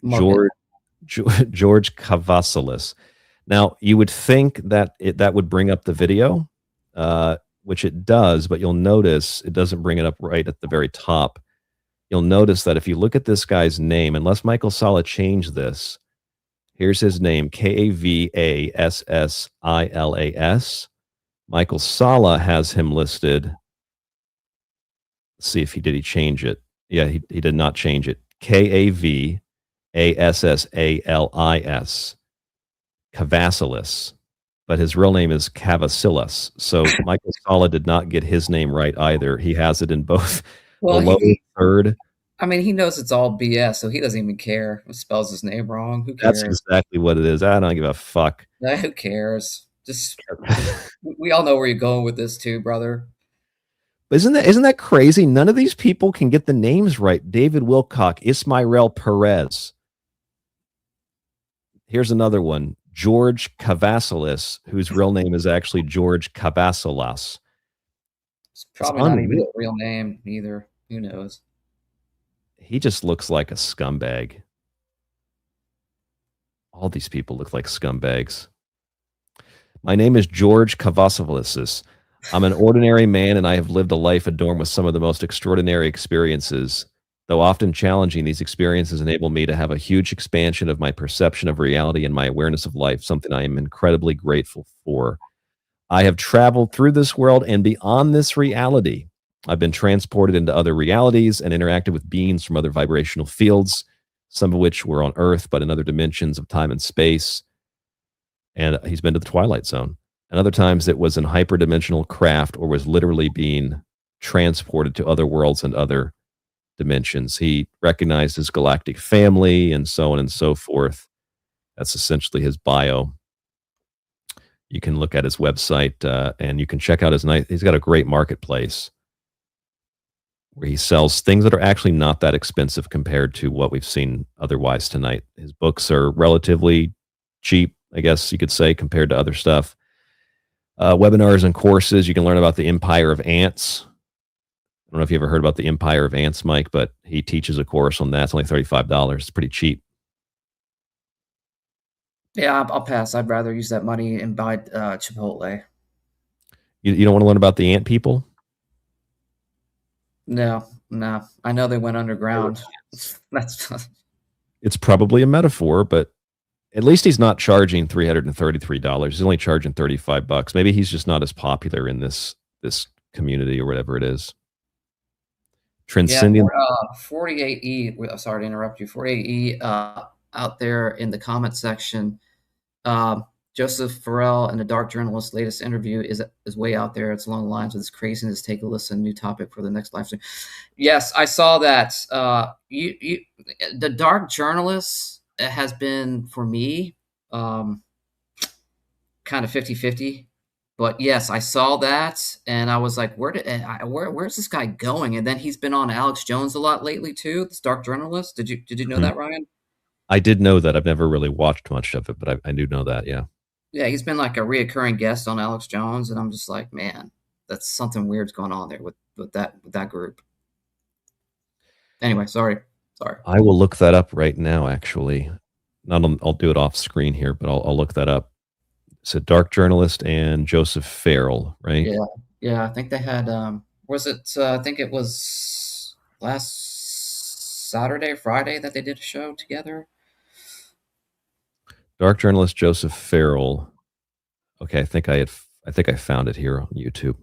George Cavasilis. Now, you would think that that would bring up the video, which it does, but you'll notice it doesn't bring it up right at the very top. You'll notice that if you look at this guy's name, unless Michael Sala changed this, here's his name, Kavassilas. Michael Sala has him listed. Let's see if he change it. Yeah, he did not change it. Kavassalis. Cavasilis. but his real name is Cavacillus. So Michael Sala did not get his name right either. He has it in both Well, the lower third. I mean, he knows it's all BS, so he doesn't even care if it spells his name wrong. Who cares? That's exactly what it is. I don't give a fuck. Who cares? Just we all know where you're going with this too, brother. Isn't that crazy? None of these people can get the names right. David Wilcock, Ismael Perez. Here's another one. George Cavasilis, whose real name is actually George Cavasilas. It's probably not even a real name either. Who knows? He just looks like a scumbag. All these people look like scumbags. My name is George Cavasilis. I'm an ordinary man, and I have lived a life adorned with some of the most extraordinary experiences. Though often challenging, these experiences enable me to have a huge expansion of my perception of reality and my awareness of life, something I am incredibly grateful for. I have traveled through this world and beyond this reality. I've been transported into other realities and interacted with beings from other vibrational fields, some of which were on Earth, but in other dimensions of time and space. And he's been to the Twilight Zone. And other times it was in hyperdimensional craft or was literally being transported to other worlds and other dimensions. He recognized his galactic family and so on and so forth. That's essentially his bio. You can look at his website and you can check out he's got a great marketplace where he sells things that are actually not that expensive compared to what we've seen otherwise tonight. His books are relatively cheap, I guess you could say, compared to other stuff. Webinars and courses, you can learn about the Empire of Ants. I don't know if you ever heard about the Empire of Ants, Mike, but he teaches a course on that. It's only $35. It's pretty cheap. Yeah, I'll pass. I'd rather use that money and buy Chipotle. You don't want to learn about the ant people? No. I know they went underground. It's probably a metaphor, but at least he's not charging $333. He's only charging $35. Maybe he's just not as popular in this community or whatever it is. Transcendent. Yeah, 48E. Sorry to interrupt you. 48E out there in the comment section. Joseph Farrell and the Dark Journalist's latest interview is way out there. It's along the lines of this craziness. Take a listen. New topic for the next live stream. Yes, I saw that. The Dark Journalist has been, for me, kind of 50-50. But yes, I saw that, and I was like, where's this guy going? And then he's been on Alex Jones a lot lately too, this Dark Journalist. Did you know that, Ryan? I did know that. I've never really watched much of it, but I do know that, yeah. Yeah, he's been like a reoccurring guest on Alex Jones, and I'm just like, man, that's something weird's going on there with that group. Anyway, sorry. I will look that up right now, actually. I'll do it off screen here, but I'll look that up. It's a Dark Journalist and Joseph Farrell, right? Yeah. I think they had. Was it? I think it was last Saturday, Friday that they did a show together. Dark Journalist Joseph Farrell. Okay, I think I found it here on YouTube.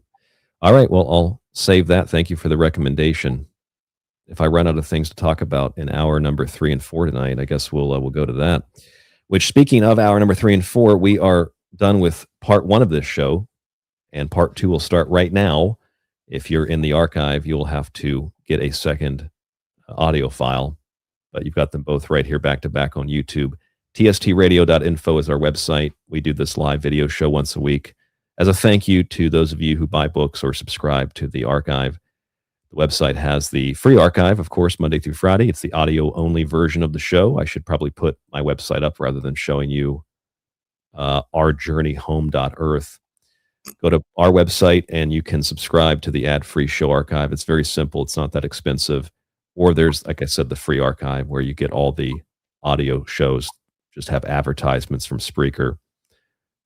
All right, well, I'll save that. Thank you for the recommendation. If I run out of things to talk about in hour number 3 and 4 tonight, I guess we'll go to that. Which, speaking of hour number 3 and 4, we are done with part 1 of this show, and part 2 will start right now. If you're in the archive, you'll have to get a second audio file, but you've got them both right here back to back on YouTube. tstradio.info is our website. We do this live video show once a week as a thank you to those of you who buy books or subscribe to the archive. The website has the free archive, of course, Monday through Friday. It's the audio-only version of the show. I should probably put my website up rather than showing you ourjourneyhome.earth. Go to our website and you can subscribe to the ad-free show archive. It's very simple. It's not that expensive. Or there's, like I said, the free archive where you get all the audio shows, just have advertisements from Spreaker.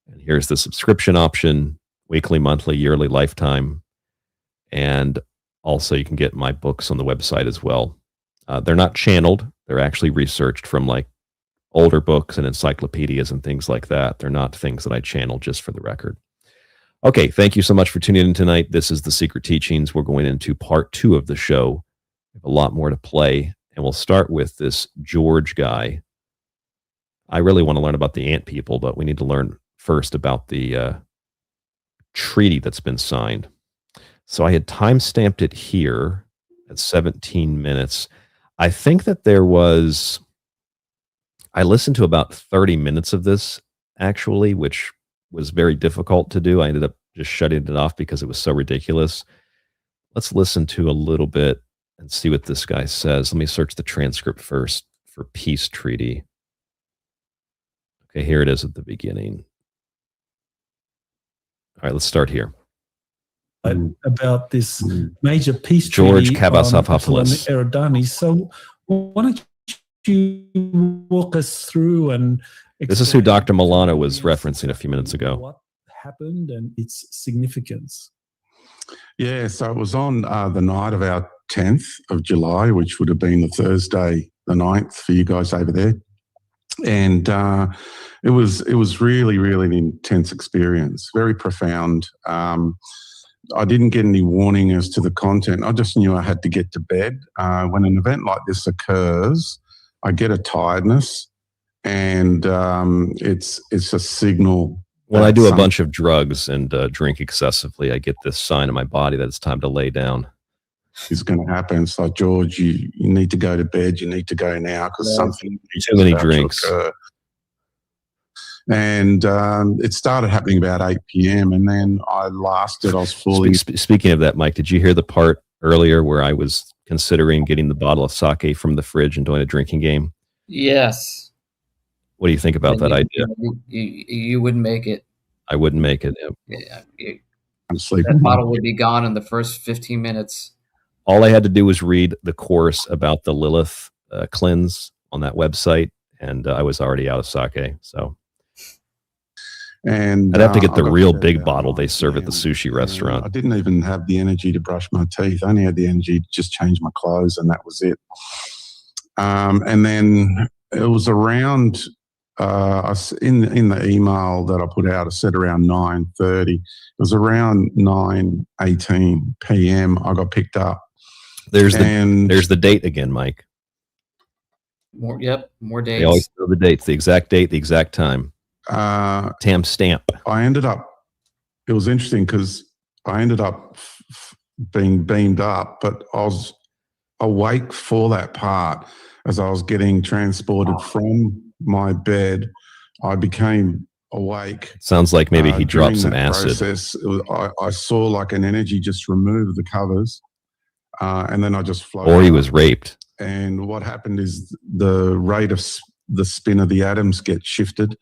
And here's the subscription option, weekly, monthly, yearly, lifetime. And also you can get my books on the website as well. They're not channeled. They're actually researched from like older books and encyclopedias and things like that. They're not things that I channel, just for the record. Okay, thank you so much for tuning in tonight. This is The Secret Teachings. We're going into part 2 of the show. We have a lot more to play, and we'll start with this George guy. I really want to learn about the ant people, but we need to learn first about the treaty that's been signed. So I had time-stamped it here at 17 minutes. I think that I listened to about 30 minutes of this, actually, which was very difficult to do. I ended up just shutting it off because it was so ridiculous. Let's listen to a little bit and see what this guy says. Let me search the transcript first for peace treaty. Okay, here it is at the beginning. All right, let's start here. About this major peace George treaty Kavasopoulos. on Eridani. So why don't you walk us through and This is who Dr. Milano was referencing a few minutes ago. what happened and its significance? Yeah, so it was on the night of our 10th of July, which would have been the Thursday, the 9th for you guys over there. And it was really, really an intense experience, very profound. I didn't get any warning as to the content. I just knew I had to get to bed. When an event like this occurs, I get a tiredness, and it's a signal. When I do a bunch of drugs and drink excessively, I get this sign in my body that it's time to lay down. Is going to happen. It's like, George, you need to go to bed. You need to go now because something Too many drinks. And it started happening about 8 p.m. and then I was fully... Speaking of that, Mike, did you hear the part earlier where I was considering getting the bottle of sake from the fridge and doing a drinking game? Yes. What do you think about that idea? You wouldn't make it. I wouldn't make it. Yeah, I'm sleeping. That bottle would be gone in the first 15 minutes. All I had to do was read the course about the Lilith cleanse on that website, and I was already out of sake. So, and I'd have to get the real big bottle they serve at the sushi restaurant. I didn't even have the energy to brush my teeth. I only had the energy to just change my clothes, and that was it. And then it was around in the email that I put out, I said around 9:30. It was around 9:18 p.m. I got picked up. There's the date again, Mike. More dates. They always know the dates, the exact date, the exact time. Tam stamp. It was interesting because I ended up being beamed up, but I was awake for that part as I was getting transported from my bed. I became awake. Sounds like maybe he dropped some acid. I saw like an energy just remove the covers, and then I just floated. Or he was raped. And what happened is the rate of the spin of the atoms gets shifted,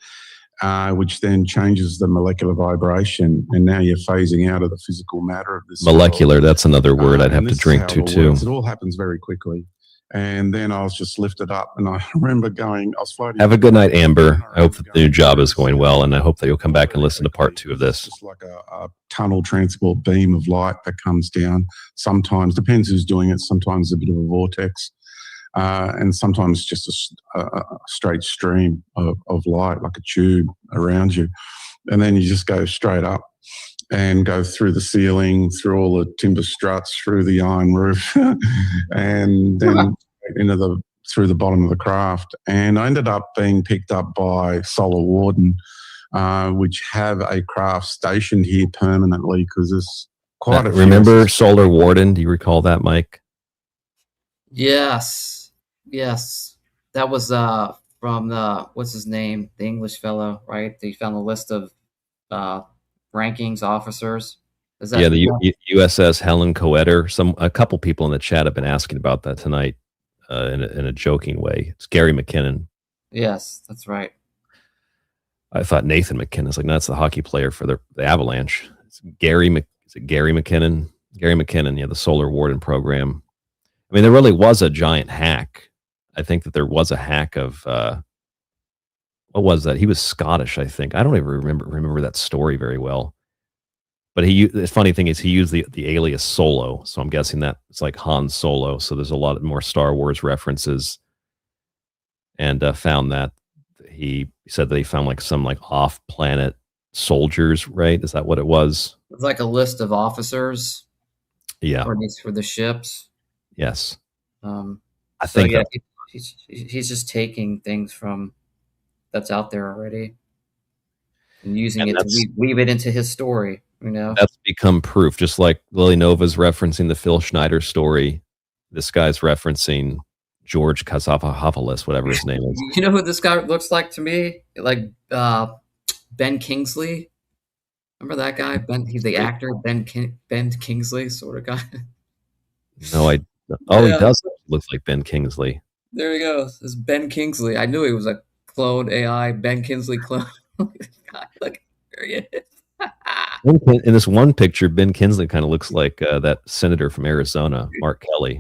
which then changes the molecular vibration, and now you're phasing out of the physical matter of this. Molecular, world. that's another word I'd have to drink to too. It all happens very quickly. And then I was just lifted up, and I remember I was floating. Have a good night, Amber. I hope that the new job is going well, and I hope that you'll come back and listen to part 2 of this. It's just like a tunnel transport beam of light that comes down. Sometimes, depends who's doing it, sometimes a bit of a vortex, and sometimes just a straight stream of light, like a tube around you. And then you just go straight up and go through the ceiling, through all the timber struts, through the iron roof, and then through the bottom of the craft. And I ended up being picked up by Solar Warden, which have a craft stationed here permanently because there's quite a few. Remember Solar Warden? Do you recall that, Mike? Yes. That was from what's his name? The English fellow, right? They found a list of rankings, officers. Is that the USS Helen Coetter. A couple people in the chat have been asking about that tonight in a joking way. It's Gary McKinnon. Yes, that's right. I thought Nathan McKinnon's like, no, that's the hockey player for the Avalanche. Is it Gary McKinnon? Gary McKinnon, yeah, the Solar Warden program. I mean, there really was a giant hack. I think that there was a hack of what was that? He was Scottish, I think. I don't even remember that story very well. But the funny thing is he used the alias Solo, so I'm guessing that it's like Han Solo. So there's a lot more Star Wars references, and found that he said that he found like some like off-planet soldiers. Right? Is that what it was? It's like a list of officers. Yeah. For the ships. Yes. I think he's just taking things from that's out there already. and using it to weave it into his story. You know, that's become proof. Just like Lily Nova's referencing the Phil Schneider story, this guy's referencing George Kazafahafalis, whatever his name is. You know who this guy looks like to me? Like Ben Kingsley. Remember that guy? He's the actor, Ben Kingsley sort of guy. No, he does look like Ben Kingsley. There he goes. This is Ben Kingsley. I knew he was a clone AI. Ben Kingsley clone. God, look, there he is. In this one picture, Ben Kingsley kind of looks like that senator from Arizona, Mark Kelly.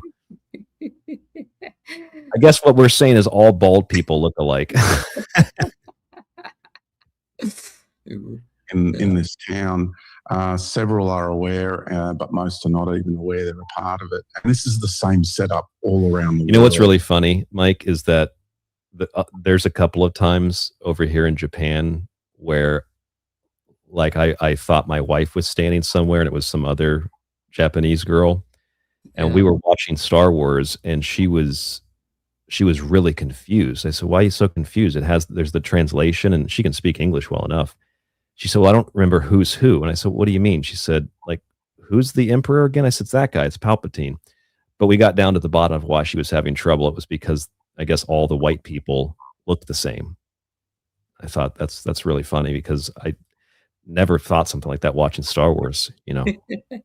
I guess what we're saying is all bald people look alike. In this town, several are aware, but most are not even aware they're a part of it. And this is the same setup all around the world. You know what's really funny, Mike, is that there's a couple of times over here in Japan where, like, I thought my wife was standing somewhere and it was some other Japanese girl, and we were watching Star Wars, and she was really confused. I said, "Why are you so confused?" There's the translation, and she can speak English well enough. She said, "Well, I don't remember who's who." And I said, "What do you mean?" She said, "Like, who's the emperor again?" I said, "It's that guy. It's Palpatine." But we got down to the bottom of why she was having trouble. It was because I guess all the white people looked the same. I thought that's really funny, because I never thought something like that watching Star Wars, you know.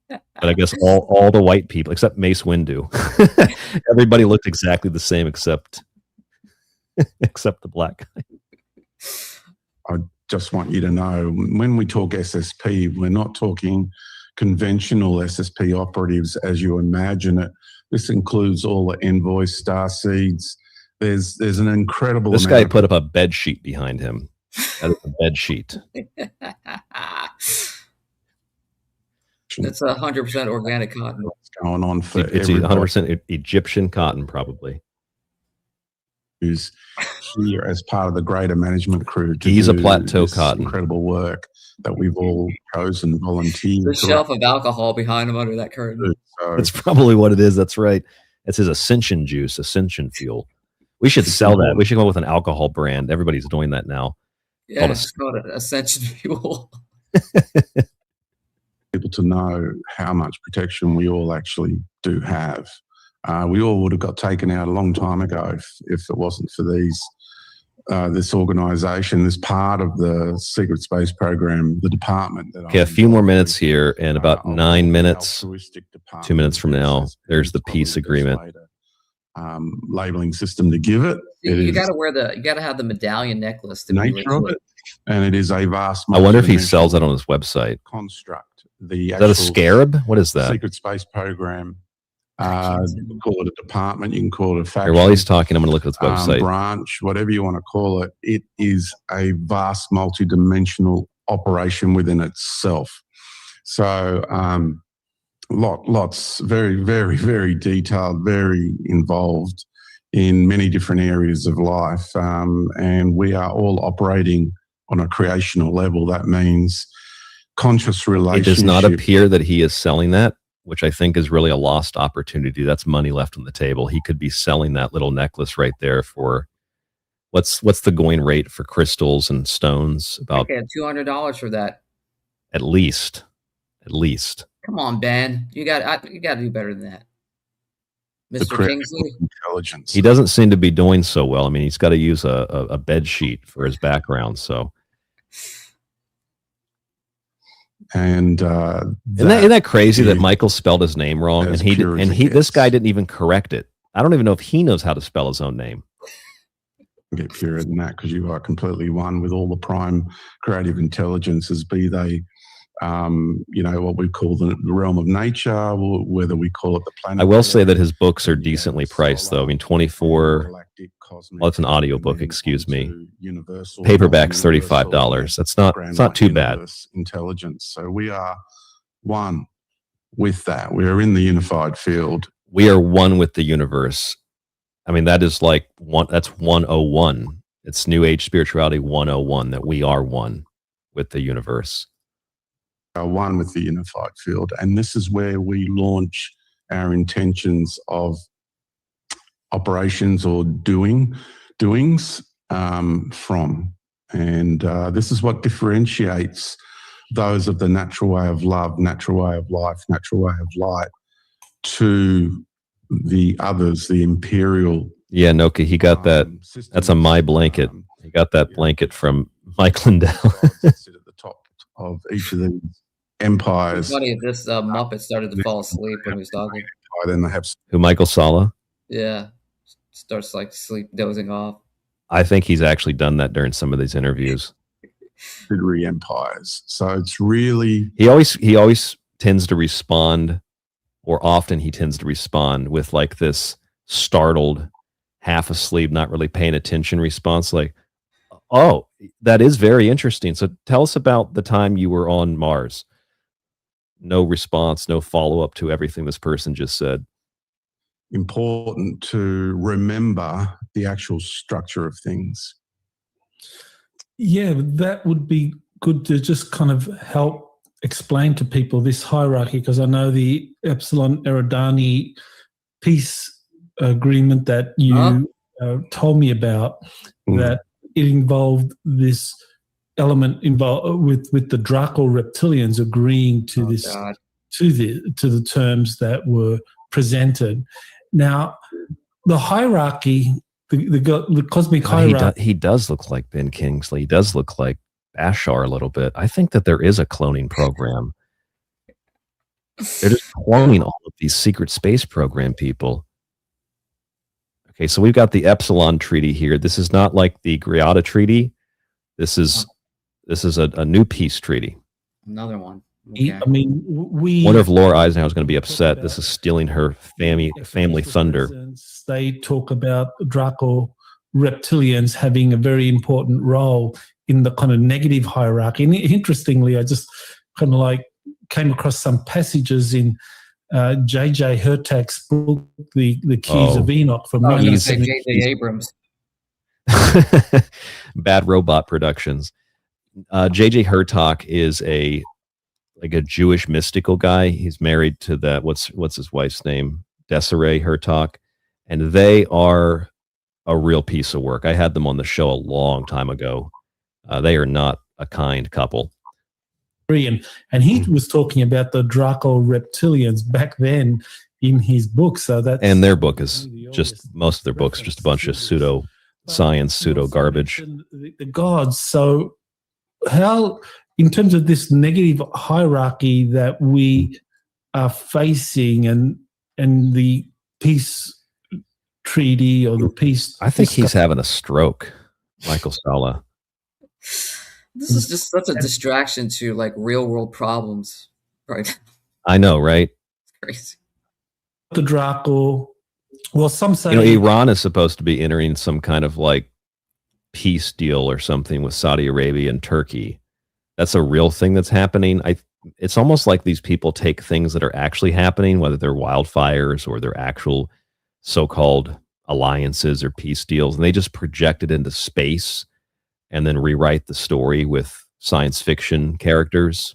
But I guess all the white people except Mace Windu, everybody looked exactly the same except the black guy. I just want you to know, when we talk SSP, we're not talking conventional SSP operatives as you imagine it. This includes all the Envoy starseeds. There's an incredible. This guy put up a bed sheet behind him. That is a bed sheet. That's 100% organic cotton. What's going on for it's 100% Egyptian cotton, probably. Who's here as part of the greater management crew? He's a plateau cotton. Incredible work that we've all chosen, volunteered. The shelf of alcohol behind him under that curtain. That's probably what it is. That's right. It's his ascension juice, ascension fuel. We should sell that. We should go with an alcohol brand. Everybody's doing that now. Yeah, it's called ascension fuel. People to know how much protection we all actually do have. We all would have got taken out a long time ago if it wasn't for this organisation, this part of the secret space program, the department. Okay, a few more minutes here, and about 9 minutes, 2 minutes from now, there's the peace agreement. Labeling system to give it. You got to have the medallion necklace. To nature of it, and it is a vast. I wonder if he sells that on his website. Construct. Is that a scarab? What is that? Secret space program. You can call it a department. You can call it a faction. Here, while he's talking, I'm going to look at his website. Branch, whatever you want to call it. It is a vast, multi-dimensional operation within itself. So, lots, very, very, very detailed, very involved in many different areas of life. And we are all operating on a creational level. That means conscious relationship. It does not appear that he is selling that, which I think is really a lost opportunity. That's money left on the table. He could be selling that little necklace right there for what's the going rate for crystals and stones? About $200 for that. At least. Come on, Ben. You got to do better than that. Mr. Kingsley. Intelligence. He doesn't seem to be doing so well. I mean, he's got to use a bed sheet for his background. So, and isn't that crazy that Michael spelled his name wrong, and this guy didn't even correct it. I don't even know if he knows how to spell his own name. Get purer than that, because you are completely one with all the prime creative intelligences, be they what we call the realm of nature, or whether we call it the planet. I will say that his books are decently priced, though. I mean, 24. Well, it's an audio book. Excuse me. Paperback's $35. It's not too bad. Intelligence. So we are one with that. We are in the unified field. We are one with the universe. I mean, that is like one. That's 101. It's New Age spirituality 101. That we are one with the universe. Are one with the unified field, and this is where we launch our intentions of operations or doings from. And this is what differentiates those of the natural way of love, natural way of life, natural way of light to the others, the imperial. Yeah, Noka, he got that. That's a My Blanket. He got that blanket from Mike Lindell. Sit at the top of each of these empires. It's funny if this Muppet started to fall asleep when he was talking. Then they have Who, Michael Sala? Yeah, starts like dozing off. I think he's actually done that during some of these interviews. subsidiary empires. So it's really he always tends to respond, or often he tends to respond with like this startled, half asleep, not really paying attention response, like, "Oh, that is very interesting. So tell us about the time you were on Mars." No response, no follow up to everything this person just said. important to remember the actual structure of things. Yeah, that would be good to just kind of help explain to people this hierarchy, because I know the Epsilon Eridani peace agreement that you told me about, that it involved this element involved with the Draco reptilians agreeing to to the terms that were presented. Now, the hierarchy, the cosmic hierarchy. He does look like Ben Kingsley. He does look like Bashar a little bit. I think that there is a cloning program. They're just cloning all of these secret space program people. Okay, so we've got the Epsilon Treaty here. This is not like the Greada Treaty. This is a new peace treaty. Another one. Okay. I mean, we wonder if Laura Eisenhower is going to be upset. This is stealing her family thunder. They talk about Draco reptilians having a very important role in the kind of negative hierarchy. And interestingly, I just kind of like came across some passages in J.J. Hurtak's book, The Keys of Enoch from 1970. J.J. Abrams. Bad Robot Productions. J.J. Hurtak is a Jewish mystical guy. He's married to that, what's his wife's name? Desiree Hurtak. And they are a real piece of work. I had them on the show a long time ago. They are not a kind couple. And he was talking about the Draco reptilians back then in his book. So that and their book is just, most of their books just a bunch of pseudo science, pseudo garbage. The gods. So how, in terms of this negative hierarchy that we are facing and the peace treaty or the peace, I think he's having a stroke, Michael Sala. This is just such a distraction to like real world problems, right? I know, right? It's crazy. The Draco. Well, some say Iran is supposed to be entering some kind of like peace deal or something with Saudi Arabia and Turkey. That's a real thing that's happening. It's almost like these people take things that are actually happening, whether they're wildfires or they're actual so-called alliances or peace deals, and they just project it into space and then rewrite the story with science fiction characters.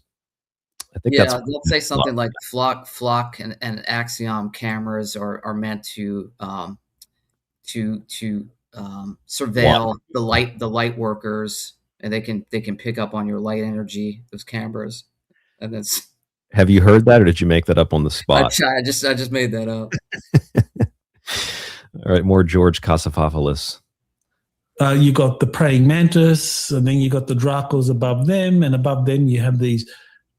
I think that's they'll say something like flock and axiom cameras are meant to surveil the light workers, and they can pick up on your light energy, those cameras. And that's. Have you heard that, or did you make that up on the spot? I just made that up. All right, more George Kasafopoulos. You got the praying mantis, and then you got the Dracos above them, and above them you have these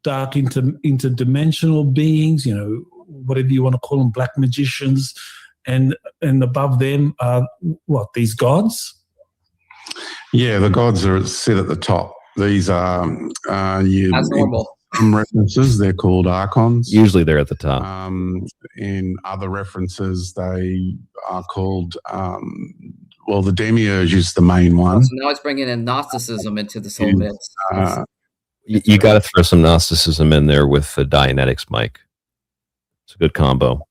dark interdimensional beings, whatever you want to call them, black magicians, and above them are these gods? Yeah, the gods sit at the top. These are as normal. In references, they're called archons. Usually they're at the top. In other references, they are called, the demiurge is the main one. So now it's bringing in Gnosticism into this whole mix. You got to throw some Gnosticism in there with the Dianetics, Mike. It's a good combo.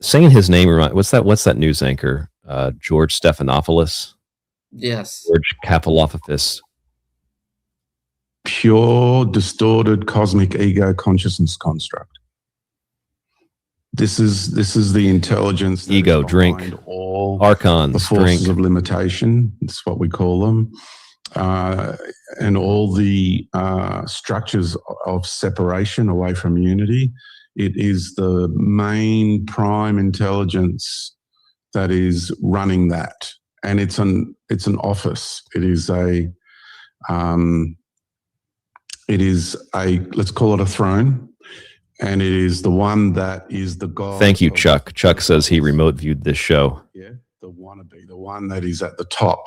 Saying his name, what's that news anchor? George Stephanopoulos? Yes. George Kapilopoulos. Pure, distorted cosmic ego consciousness construct. This is the intelligence. Ego, drink, all archons, the forces drink. of limitation. That's what we call them. and all the structures of separation away from unity. It is the main prime intelligence that is running that, and it's an office. It is a let's call it a throne, and it is the one that is the god. Thank you, Chuck. Chuck says he remote viewed this show. Yeah, the wannabe, the one that is at the top.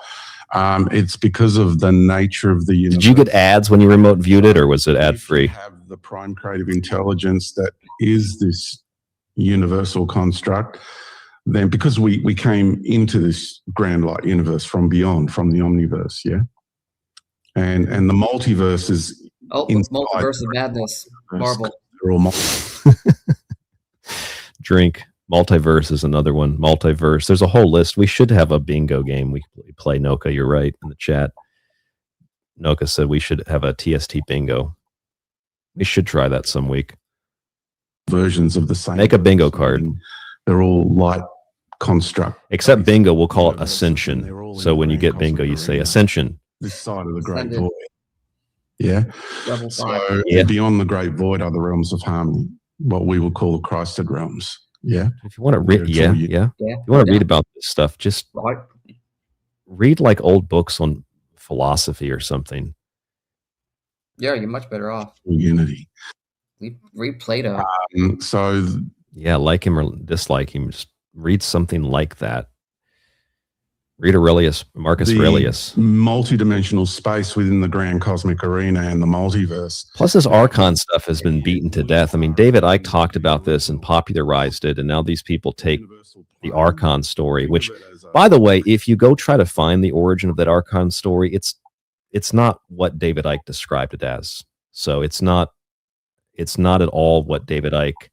It's because of the nature of the universe. Did you get ads when you remote viewed it, or was it ad free? Have the prime creative intelligence that is this universal construct. Then, because we came into this grand light universe from beyond, from the omniverse, yeah, and the multiverse is multiverse of madness, Marvel. They're all Drink. Multiverse is another one. Multiverse. There's a whole list. We should have a bingo game. We play Noka. You're right in the chat. Noka said we should have a TST bingo. We should try that some week. Versions of the same. Make a bingo card. They're all light construct. Except bingo, we'll call it Ascension. So when you get bingo, you say Ascension. This side of the Great Void. Yeah. Level 5. So beyond the Great Void are the realms of harmony, what we would call the Christed realms. Yeah. If you want to read, If you want to read about this stuff, just read like old books on philosophy or something. Yeah, you're much better off. Unity. Read Plato. Like him or dislike him, just read something like that. Read Marcus Aurelius. Multidimensional space within the grand cosmic arena and the multiverse. Plus, this Archon stuff has been beaten to death. I mean, David Icke talked about this and popularized it, and now these people take the Archon story, which, by the way, if you go try to find the origin of that Archon story, it's not what David Icke described it as. So it's not at all what David Icke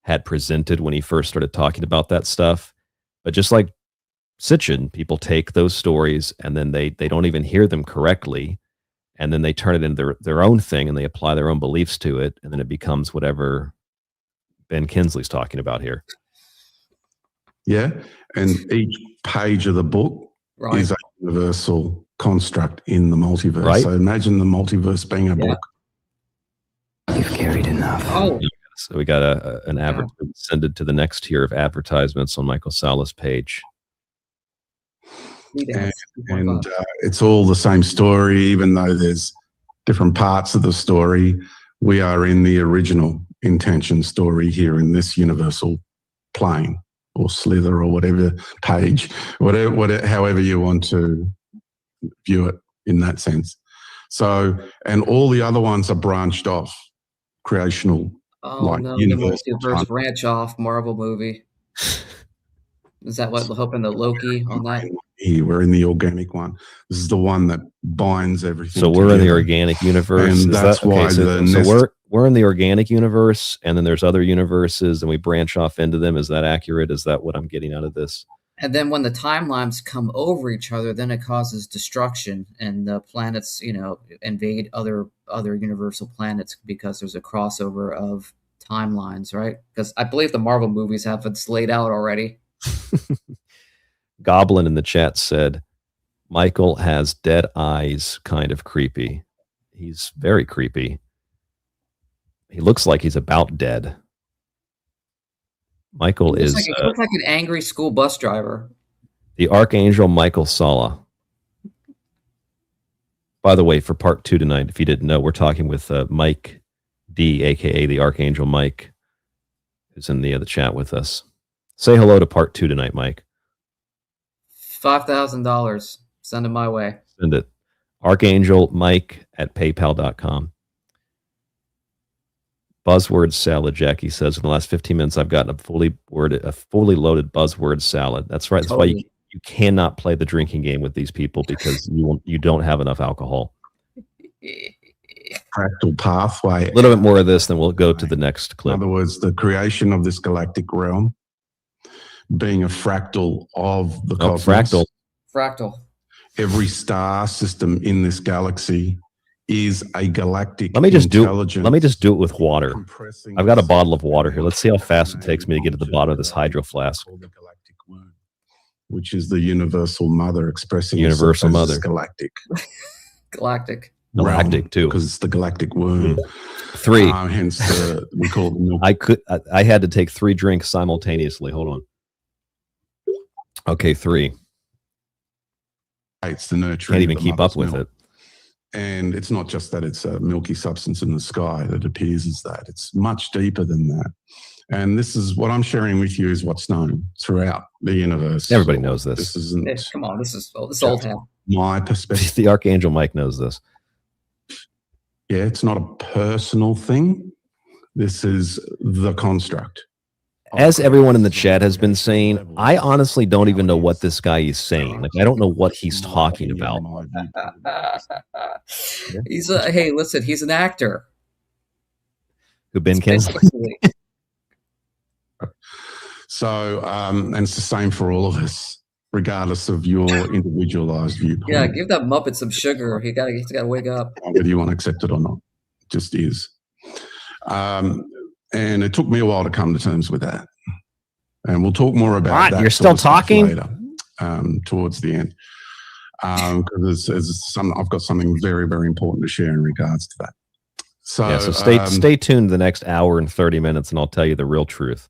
had presented when he first started talking about that stuff. But just like Sitchin, people take those stories and then they don't even hear them correctly, and then they turn it into their own thing and they apply their own beliefs to it, and then it becomes whatever Ben Kinsley's talking about here. Yeah, and each page of the book is a universal construct in the multiverse. Right. So imagine the multiverse being a book. You've carried enough. Oh. So we got an advertisement. Send it to the next tier of advertisements on Michael Sala's page. And it's all the same story, even though there's different parts of the story. We are in the original intention story here in this universal plane or slither or whatever page, whatever, however you want to view it in that sense. So, and all the other ones are branched off, creational, like universe. Multiverse branch off Marvel movie. Is that what we're hoping the Loki on that? We're in the organic one. This is the one that binds everything. So we're in the organic universe, and that's why. So we're in the organic universe, and then there's other universes, and we branch off into them. Is that accurate? Is that what I'm getting out of this? And then when the timelines come over each other, then it causes destruction, and the planets, invade other universal planets because there's a crossover of timelines, right? Because I believe the Marvel movies have it laid out already. Goblin in the chat said, Michael has dead eyes, kind of creepy. He's very creepy. He looks like he's about dead. Michael He is looks like an angry school bus driver. the Archangel Michael Sala. By the way, for part 2 tonight, if you didn't know, we're talking with Mike D, aka the Archangel Mike, who's in the chat with us. Say hello to part 2 tonight, Mike. $5,000. Send it my way. Send it. Archangel Mike at paypal.com. Buzzword salad, Jackie says, in the last 15 minutes, I've gotten a fully loaded buzzword salad. That's right. That's why you cannot play the drinking game with these people, because you don't have enough alcohol. Fractal pathway. A little bit more of this, then we'll go to the next clip. In other words, the creation of this galactic realm being a fractal of the cosmos. Fractal. Every star system in this galaxy is a galactic Let me just do intelligence. it with water. I've got a bottle of water here. Let's see how fast it takes me to get to the bottom of this hydro flask. Which is the universal mother expressing Universal itself as mother. galactic. Galactic too, because it's the galactic worm. 3. Hence we call it milk. I had to take 3 drinks simultaneously. Hold on. Okay, 3. It's the nurturing. Can't even keep up with milk. it. And it's not just that it's a milky substance in the sky that appears as that. It's much deeper than that. And this is what I'm sharing with you is what's known throughout the universe. Everybody knows this. This isn't. Come on, this is old hat. My perspective. The Archangel Mike knows this. Yeah, it's not a personal thing. This is the construct. As everyone in the chat has been saying, I honestly don't even know what this guy is saying. Like, I don't know what he's talking about. Hey, listen, he's an actor. Who Ben Kingsley? So, and it's the same for all of us, regardless of your individualized viewpoint. Yeah, give that Muppet some sugar. He's got to wake up. Whether you want to accept it or not, it just is. And it took me a while to come to terms with that. And we'll talk more about that. You're still talking? Later, towards the end. Because I've got something very, very important to share in regards to that. So, yeah, so stay tuned the next hour and 30 minutes, and I'll tell you the real truth.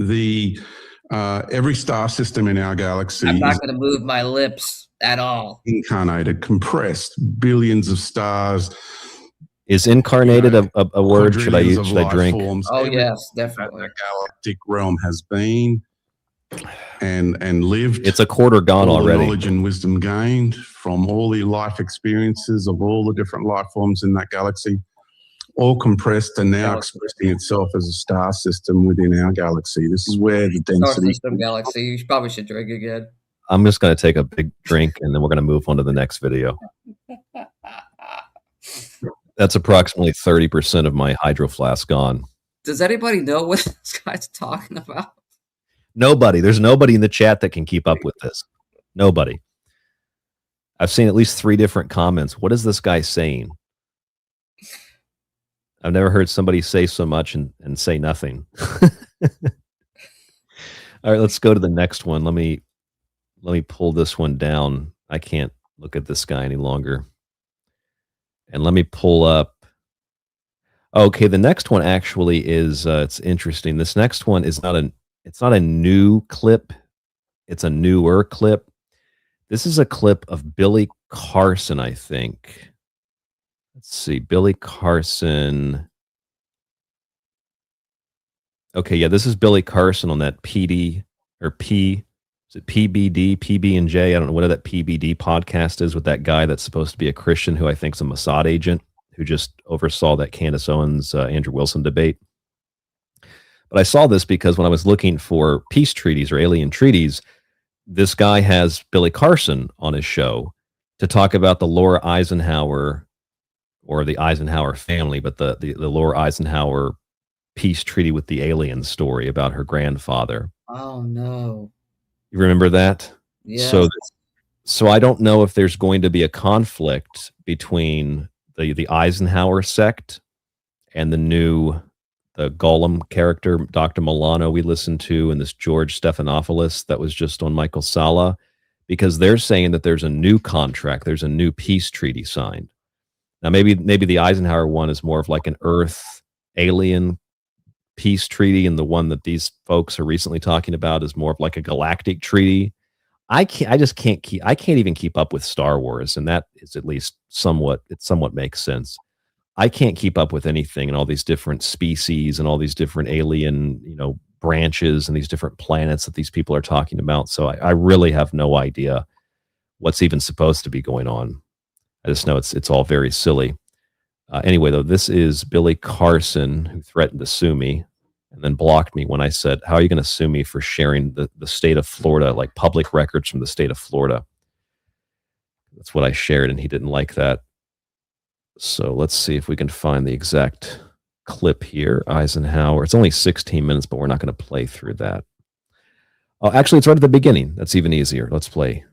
Every star system in our galaxy I'm not going to move my lips at all. Incarnated, compressed, billions of stars. Is incarnated a word? Should I drink? Forms. Oh, yes, definitely. The galactic realm has been and lived. It's a quarter gone all already. The knowledge and wisdom gained from all the life experiences of all the different life forms in that galaxy, all compressed and now expressing itself as a star system within our galaxy. This is where the Star density. system galaxy. You probably should drink again. I'm just going to take a big drink, and then we're going to move on to the next video. That's approximately 30% of my hydro flask gone. Does anybody know what this guy's talking about? Nobody. There's nobody in the chat that can keep up with this. Nobody. I've seen at least 3 different comments. What is this guy saying? I've never heard somebody say so much and say nothing. All right, let's go to the next one. Let me pull this one down. I can't look at this guy any longer. And let me pull up. Okay, the next one actually is it's interesting. This next one is it's not a new clip. It's a newer clip. This is a clip of Billy Carson, I think. Let's see, Billy Carson. Okay, yeah, this is Billy Carson on that PD or P. Is it PBD, PB&J? I don't know what that PBD podcast is with that guy that's supposed to be a Christian who I think is a Mossad agent who just oversaw that Candace Owens, Andrew Wilson debate. But I saw this because when I was looking for peace treaties or alien treaties, this guy has Billy Carson on his show to talk about the Laura Eisenhower or the Eisenhower family, but the Laura Eisenhower peace treaty with the alien story about her grandfather. Oh, no. You remember that? Yes. So I don't know if there's going to be a conflict between the Eisenhower sect and the Gollum character, Dr. Milano, we listened to, and this George Stephanopoulos that was just on Michael Sala, because they're saying that there's a new contract, there's a new peace treaty signed. Now, maybe the Eisenhower one is more of like an Earth alien peace treaty, and the one that these folks are recently talking about is more of like a galactic treaty. I can't even keep up with Star Wars, and that is at least somewhat makes sense. I can't keep up with anything and all these different species and all these different alien, branches and these different planets that these people are talking about. So I really have no idea what's even supposed to be going on. I just know it's all very silly. Anyway, though, this is Billy Carson, who threatened to sue me and then blocked me when I said, how are you going to sue me for sharing the state of Florida, like public records from the state of Florida? That's what I shared, and he didn't like that. So let's see if we can find the exact clip here. Eisenhower. It's only 16 minutes, but we're not going to play through that. Oh, actually, it's right at the beginning. That's even easier. Let's play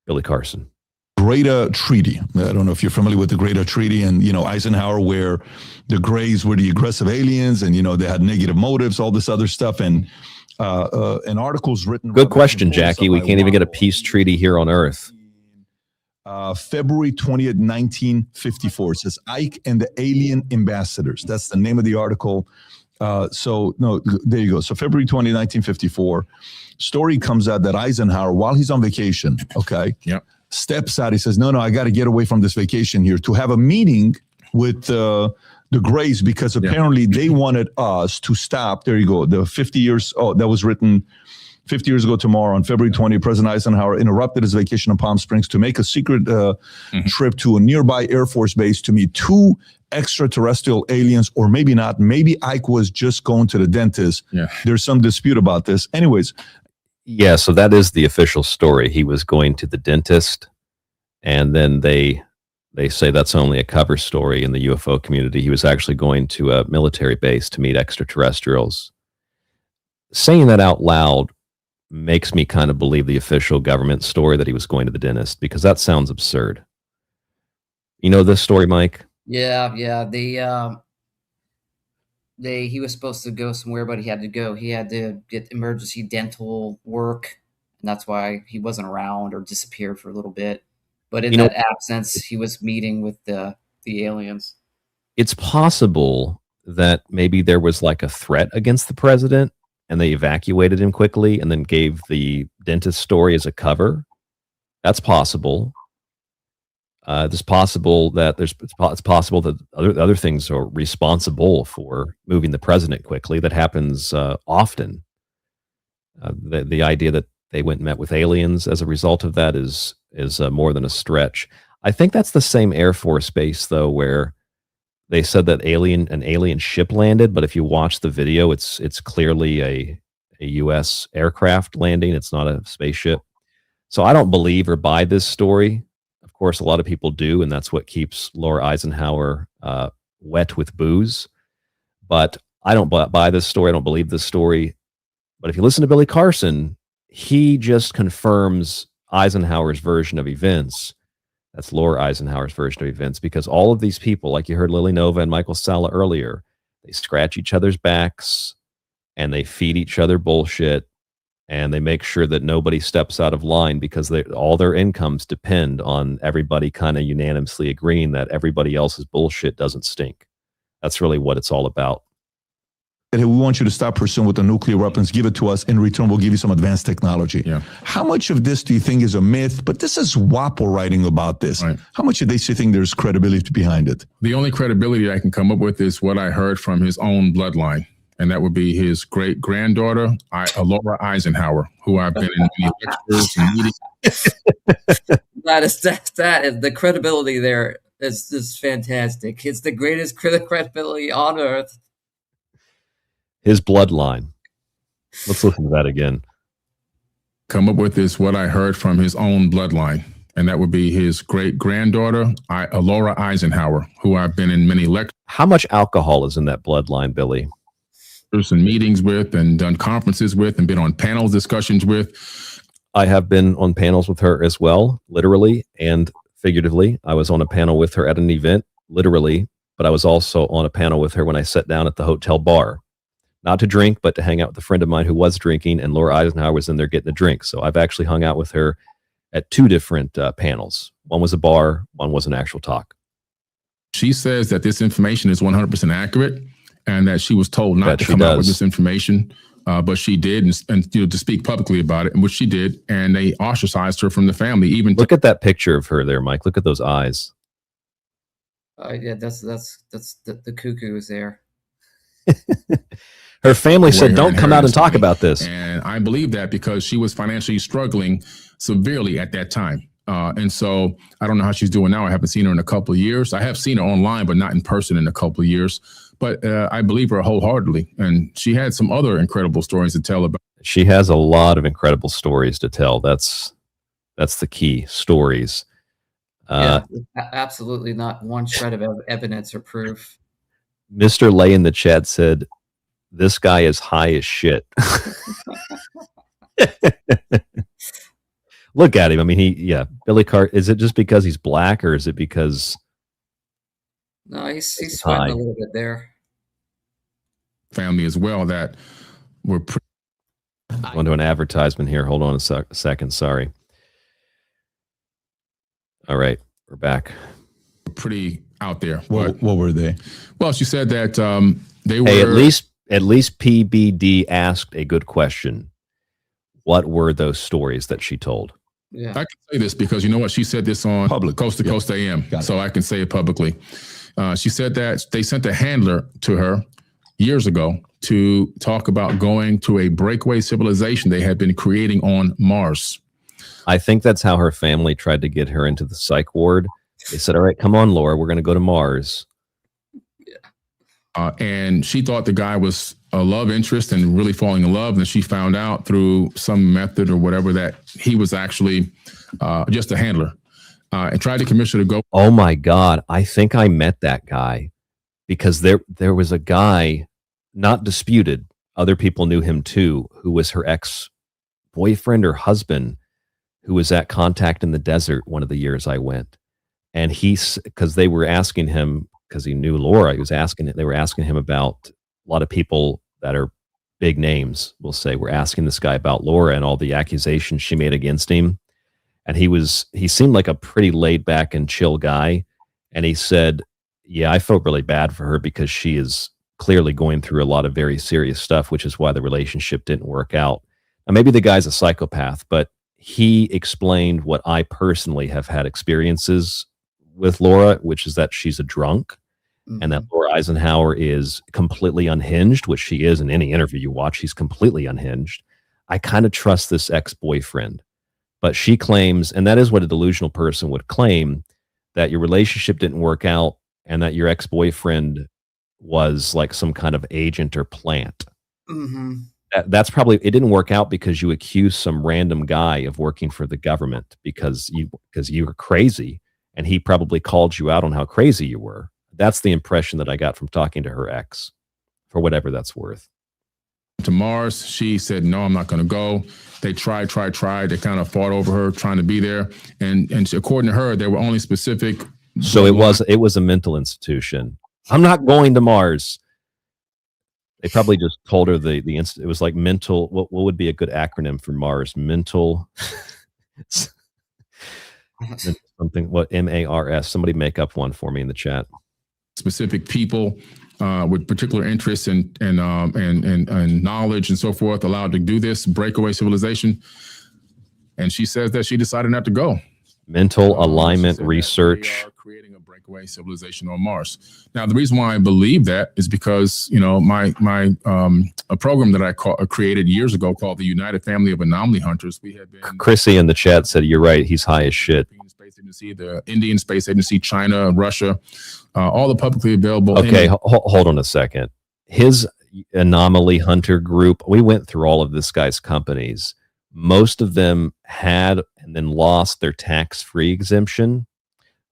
Billy Carson. Greater Treaty. I don't know if you're familiar with the Greater Treaty and, Eisenhower, where the Greys were the aggressive aliens and, they had negative motives, all this other stuff. And articles written. Good question, Jackie. We can't even get a peace treaty here on Earth. February 20th, 1954. It says Ike and the Alien Ambassadors. That's the name of the article. So there you go. So February 20, 1954, story comes out that Eisenhower, while he's on vacation, steps out. He says, no, I got to get away from this vacation here to have a meeting with the Greys, because apparently they wanted us to stop. There you go. The 50 years. Oh, that was written 50 years ago tomorrow on February 20, President Eisenhower interrupted his vacation in Palm Springs to make a secret trip to a nearby Air Force base to meet 2 extraterrestrial aliens, or maybe not. Maybe Ike was just going to the dentist. There's some dispute about this. Anyways. Yeah, so that is the official story. He was going to the dentist, and then they say that's only a cover story in the UFO community. He was actually going to a military base to meet extraterrestrials. Saying that out loud makes me kind of believe the official government story that he was going to the dentist, because that sounds absurd. You know this story, Mike? Yeah. He was supposed to go somewhere, but he had to get emergency dental work, and that's why he wasn't around or disappeared for a little bit. But in that absence, he was meeting with the aliens. It's possible that maybe there was like a threat against the president, and they evacuated him quickly and then gave the dentist story as a cover. That's possible. It's possible that other things are responsible for moving the president quickly. That happens often. The idea that they went and met with aliens as a result of that is more than a stretch. I think that's the same Air Force base, though, where they said that an alien ship landed, but if you watch the video, it's clearly a U.S. aircraft landing. It's not a spaceship. So I don't believe or buy this story. Of course, a lot of people do, and that's what keeps Laura Eisenhower wet with booze. But I don't buy this story. I don't believe this story. But if you listen to Billy Carson, he just confirms Eisenhower's version of events. That's Laura Eisenhower's version of events, because all of these people, like you heard Lily Nova and Michael Salla earlier, they scratch each other's backs and they feed each other bullshit, and they make sure that nobody steps out of line, because all their incomes depend on everybody kind of unanimously agreeing that everybody else's bullshit doesn't stink. That's really what it's all about. Hey, we want you to stop pursuing with the nuclear weapons. Give it to us. In return, we'll give you some advanced technology. How much of this do you think is a myth? But this is WAPO writing about this. How much of this do you think there's credibility behind it? The only credibility I can come up with is what I heard from his own bloodline, and that would be his great-granddaughter, Laura Eisenhower, who I've been in many lectures and meetings. That is the credibility there is fantastic. It's the greatest credibility on earth. His bloodline. Let's listen to that again. Come up with is what I heard from his own bloodline, and that would be his great-granddaughter, Laura Eisenhower, who I've been in many lectures. How much alcohol is in that bloodline, Billy? And meetings with, and done conferences with, and been on panel discussions with. I have been on panels with her as well, literally and figuratively. I was on a panel with her at an event, literally, but I was also on a panel with her when I sat down at the hotel bar. Not to drink, but to hang out with a friend of mine who was drinking, and Laura Eisenhower was in there getting a drink. So I've actually hung out with her at 2 different panels. One was a bar, one was an actual talk. She says that this information is 100% accurate, and that she was told not to come out with this information, but she did, and to speak publicly about it, and which she did, and they ostracized her from the family. Even look at that picture of her there, Mike. Look at those eyes. Yeah, that's the cuckoo is there. Her family said, don't come out and talk about this. And I believe that because she was financially struggling severely at that time. And so I don't know how she's doing now. I haven't seen her in a couple of years. I have seen her online, but not in person in a couple of years. But I believe her wholeheartedly. And she had some other incredible stories to tell about. She has a lot of incredible stories to tell. That's the key, stories. Absolutely not one shred of evidence or proof. Mr. Lay in the chat said, this guy is high as shit. Look at him. I mean, Billy Carr. Is it just because he's black, or is it because? No, he's sweating a little bit there. Family as well that were. Going to an advertisement here. Hold on a second. Sorry. All right, we're back. Pretty out there. What were they? Well, she said that they were. Hey, at least PBD asked a good question. What were those stories that she told? Yeah. I can say this because you know what? She said this on Public. Coast to Coast AM, so I can say it publicly. She said that they sent a handler to her years ago to talk about going to a breakaway civilization they had been creating on Mars. I think that's how her family tried to get her into the psych ward. They said, all right, come on, Laura, we're going to go to Mars. And she thought the guy was a love interest and really falling in love. And she found out through some method or whatever that he was actually just a handler and tried to convince her to go. Oh my God. I think I met that guy because there was a guy, not disputed, other people knew him too, who was her ex-boyfriend or husband who was at Contact in the Desert one of the years I went. And because they were asking him, because he knew Laura, they were asking him about a lot of people that are big names, we'll say, were asking this guy about Laura and all the accusations she made against him. And he seemed like a pretty laid back and chill guy. And he said, yeah, I felt really bad for her because she is clearly going through a lot of very serious stuff, which is why the relationship didn't work out. Now, maybe the guy's a psychopath, but he explained what I personally have had experiences with Laura, which is that she's a drunk and that Laura Eisenhower is completely unhinged, which she is in any interview you watch. She's completely unhinged. I kind of trust this ex-boyfriend, but she claims, and that is what a delusional person would claim, that your relationship didn't work out and that your ex-boyfriend was like some kind of agent or plant. Mm-hmm. That's probably, it didn't work out because you accused some random guy of working for the government because you were crazy. And he probably called you out on how crazy you were. That's the impression that I got from talking to her ex, for whatever that's worth. To Mars, she said, no, I'm not going to go. They tried. They kind of fought over her trying to be there. And according to her, there were only specific. So it was a mental institution. I'm not going to Mars. They probably just told her it was like mental. What would be a good acronym for Mars? Mental. Something, what, MARS? Somebody make up one for me in the chat. Specific people with particular interests and knowledge and so forth allowed to do this breakaway civilization. And she says that she decided not to go. Mental alignment research. Creating a breakaway civilization on Mars. Now, the reason why I believe that is because, you know, a program that I created years ago called the United Family of Anomaly Hunters. We had been. Chrissy in the chat said, "You're right. He's high as shit." Space Agency, the Indian Space Agency, China, Russia, all the publicly available. Okay, hold on a second. His anomaly hunter group. We went through all of this guy's companies. Most of them had and then lost their tax-free exemption.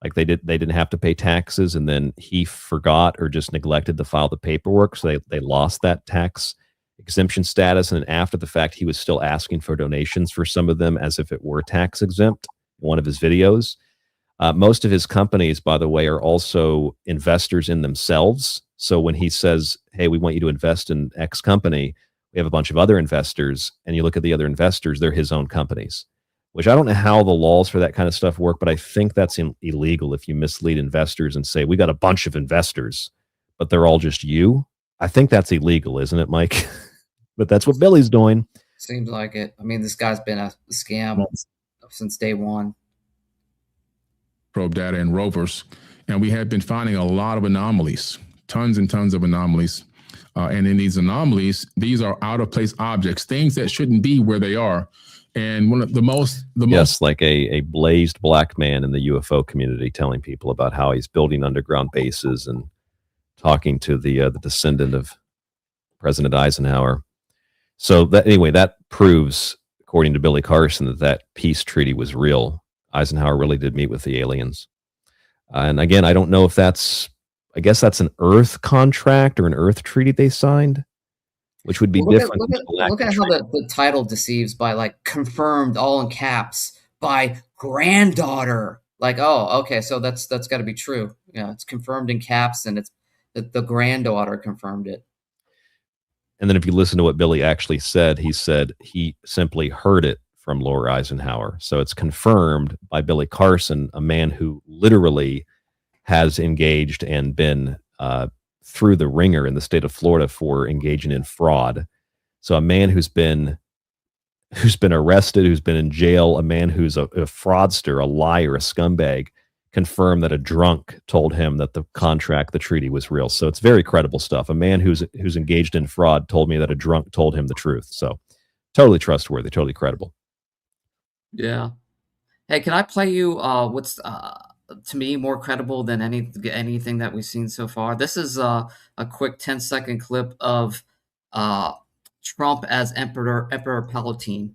Like they didn't have to pay taxes, and then he forgot or just neglected to file the paperwork, so they lost that tax exemption status. And then after the fact, he was still asking for donations for some of them as if it were tax exempt in one of his videos. Most of his companies, by the way, are also investors in themselves. So when he says, hey, we want you to invest in X company, we have a bunch of other investors, and you look at the other investors, they're his own companies, which I don't know how the laws for that kind of stuff work, but I think that's illegal if you mislead investors and say, we got a bunch of investors, but they're all just you. I think that's illegal, isn't it, Mike? But that's what Billy's doing. Seems like it. I mean, this guy's been a scam since day one. Probe data and rovers. And we have been finding a lot of anomalies, tons and tons of anomalies. And in these anomalies, these are out of place objects, things that shouldn't be where they are. And one of the most like a blazed black man in the UFO community telling people about how he's building underground bases and talking to the descendant of President Eisenhower. So that proves, according to Billy Carson, that peace treaty was real. Eisenhower really did meet with the aliens. And again, I don't know if I guess that's an Earth contract or an Earth treaty they signed, which would be different. Look at how the title deceives by like confirmed all in caps by granddaughter. Like, oh, okay, so that's got to be true. Yeah, it's confirmed in caps, and it's the granddaughter confirmed it. And then if you listen to what Billy actually said, he said he simply heard it from Laura Eisenhower. So it's confirmed by Billy Carson, a man who literally has engaged and been through the ringer in the state of Florida for engaging in fraud. So a man who's been arrested, who's been in jail, a man who's a fraudster, a liar, a scumbag, confirmed that a drunk told him that the contract, the treaty was real. So it's very credible stuff. A man who's engaged in fraud told me that a drunk told him the truth. So totally trustworthy, totally credible. Yeah. Hey, can I play you what's to me more credible than anything that we've seen so far? This is a quick 10-second clip of Trump as Emperor Palpatine.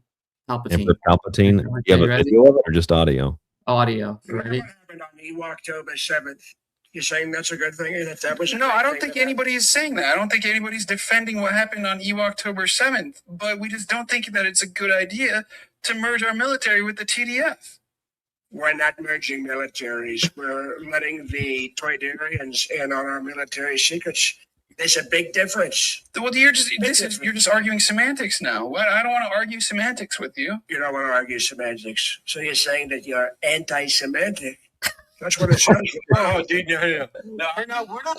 Emperor Palpatine. Okay, You have a ready? video of it or just audio? Audio. Ready? What happened on October 7th? You're saying that's a good thing? That was no, I don't think anybody is saying that. I don't think anybody's defending what happened on October 7th, but we just don't think that it's a good idea to merge our military with the TDF. We're not merging militaries. We're letting the Toydarians in on our military secrets. There's a big difference. Well, you're just arguing semantics now. What? I don't want to argue semantics with you. You don't want to argue semantics. So you're saying that you're anti-semantic. That's what it sounds like. Oh, dude, no, we're not.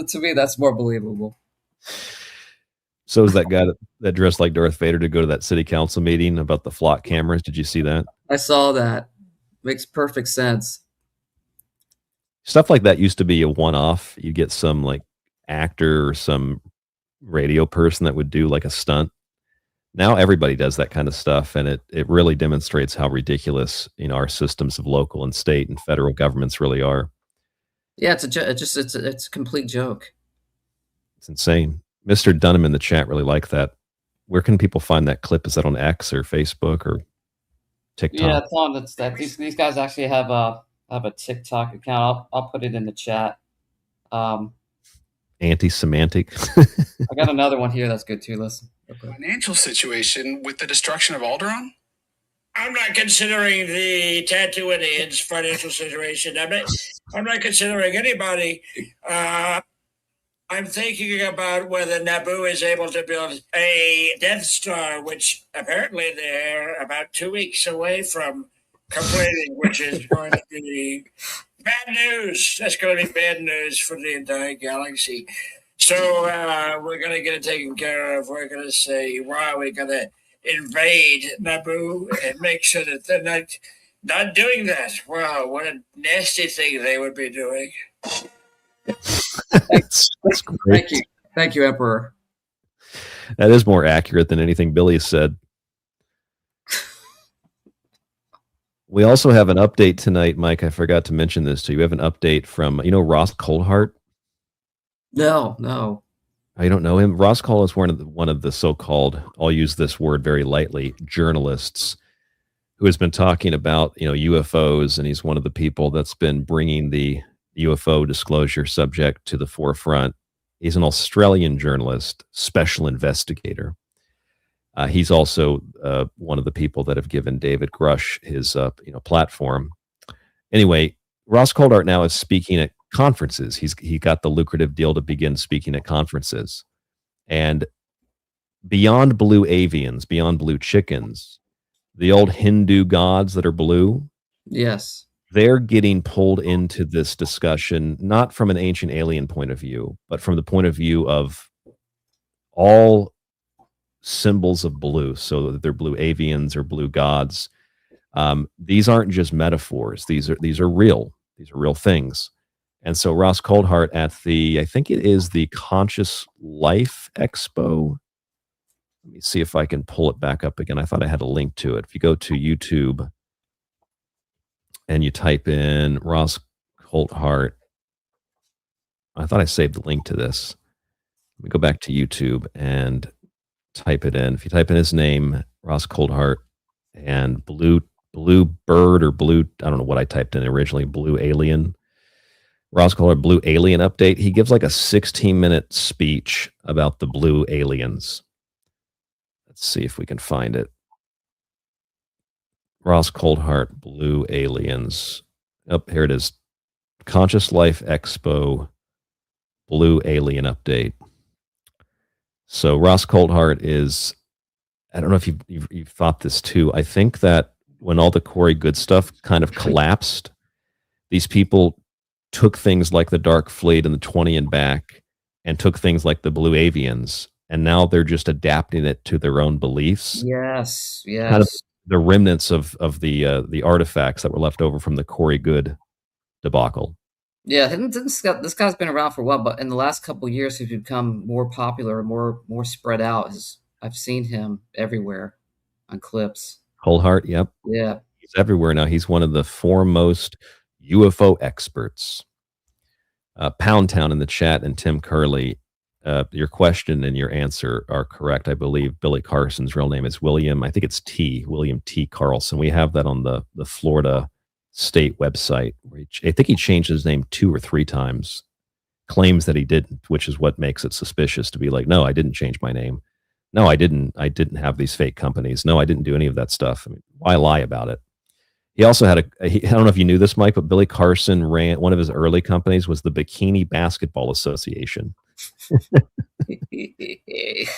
To me, that's more believable. So is that guy that dressed like Darth Vader to go to that city council meeting about the flock cameras? Did you see that? I saw that. Makes perfect sense. Stuff like that used to be a one-off. You get some like actor or some radio person that would do like a stunt. Now everybody does that kind of stuff, and it really demonstrates how ridiculous our systems of local and state and federal governments really are. Yeah, it's a complete joke. It's insane. Mr. Dunham in the chat really liked that. Where can people find that clip? Is that on X or Facebook or TikTok? Yeah, it's on. It's that these guys actually have a TikTok account. I'll put it in the chat. Anti-semantic. I got another one here that's good too. Listen. Okay. Financial situation with the destruction of Alderaan? I'm not considering the Tatooineans' financial situation. I'm not considering anybody. I'm thinking about whether Naboo is able to build a Death Star, which apparently they're about 2 weeks away from completing, which is going to be bad news. That's going to be bad news for the entire galaxy. So we're going to get it taken care of. We're going to say, wow, we're going to invade Naboo and make sure that they're not doing that. Wow, what a nasty thing they would be doing. That's great. Thank you, Emperor. That is more accurate than anything Billy said. We also have an update tonight, Mike. I forgot to mention this to you. We have an update from, Ross Coldhart? No. Oh, you don't know him? Ross Cole is one of the so-called, I'll use this word very lightly, journalists who has been talking about, UFOs, and he's one of the people that's been bringing the UFO disclosure subject to the forefront. He's an Australian journalist, special investigator. He's also one of the people that have given David Grush his platform. Anyway, Ross Coldhart now is speaking at conferences. He got the lucrative deal to begin speaking at conferences. And beyond blue avians, beyond blue chickens, the old Hindu gods that are blue, yes, they're getting pulled into this discussion, not from an ancient alien point of view, but from the point of view of all symbols of blue. So that they're blue avians or blue gods. These aren't just metaphors. These are real. These are real things. And so Ross Coldhart at I think it is the Conscious Life Expo. Let me see if I can pull it back up again. I thought I had a link to it. If you go to YouTube and you type in Ross Coldhart, I thought I saved the link to this. Let me go back to YouTube and type it in. If you type in his name, Ross Coldhart, and blue bird or blue, I don't know what I typed in originally, blue alien. Ross Coldhart, blue alien update. He gives like a 16-minute speech about the blue aliens. Let's see if we can find it. Ross Coldhart, blue aliens. Oh, here it is. Conscious Life Expo, blue alien update. So Ross Coldhart is I don't know if you've thought this too. I think that when all the Corey Good stuff kind of collapsed, these people took things like the Dark Fleet and the 20 and back, and took things like the Blue Avians, and now they're just adapting it to their own beliefs. Yes, yes. Kind of the remnants of the artifacts that were left over from the Corey Good debacle. Yeah, this guy's been around for a while, but in the last couple of years, he's become more popular, more spread out. I've seen him everywhere on clips. Coldheart, yep. Yeah. He's everywhere now. He's one of the foremost UFO experts. Pound Town in the chat and Tim Curley, your question and your answer are correct. I believe Billy Carson's real name is William. I think it's William T. Carlson. We have that on the Florida State website. I think he changed his name 2 or 3 times. Claims that he didn't, which is what makes it suspicious to be like, no, I didn't change my name. No, I didn't have these fake companies. No, I didn't do any of that stuff. I mean, why lie about it? He also had I don't know if you knew this, Mike, but Billy Carson ran one of his early companies was the Bikini Basketball Association.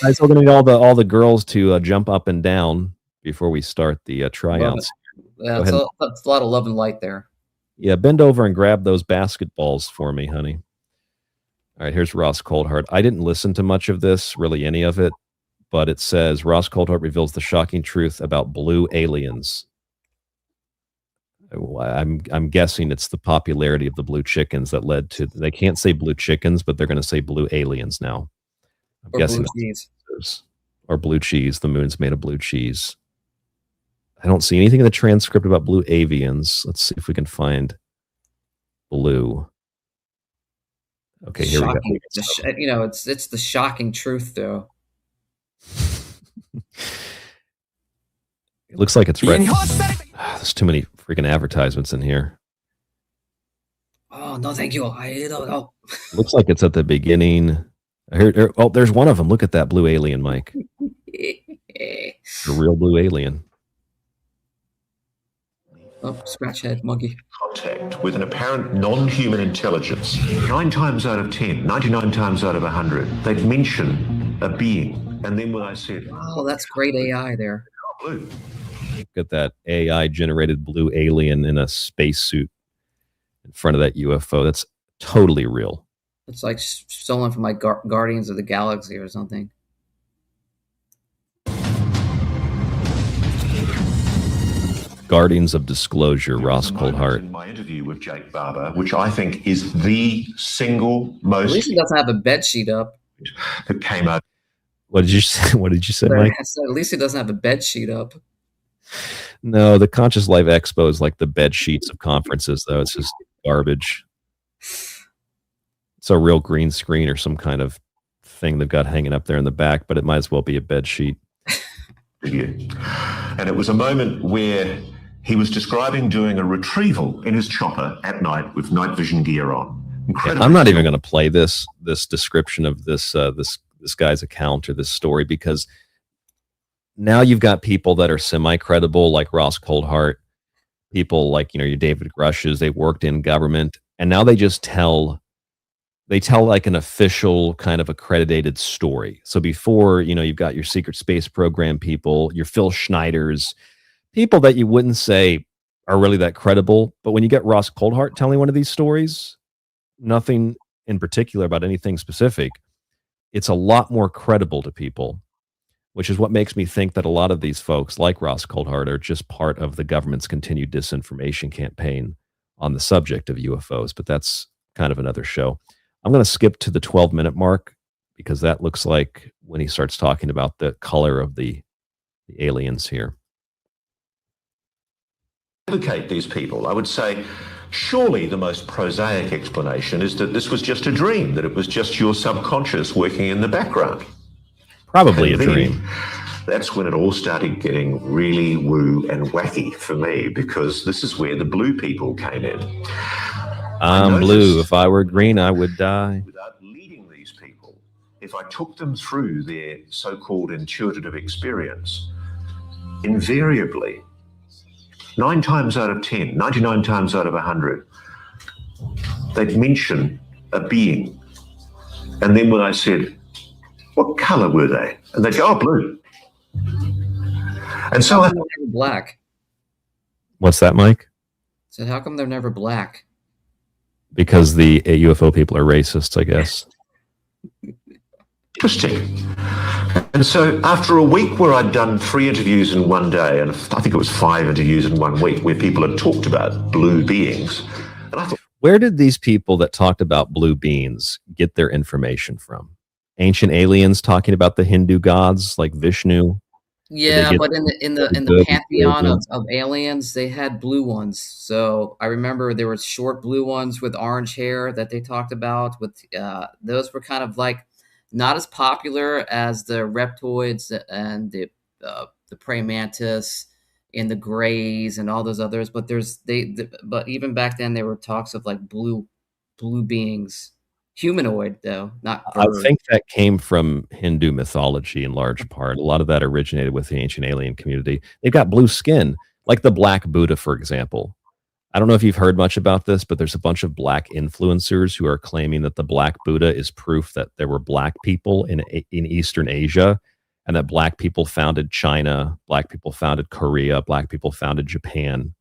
I still gonna need all the girls to jump up and down before we start the tryouts. Yeah, that's a lot of love and light there. Yeah, bend over and grab those basketballs for me, honey. All right, here's Ross Coldheart. I didn't listen to much of this, really any of it, but it says Ross Coldheart reveals the shocking truth about blue aliens. I'm guessing it's the popularity of the blue chickens that led to. They can't say blue chickens, but they're going to say blue aliens now. I'm guessing blue cheese. Or blue cheese. The moon's made of blue cheese. I don't see anything in the transcript about blue avians. Let's see if we can find blue. Okay, here we go. It's the shocking truth, though. It looks like it's red. There's too many freaking advertisements in here. Oh, no, thank you. I don't know. Looks like it's at the beginning. Oh, there's one of them. Look at that blue alien, Mike. A real blue alien. Oh, scratch head monkey. Contact with an apparent non-human intelligence. 9 times out of 10, 99 times out of 100, they'd mention a being. And then when I said, oh, that's great AI there. Blue. Look at that AI-generated blue alien in a spacesuit in front of that UFO. That's totally real. It's like stolen from like Guardians of the Galaxy or something. Guardians of Disclosure, Ross Coldheart. In my interview with Jake Barber, which I think is the single most. At least he doesn't have a bed sheet up. That came out. What did you say? What did you say, Mike? At least he doesn't have a bed sheet up. No, the Conscious Life Expo is like the bed sheets of conferences, though. It's just garbage. It's a real green screen or some kind of thing they've got hanging up there in the back, but it might as well be a bed sheet. And it was a moment where he was describing doing a retrieval in his chopper at night with night vision gear on. Yeah, I'm not even going to play this description of this guy's account or this story, because now you've got people that are semi-credible, like Ross Coldheart, people like, your David Grushes, they worked in government, and now they just tell like an official kind of accredited story. So before, you've got your secret space program people, your Phil Schneiders, people that you wouldn't say are really that credible. But when you get Ross Coldheart telling one of these stories, nothing in particular about anything specific, it's a lot more credible to people, which is what makes me think that a lot of these folks like Ross Coldheart are just part of the government's continued disinformation campaign on the subject of UFOs. But that's kind of another show. I'm going to skip to the 12-minute mark, because that looks like when he starts talking about the color of the aliens here. Advocate these people. I would say surely the most prosaic explanation is that this was just a dream, that it was just your subconscious working in the background. Probably a dream. That's when it all started getting really woo and wacky for me, because this is where the blue people came in. I'm blue. If I were green, I would die. Without leading these people, if I took them through their so-called intuitive experience, invariably, 9 times out of 10, 99 times out of 100, they'd mention a being. And then when I said, what color were they? And they'd go, oh, blue. And so they're never black. What's that, Mike? So how come they're never black? Because the UFO people are racists, I guess. Interesting. And so after a week where I'd done 3 interviews in one day, and I think it was 5 interviews in 1 week, where people had talked about blue beings, and I thought, where did these people that talked about blue beings get their information from? Ancient aliens talking about the Hindu gods like Vishnu? Yeah, but in the pantheon of aliens, they had blue ones. So I remember there were short blue ones with orange hair that they talked about. With those were kind of like not as popular as the reptoids and the praying mantis and the grays and all those others. But but even back then there were talks of like blue beings. Humanoid, though, not bird. I think that came from Hindu mythology in large part. A lot of that originated with the ancient alien community. They've got blue skin, like the Black Buddha, for example. I don't know if you've heard much about this, but there's a bunch of black influencers who are claiming that the Black Buddha is proof that there were black people in Eastern Asia, and that black people founded China, black people founded Korea, black people founded Japan,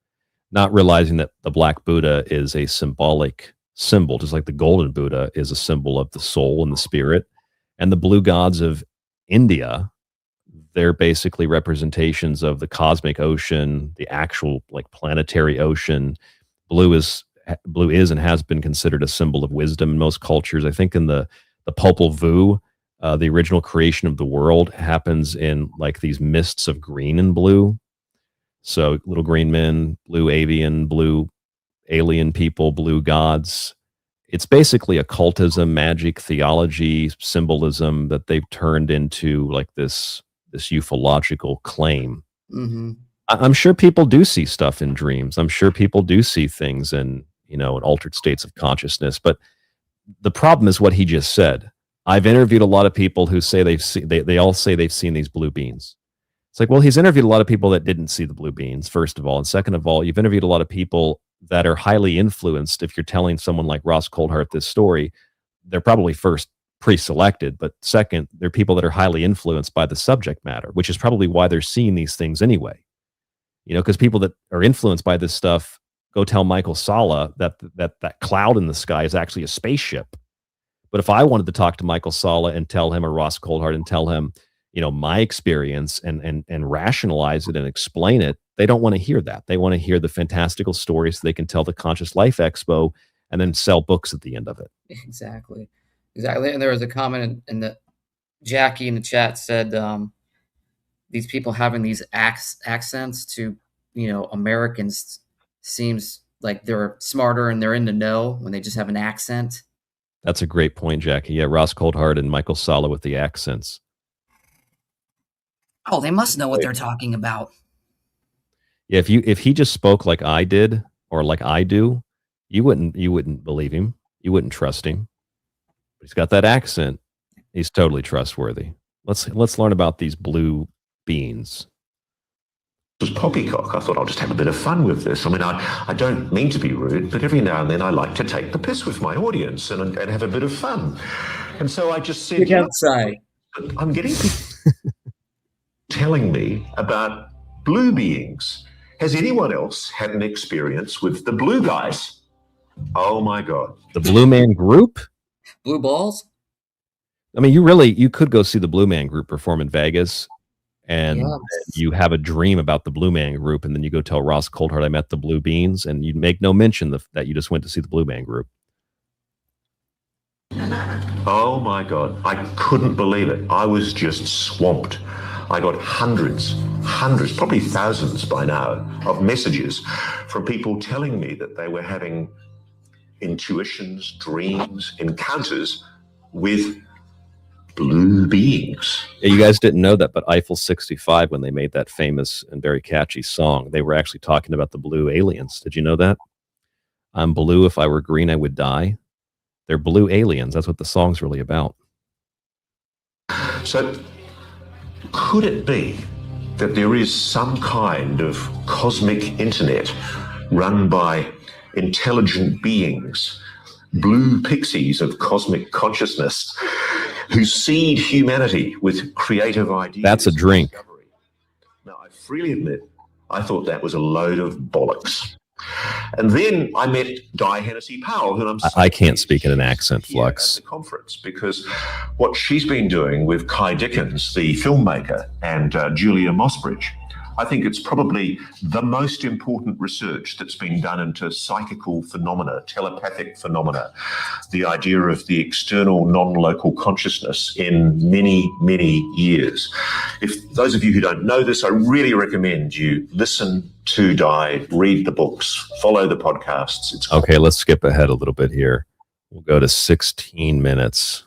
not realizing that the Black Buddha is a symbolic symbol, just like the golden Buddha is a symbol of the soul and the spirit. And the blue gods of India, they're basically representations of the cosmic ocean, the actual like planetary ocean. Blue is and has been considered a symbol of wisdom in most cultures. I think in the Popol Vuh, the original creation of the world happens in like these mists of green and blue. So little green men, blue avian, blue alien people, blue gods. It's basically occultism, magic, theology, symbolism that they've turned into like this ufological claim. Mm-hmm. I'm sure people do see stuff in dreams. I'm sure people do see things in altered states of consciousness. But the problem is what he just said. I've interviewed a lot of people who say they all say they've seen these blue beings. It's like, well, he's interviewed a lot of people that didn't see the blue beans, first of all. And second of all, you've interviewed a lot of people that are highly influenced. If you're telling someone like Ross Coldhart this story, they're probably first pre-selected, but second, they're people that are highly influenced by the subject matter, which is probably why they're seeing these things anyway. Because people that are influenced by this stuff go tell Michael Salla that cloud in the sky is actually a spaceship. But if I wanted to talk to Michael Salla and tell him, or Ross Coldhart, and tell him, my experience and rationalize it and explain it, they don't want to hear that. They want to hear the fantastical stories so they can tell the Conscious Life Expo and then sell books at the end of it. Exactly. And there was a comment in the Jackie in the chat said these people having these accents to Americans seems like they're smarter and they're in the know when they just have an accent. That's a great point, Jackie. Yeah, Ross Coldhart and Michael Salla with the accents. Oh, they must know what they're talking about. Yeah, if he just spoke like I did or like I do, you wouldn't believe him. You wouldn't trust him. But he's got that accent. He's totally trustworthy. Let's learn about these blue beans. It was poppycock. I thought I'll just have a bit of fun with this. I mean, I don't mean to be rude, but every now and then I like to take the piss with my audience and have a bit of fun. And so I just said, you can't say. I'm getting people telling me about blue beings. Has anyone else had an experience with the blue guys? Oh my God. The Blue Man Group? Blue balls? I mean, you could go see the Blue Man Group perform in Vegas, and you have a dream about the Blue Man Group, and then you go tell Ross Coldhart I met the Blue Beans, and you make no mention that you just went to see the Blue Man Group. Oh my God. I couldn't believe it. I was just swamped. I got hundreds, probably thousands by now, of messages from people telling me that they were having intuitions, dreams, encounters with blue beings. Yeah, you guys didn't know that, but Eiffel 65, when they made that famous and very catchy song, they were actually talking about the blue aliens. Did you know that? I'm blue, if I were green, I would die. They're blue aliens. That's what the song's really about. So could it be that there is some kind of cosmic internet run by intelligent beings, blue pixies of cosmic consciousness, who seed humanity with creative ideas? That's a drink. Now, I freely admit, I thought that was a load of bollocks. And then I met Di Hennessy Powell, who I'm I can't speak in an accent, Flux. at the conference, because what she's been doing with Kai Dickens, the filmmaker, and Julia Mossbridge, I think it's probably the most important research that's been done into psychical phenomena, telepathic phenomena, the idea of the external non-local consciousness in many, many years. If those of you who don't know this, I really recommend you listen to Di, read the books, follow the podcasts. It's okay, let's skip ahead a little bit here. We'll go to 16 minutes.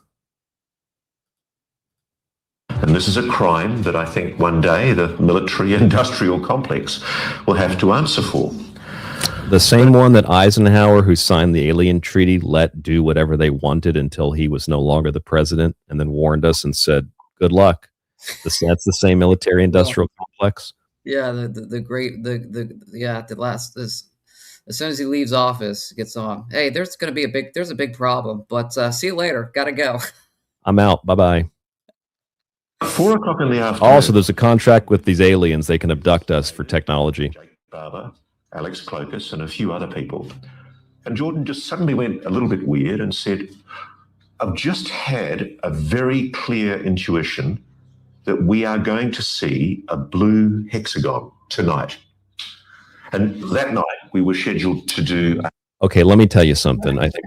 And this is a crime that I think one day the military-industrial complex will have to answer for. The same one that Eisenhower, who signed the alien treaty, let do whatever they wanted until he was no longer the president, and then warned us and said, good luck. That's the same military-industrial complex. Yeah, as soon as he leaves office, gets on. Hey, there's a big problem, but see you later. Gotta go. I'm out. Bye-bye. 4 o'clock in the afternoon. Also, there's a contract with these aliens. They can abduct us for technology. Barber, Alex Clocus, and a few other people. And Jordan just suddenly went a little bit weird and said, I've just had a very clear intuition that we are going to see a blue hexagon tonight. And that night we were scheduled to do... Okay, let me tell you something. I think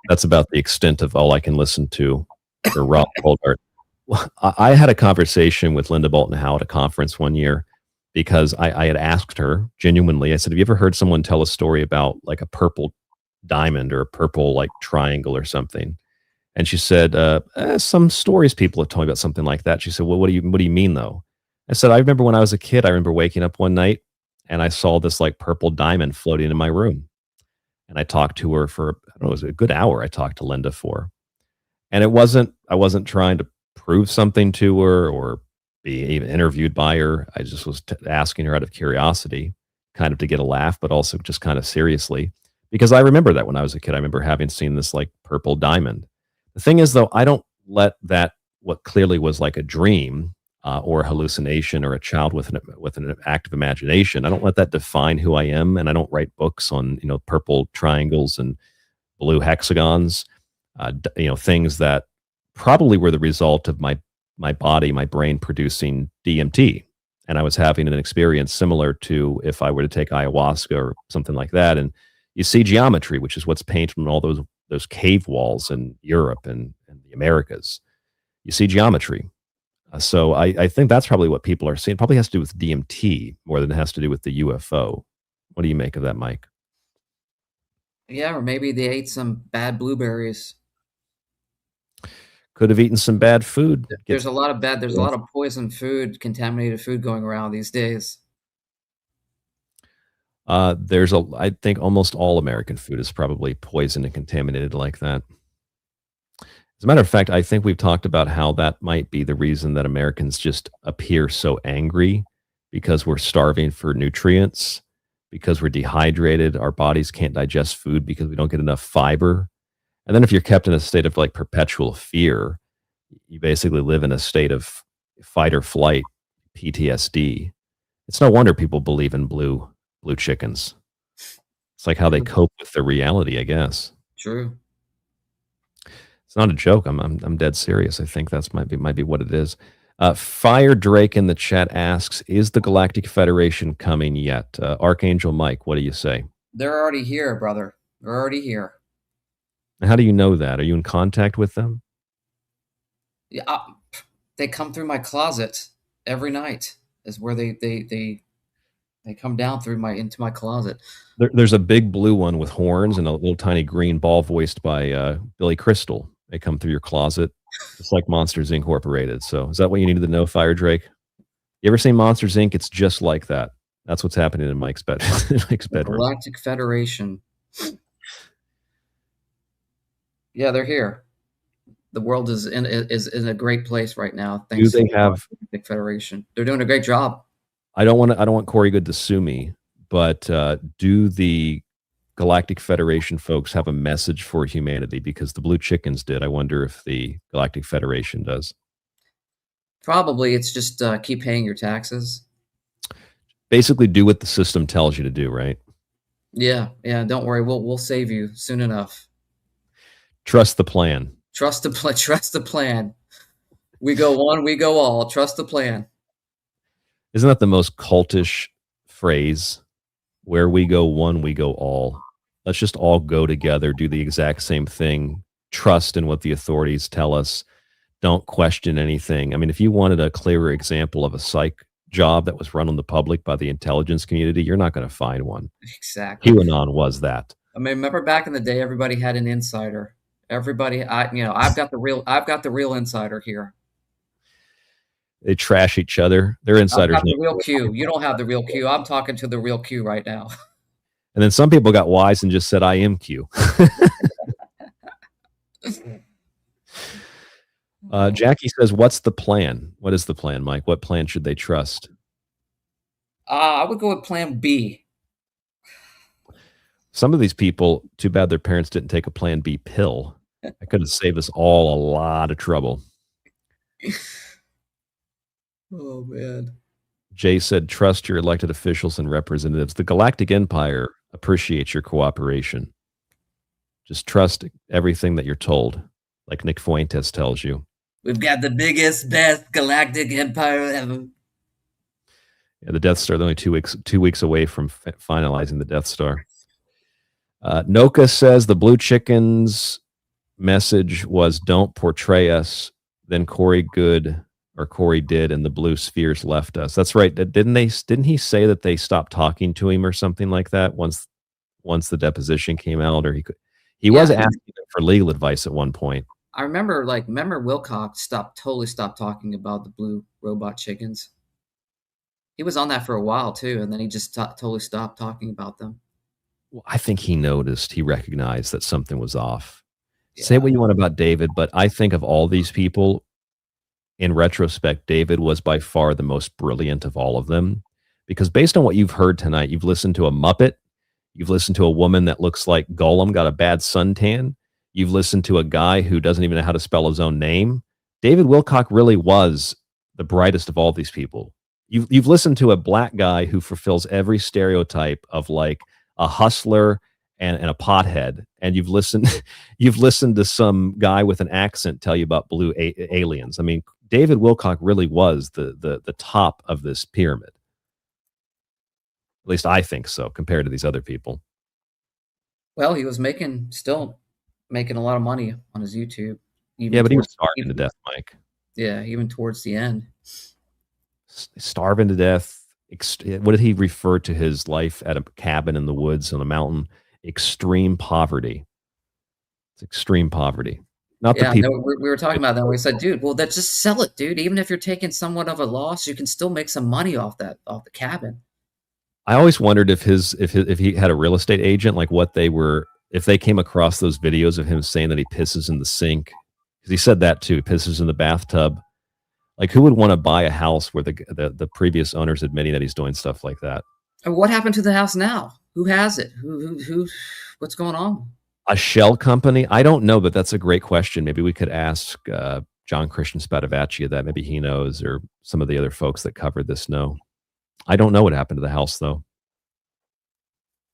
that's about the extent of all I can listen to for Rob Colbert. I had a conversation with Linda Bolton Howe at a conference one year because I had asked her genuinely, I said, have you ever heard someone tell a story about like a purple diamond or a purple like triangle or something? And she said, some stories people have told me about something like that. She said, well, what do you mean though? I said, I remember when I was a kid, I remember waking up one night and I saw this like purple diamond floating in my room. And I talked to her for, I don't know, it was a good hour I talked to Linda for. And I wasn't trying to prove something to her or be even interviewed by her. I just was asking her out of curiosity, kind of to get a laugh, but also just kind of seriously, because I remember that when I was a kid, I remember having seen this like purple diamond. The thing is though, I don't let that, what clearly was like a dream or a hallucination or a child with an active imagination, I don't let that define who I am. And I don't write books on, purple triangles and blue hexagons, things that probably were the result of my body, my brain producing DMT. And I was having an experience similar to if I were to take ayahuasca or something like that. And you see geometry, which is what's painted on all those cave walls in Europe and the Americas. You see geometry. So I think that's probably what people are seeing. It probably has to do with DMT more than it has to do with the UFO. What do you make of that, Mike? Yeah, or maybe they ate some bad blueberries. Could have eaten some bad food. There's a lot of poisoned food, contaminated food going around these days. I think almost all American food is probably poisoned and contaminated like that. As a matter of fact, I think we've talked about how that might be the reason that Americans just appear so angry, because we're starving for nutrients, because we're dehydrated, our bodies can't digest food because we don't get enough fiber. And then if you're kept in a state of like perpetual fear, you basically live in a state of fight or flight, PTSD. It's no wonder people believe in blue chickens. It's like how they cope with their reality, I guess. True. It's not a joke. I'm dead serious. I think that's might be what it is. Fire Drake in the chat asks, is the Galactic Federation coming yet? Archangel Mike, what do you say? They're already here, brother. They're already here. And how do you know that? Are you in contact with them? Yeah, they come through my closet every night. Is where they come down into my closet. There's a big blue one with horns and a little tiny green ball voiced by Billy Crystal. They come through your closet, just like Monsters Incorporated. So is that what you needed to know, Fire Drake? You ever seen Monsters Inc? It's just like that. That's what's happening in Mike's bedroom. Galactic Federation. Yeah, they're here. The world is in a great place right now. Thanks to the Galactic Federation. They're doing a great job. I don't want Corey Good to sue me, but do the Galactic Federation folks have a message for humanity? Because the Blue Chickens did. I wonder if the Galactic Federation does. Probably. It's just keep paying your taxes. Basically, do what the system tells you to do, right? Yeah, don't worry. We'll save you soon enough. Trust the plan. Trust the plan. We go one, we go all. Trust the plan. Isn't that the most cultish phrase? Where we go one, we go all. Let's just all go together, do the exact same thing. Trust in what the authorities tell us. Don't question anything. I mean, if you wanted a clearer example of a psych job that was run on the public by the intelligence community, you're not going to find one. Exactly. QAnon was that. I mean, remember back in the day, everybody had an insider. Everybody, I've got the real insider here. They trash each other. They're insiders. I've got the real Q. You don't have the real Q. I'm talking to the real Q right now. And then some people got wise and just said, I am Q. Jackie says, what's the plan? What is the plan, Mike? What plan should they trust? I would go with plan B. Some of these people, too bad their parents didn't take a plan B pill. That could have saved us all a lot of trouble. Oh, man. Jay said, trust your elected officials and representatives. The Galactic Empire appreciates your cooperation. Just trust everything that you're told, like Nick Fuentes tells you. We've got the biggest, best galactic empire ever. Yeah, the Death Star, only 2 weeks away from finalizing the Death Star. Noka says the Blue Chickens message was don't portray us. Then Corey did, and the blue spheres left us. That's right. Didn't he say that they stopped talking to him or something like that once the deposition came out, or he was asking them for legal advice at one point. I remember Wilcox totally stopped talking about the blue robot chickens. He was on that for a while too, and then he just totally stopped talking about them. Well, I think he recognized that something was off. Yeah. Say what you want about David, but I think of all these people, in retrospect, David was by far the most brilliant of all of them, because based on what you've heard tonight, you've listened to a Muppet, you've listened to a woman that looks like Gollum got a bad suntan, you've listened to a guy who doesn't even know how to spell his own name. David Wilcock really was the brightest of all these people. You've listened to a black guy who fulfills every stereotype of like a hustler and a pothead, and you've listened to some guy with an accent tell you about blue aliens. I mean, David Wilcock really was the top of this pyramid. At least I think so, compared to these other people. Well, he was still making a lot of money on his YouTube. Yeah, but he was starving to death, Mike. Yeah, even towards the end. Starving to death. What did he refer to his life at a cabin in the woods on a mountain? Extreme poverty. It's extreme poverty. Not the people. No, we were talking about that. We said, dude, well, just sell it, dude. Even if you're taking somewhat of a loss, you can still make some money off the cabin. I always wondered if he had a real estate agent, like if they came across those videos of him saying that he pisses in the sink, because he said that too, he pisses in the bathtub. Like, who would want to buy a house where the previous owner's admitting that he's doing stuff like that? And what happened to the house now? Who has it? Who? What's going on? A shell company? I don't know, but that's a great question. Maybe we could ask John Christian Spadavacci that. Maybe he knows, or some of the other folks that covered this know. I don't know what happened to the house, though.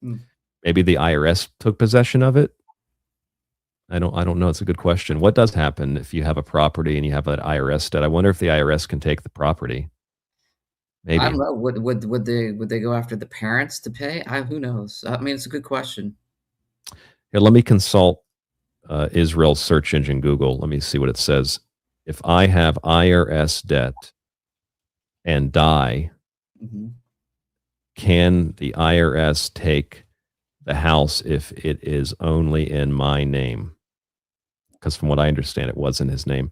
Maybe the IRS took possession of it. I don't know. It's a good question. What does happen if you have a property and you have an IRS debt? I wonder if the IRS can take the property. Maybe. I don't know. Would they go after the parents to pay? Who knows? I mean, it's a good question. Here, let me consult Israel's search engine, Google. Let me see what it says. If I have IRS debt and die, can the IRS take the house if it is only in my name? Because from what I understand, it was in his name.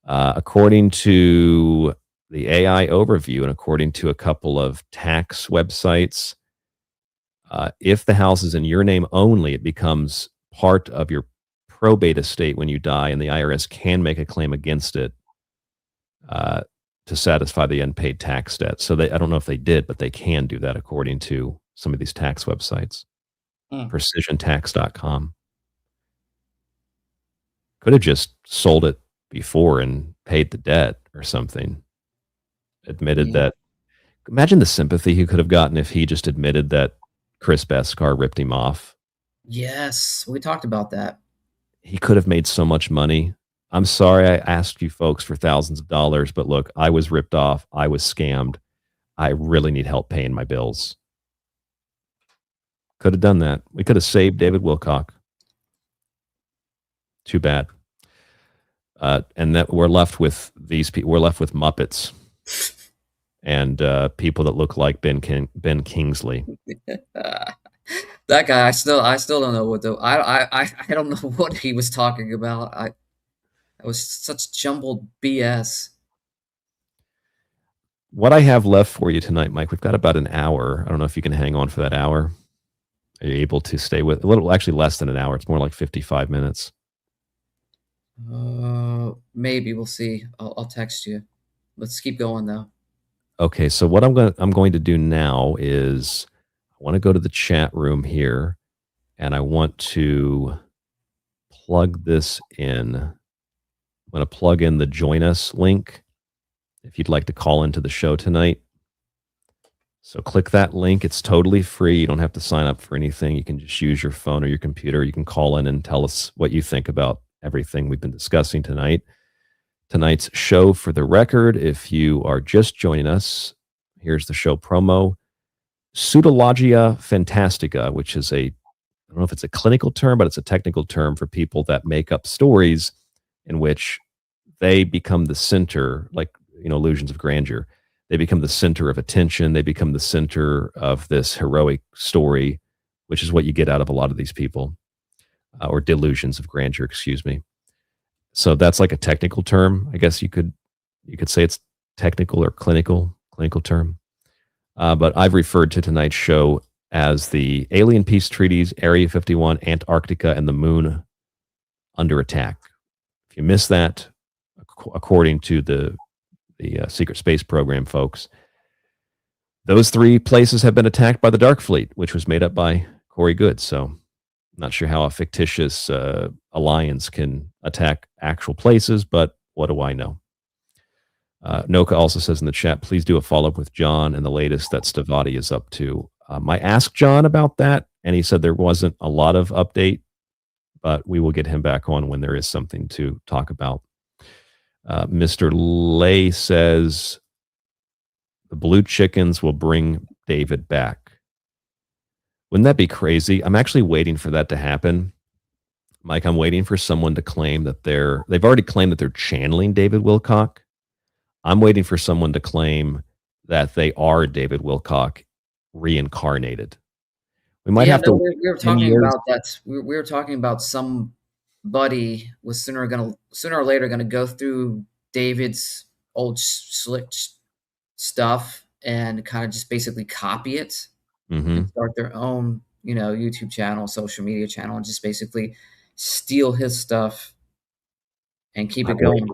According to the AI overview and according to a couple of tax websites, if the house is in your name only, it becomes part of your probate estate when you die, and the IRS can make a claim against it to satisfy the unpaid tax debt. So I don't know if they did, but they can do that according to some of these tax websites. PrecisionTax.com. Could have just sold it before and paid the debt or something. Admitted that Imagine the sympathy he could have gotten if he just admitted that Chris Beskar ripped him off. Yes, we talked about that. He could have made so much money. I'm sorry I asked you folks for thousands of dollars, but look, I was ripped off. I was scammed. I really need help paying my bills. Could have done that. We could have saved David Wilcock. Too bad. And that we're left with these people. We're left with Muppets and people that look like Ben Kingsley. That guy, I still don't know what I don't know what he was talking about. It was such jumbled BS. What I have left for you tonight, Mike, we've got about an hour. I don't know if you can hang on for that hour. Are you able to stay with a little, actually less than an hour? It's more like 55 minutes. Maybe we'll see. I'll text you. Let's keep going though. Okay, so what I'm going to do now is I want to go to the chat room here, and I want to plug this in. I'm going to plug in the join us link if you'd like to call into the show tonight. So click that link. It's totally free. You don't have to sign up for anything. You can just use your phone or your computer. You can call in and tell us what you think about everything we've been discussing tonight. Tonight's show, for the record, if you are just joining us, here's the show promo. Pseudologia Fantastica, which is I don't know if it's a clinical term, but it's a technical term for people that make up stories in which they become the center, like, illusions of grandeur. They become the center of attention. They become the center of this heroic story, which is what you get out of a lot of these people, or delusions of grandeur, excuse me. So that's like a technical term. I guess you could say it's technical or clinical term. But I've referred to tonight's show as the Alien Peace Treaties, Area 51, Antarctica, and the Moon under attack. If you missed that, according to the Secret Space Program folks, those three places have been attacked by the Dark Fleet, which was made up by Corey Goode. So I'm not sure how a fictitious alliance can attack actual places, but what do I know? Noka also says in the chat, please do a follow-up with John and the latest that Stavati is up to. I asked John about that, and he said there wasn't a lot of update, but we will get him back on when there is something to talk about. Mr. Lay says the blue chickens will bring David back. Wouldn't that be crazy? I'm actually waiting for that to happen. Mike, I'm waiting for someone to claim that they've already claimed that they're channeling David Wilcock. I'm waiting for someone to claim that they are David Wilcock reincarnated. We might have to. We were talking about that. We were talking about somebody was sooner or later going to go through David's old slick stuff and kind of just basically copy it and start their own, YouTube channel, social media channel, and just basically steal his stuff and keep it going.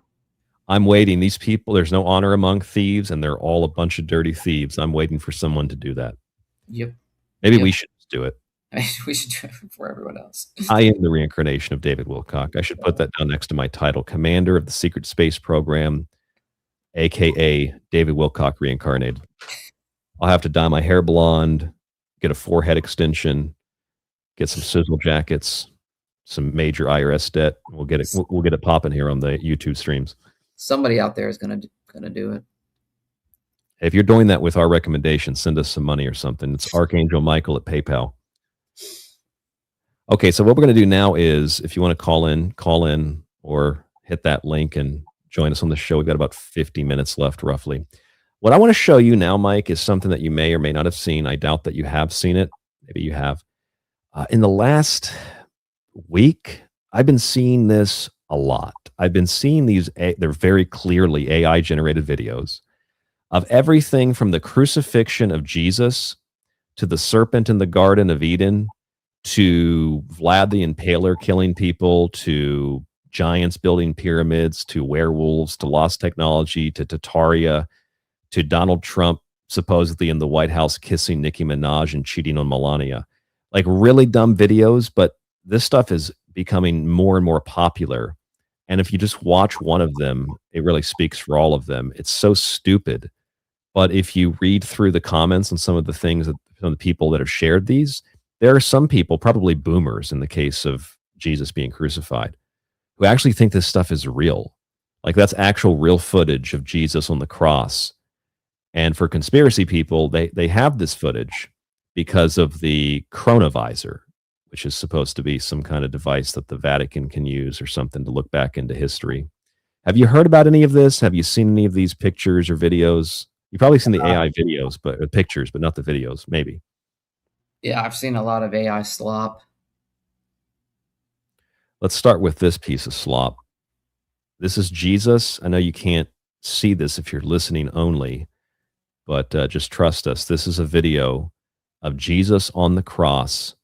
I'm waiting. These people, there's no honor among thieves, and they're all a bunch of dirty thieves. I'm waiting for someone to do that. Yep. Maybe we should just do it. We should do it for everyone else. I am the reincarnation of David Wilcock. I should put that down next to my title, Commander of the Secret Space Program, a.k.a. David Wilcock reincarnated. I'll have to dye my hair blonde, get a forehead extension, get some sizzle jackets, some major IRS debt. We'll get it popping here on the YouTube streams. Somebody out there is gonna do it. If you're doing that with our recommendation, send us some money or something. It's Archangel Michael at PayPal. Okay, so what we're going to do now is, if you want to call in, or hit that link and join us on the show. We've got about 50 minutes left, roughly. What I want to show you now, Mike, is something that you may or may not have seen. I doubt that you have seen it. Maybe you have. In the last week, I've been seeing this a lot. I've been seeing these, they're very clearly AI-generated videos of everything from the crucifixion of Jesus to the serpent in the Garden of Eden to Vlad the Impaler killing people, to giants building pyramids, to werewolves, to lost technology, to Tartaria, to Donald Trump supposedly in the White House kissing Nicki Minaj and cheating on Melania. Like really dumb videos, but this stuff is becoming more and more popular. And if you just watch one of them, it really speaks for all of them. It's so stupid But if you read through the comments and some of the things that some of the people that have shared these, there are some people, probably boomers in the case of Jesus being crucified, who actually think this stuff is real. Like that's actual real footage of Jesus on the cross. And for conspiracy people, they have this footage because of the chronovisor, which is supposed to be some kind of device that the Vatican can use or something to look back into history. Have you heard about any of this? Have you seen any of these pictures or videos? You've probably seen the AI videos, but pictures, but not the videos, maybe. Yeah, I've seen a lot of AI slop. Let's start with this piece of slop. This is Jesus. I know you can't see this if you're listening only, but just trust us. This is a video of Jesus on the cross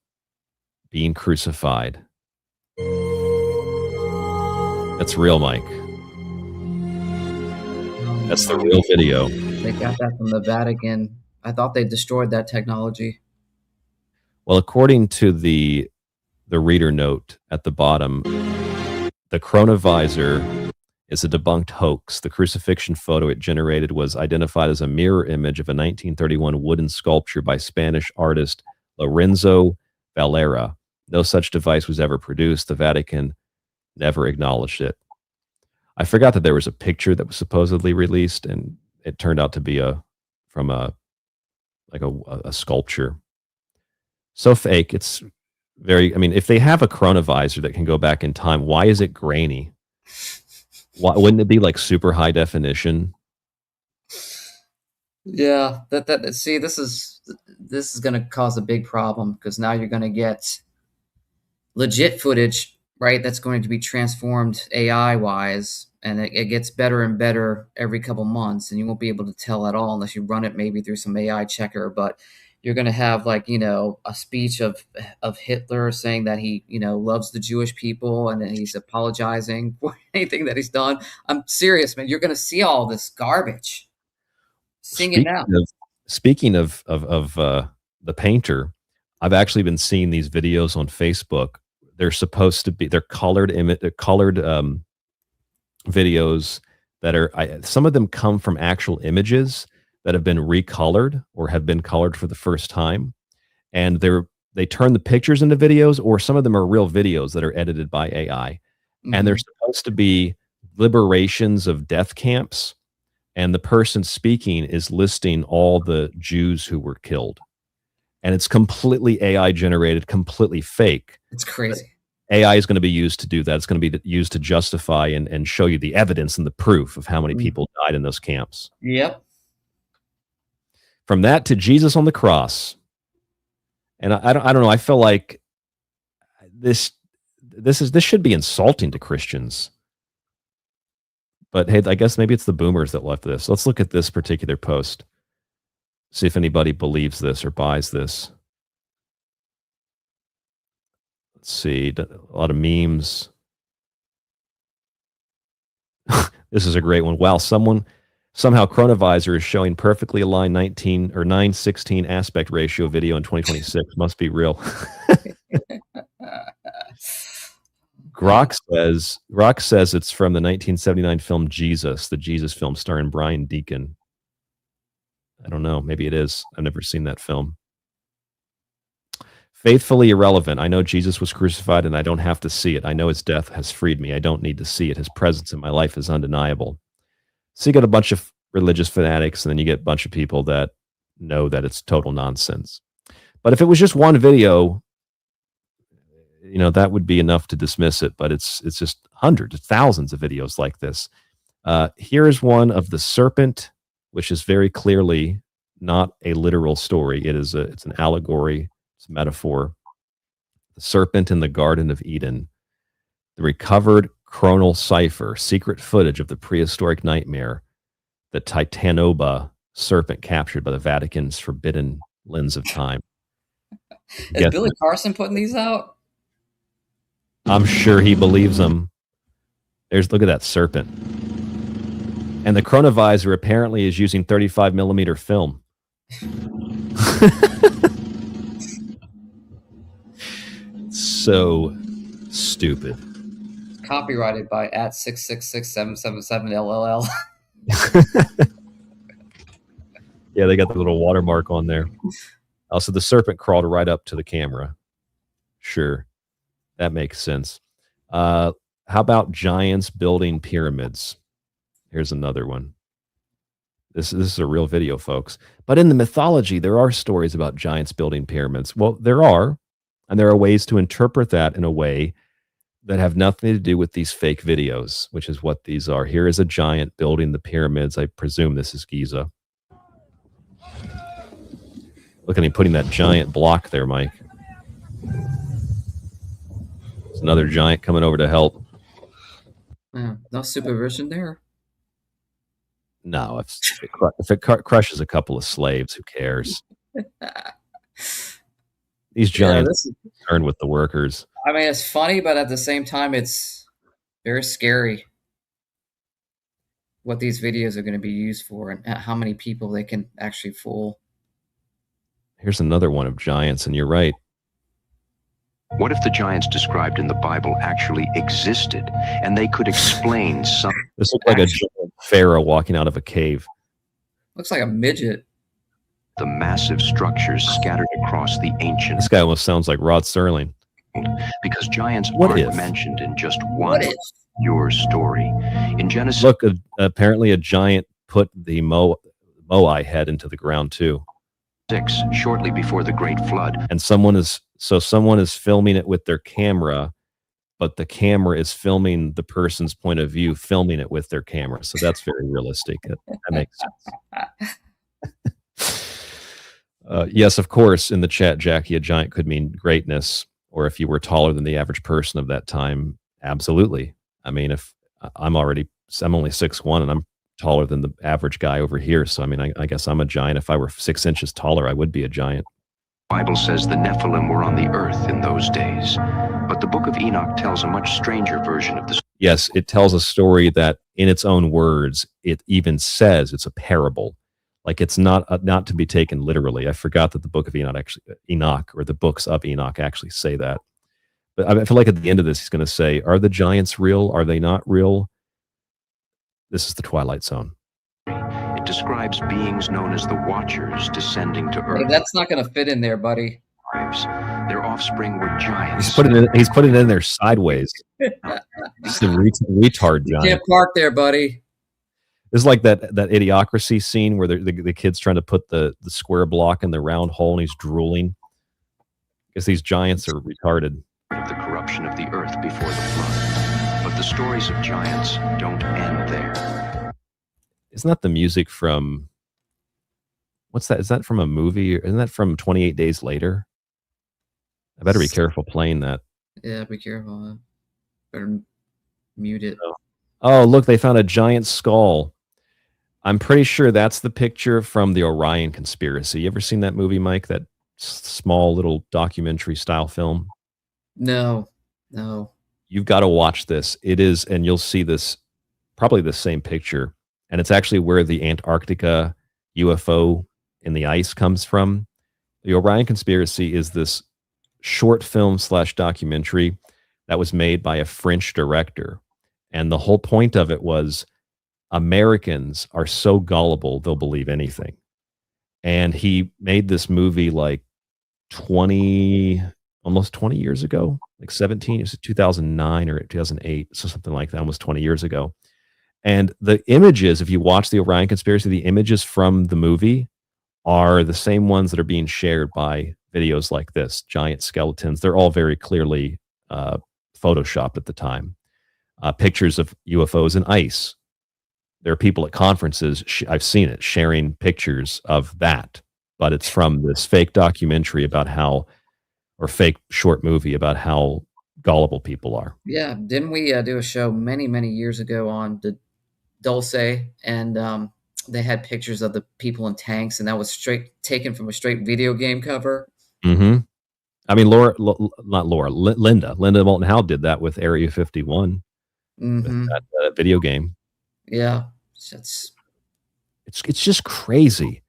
being crucified. That's real, Mike. That's the real video. They got that from the Vatican. I thought they destroyed that technology. Well, according to the reader note at the bottom, the chronovisor is a debunked hoax. The crucifixion photo it generated was identified as a mirror image of a 1931 wooden sculpture by Spanish artist Lorenzo Valera. No such device was ever produced. The Vatican never acknowledged it. I forgot that there was a picture that was supposedly released, and it turned out to be from a sculpture. So fake. It's very, I mean, if they have a chronovisor that can go back in time, why is it grainy? Why wouldn't it be like super high definition? Yeah, see, this is going to cause a big problem because now you're going to get legit footage, right? That's going to be transformed AI wise, and it gets better and better every couple months, and you won't be able to tell at all unless you run it maybe through some AI checker. But you're going to have like, a speech of Hitler saying that he, loves the Jewish people and that he's apologizing for anything that he's done. I'm serious, man. You're going to see all this garbage. Sing it now. Speaking of the painter, I've actually been seeing these videos on Facebook. They're supposed to be, they're colored videos that are, some of them come from actual images that have been recolored or have been colored for the first time. And they turn the pictures into videos, or some of them are real videos that are edited by AI. Mm-hmm. And they're supposed to be liberations of death camps. And the person speaking is listing all the Jews who were killed. And it's completely AI generated, completely fake. It's crazy. AI is going to be used to do that. It's going to be used to justify and show you the evidence and the proof of how many people died in those camps. Yep. From that to Jesus on the cross. And I don't know. I feel like this should be insulting to Christians. But hey, I guess maybe it's the boomers that left this. Let's look at this particular post. See if anybody believes this or buys this. Let's see. A lot of memes. This is a great one. Wow, somehow Chronovisor is showing perfectly aligned 9:16 aspect ratio video in 2026. Must be real. Grok says it's from the 1979 film Jesus, the Jesus film starring Brian Deacon. I don't know. Maybe it is. I've never seen that film. Faithfully irrelevant. I know Jesus was crucified and I don't have to see it. I know his death has freed me. I don't need to see it. His presence in my life is undeniable. So you get a bunch of religious fanatics, and then you get a bunch of people that know that it's total nonsense. But if it was just one video, that would be enough to dismiss it. But it's just hundreds, thousands of videos like this. Here is one of the serpent, which is very clearly not a literal story. It's an allegory. It's a metaphor. The serpent in the Garden of Eden. The recovered chronal cipher, secret footage of the prehistoric nightmare, the Titanoba serpent captured by the Vatican's forbidden lens of time. Is Billy Carson putting these out? I'm sure he believes them. Look at that serpent. And the Chronovisor apparently is using 35 millimeter film. So stupid. Copyrighted by @666777LLL. Yeah, they got the little watermark on there. Also, the serpent crawled right up to the camera. Sure, that makes sense. How about giants building pyramids? Here's another one. This is a real video, folks. But in the mythology, there are stories about giants building pyramids. Well, there are, and there are ways to interpret that in a way that have nothing to do with these fake videos, which is what these are. Here is a giant building the pyramids. I presume this is Giza. Look at him putting that giant block there, Mike. There's another giant coming over to help. Yeah, no supervision there. No, if it crushes a couple of slaves, who cares? These giants are concerned with the workers. I mean, it's funny, but at the same time, it's very scary what these videos are going to be used for and how many people they can actually fool. Here's another one of giants, and you're right. What if the giants described in the Bible actually existed and they could explain some? This looks like a giant pharaoh walking out of a cave. Looks like a midget. The massive structures scattered across the ancient. This guy almost sounds like Rod Serling. Because giants aren't mentioned in just one your story. In Genesis. Look, apparently a giant put the Moai head into the ground too. 6, shortly before the Great Flood. And someone is filming it with their camera, but the camera is filming the person's point of view, filming it with their camera. So that's very realistic. That makes sense. Yes, of course, in the chat, Jackie, a giant could mean greatness, or if you were taller than the average person of that time, absolutely. I mean, if I'm only 6'1", and I'm taller than the average guy over here, so I mean, I guess I'm a giant. If I were 6 inches taller, I would be a giant. The Bible says the Nephilim were on the earth in those days, but the Book of Enoch tells a much stranger version of the. Yes, it tells a story that, in its own words, it even says it's a parable. Like it's not to be taken literally. I forgot that the Book of Enoch or the books of Enoch actually say that. But I feel like at the end of this, he's going to say, "Are the giants real? Are they not real?" This is the Twilight Zone. It describes beings known as the Watchers descending to Earth. Hey, that's not going to fit in there, buddy. Their offspring were giants. He's putting it in there sideways. It's the retard giant. You can't park there, buddy. It's like that Idiocracy scene where the kid's trying to put the square block in the round hole and he's drooling. Because these giants are retarded. Of the corruption of the earth before the flood. But the stories of giants don't end there. Isn't that the music from, what's that? Is that from a movie? Isn't that from 28 Days Later? I better be careful playing that. Yeah, be careful. Better mute it. Oh, look, they found a giant skull. I'm pretty sure that's the picture from the Orion Conspiracy. You ever seen that movie, Mike? That small little documentary style film? No. You've got to watch this. It is, and you'll see this, probably the same picture. And it's actually where the Antarctica UFO in the ice comes from. The Orion Conspiracy is this short film / documentary that was made by a French director. And the whole point of it was Americans are so gullible, they'll believe anything. And he made this movie like almost 20 years ago, like 17, it was 2009 or 2008, so something like that, almost 20 years ago. And the images, if you watch the Orion Conspiracy, the images from the movie are the same ones that are being shared by videos like this, giant skeletons. They're all very clearly photoshopped at the time. Pictures of UFOs in ice. There are people at conferences, I've seen it, sharing pictures of that, but it's from this fake documentary about or fake short movie about how gullible people are. Yeah, didn't we do a show many, many years ago on the Dulce, and they had pictures of the people in tanks, and that was taken from a straight video game cover. Mm-hmm. I mean, Linda Moulton Howe did that with Area 51, mm-hmm. with that video game. Yeah, it's just crazy.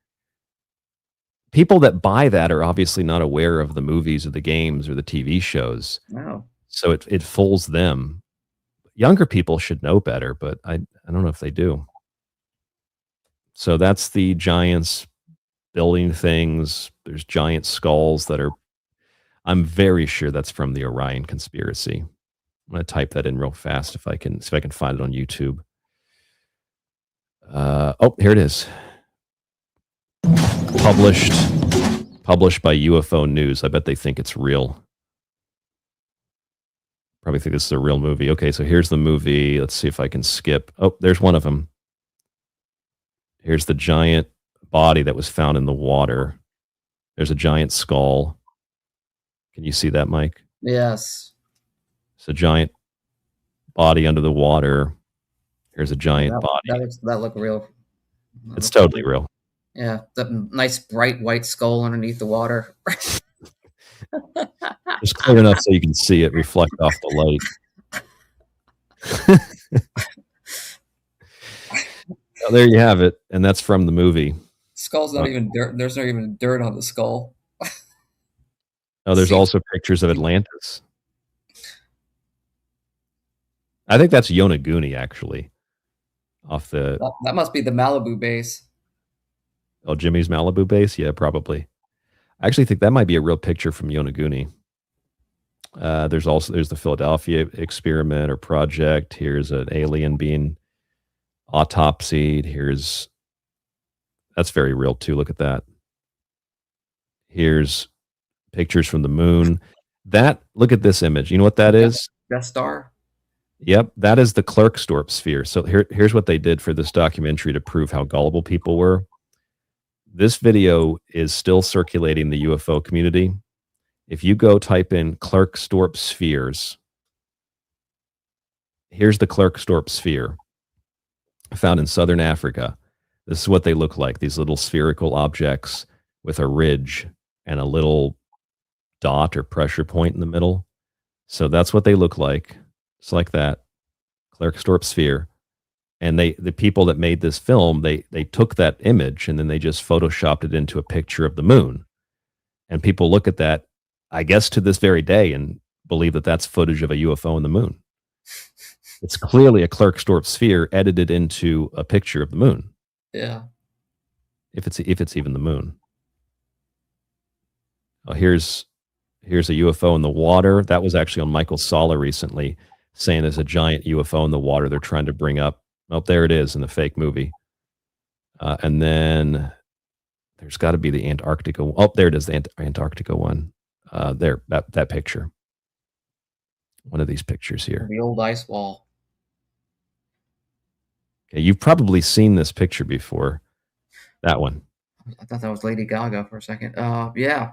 People that buy that are obviously not aware of the movies or the games or the TV shows. Wow. So it fools them. Younger people should know better, but I don't know if they do. So that's the giants building things. There's giant skulls that are, I'm very sure that's from the Orion conspiracy. I'm going to type that in real fast if I can find it on YouTube. Oh, here it is. Published by UFO News. I bet they think it's real. Probably think this is a real movie. Okay, so here's the movie. Let's see if I can skip. Oh, there's one of them. Here's the giant body that was found in the water. There's a giant skull. Can you see that, Mike? Yes. It's a giant body under the water. Here's a giant body. That look real. It's totally real. Yeah, the nice bright white skull underneath the water. It's clear enough so you can see it reflect off the light. Well, there you have it, and that's from the movie. Skull's not even dirt. There's not even dirt on the skull. Oh, there's also pictures of Atlantis. I think that's Yonaguni, actually. Off the that must be the Malibu base. Oh, Jimmy's Malibu base? Yeah, probably. I actually think that might be a real picture from Yonaguni. There's the Philadelphia experiment or project. Here's an alien being autopsied. That's very real too. Look at that. Here's pictures from the moon. Look at this image. You know what that is? Death Star? Yep, that is the Klerksdorp sphere. So here's what they did for this documentary to prove how gullible people were. This video is still circulating the UFO community. If you go type in Klerksdorp spheres, here's the Klerksdorp sphere found in southern Africa. This is what they look like, these little spherical objects with a ridge and a little dot or pressure point in the middle. So that's what they look like. It's like that, Klerksdorp sphere. And the people that made this film, they took that image and then they just photoshopped it into a picture of the moon. And people look at that, I guess to this very day, and believe that that's footage of a UFO on the moon. It's clearly a Klerksdorp sphere edited into a picture of the moon. Yeah. If it's even the moon. Oh, here's a UFO in the water. That was actually on Michael Salla recently, saying there's a giant UFO in the water they're trying to bring up. Oh, there it is in the fake movie. And then there's got to be the Antarctica. Oh, there it is, the Antarctica one. There, that picture. One of these pictures here. The old ice wall. Okay, you've probably seen this picture before. That one. I thought that was Lady Gaga for a second. Yeah.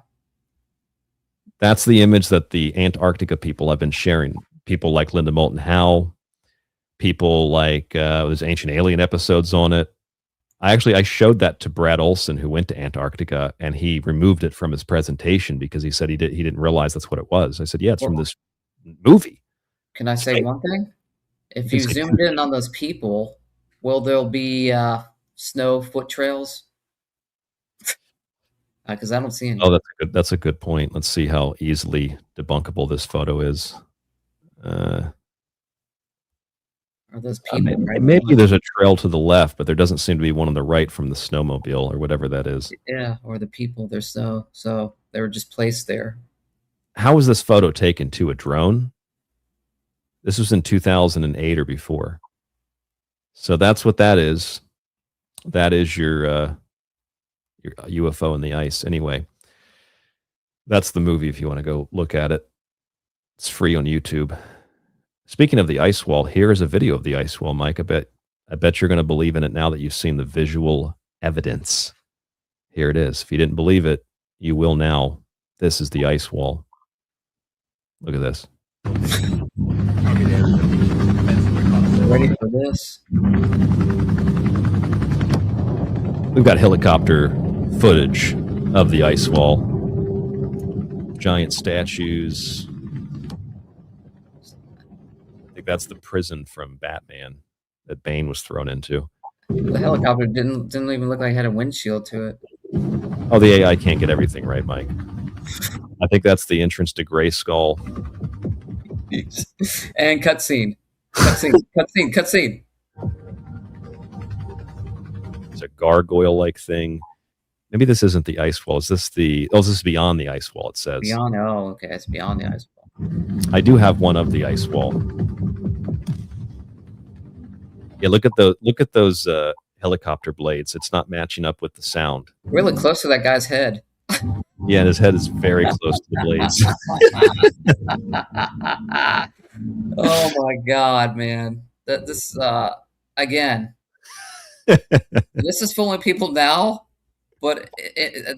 That's the image that the Antarctica people have been sharing. People like Linda Moulton Howe. People like there's Ancient Alien episodes on it. I showed that to Brad Olson, who went to Antarctica, and he removed it from his presentation because he said he didn't realize that's what it was. I said, yeah, it's from this movie. Can I say one thing? If you zoomed in on those people, will there be snow foot trails? Because I don't see any. Oh, that's a good point. Let's see how easily debunkable this photo is. Are those people? Maybe there's a trail to the left, but there doesn't seem to be one on the right from the snowmobile or whatever that is. Yeah, or the people. There's snow, so they were just placed there. How was this photo taken? To a drone? This was in 2008 or before. So that's what that is. That is your UFO in the ice. Anyway, that's the movie if you want to go look at it. It's free on YouTube. Speaking of the ice wall, here is a video of the ice wall, Mike. I bet you're going to believe in it now that you've seen the visual evidence. Here it is. If you didn't believe it, you will now. This is the ice wall. Look at this. Ready for this? We've got helicopter footage of the ice wall. Giant statues. I think that's the prison from Batman that Bane was thrown into. The helicopter didn't even look like it had a windshield to it. Oh, the AI can't get everything right, Mike. I think that's the entrance to Grayskull. And cutscene. Cutscene. It's a gargoyle-like thing. Maybe this isn't the ice wall. Is this the? Oh, this is beyond the ice wall. It says Beyond. Oh, okay, it's beyond the ice wall. I do have one of the ice wall. Yeah, look at those helicopter blades. It's not matching up with the sound. Really close to that guy's head. Yeah, and his head is very close to the blades. Oh my God, man! This again. This is fooling people now, but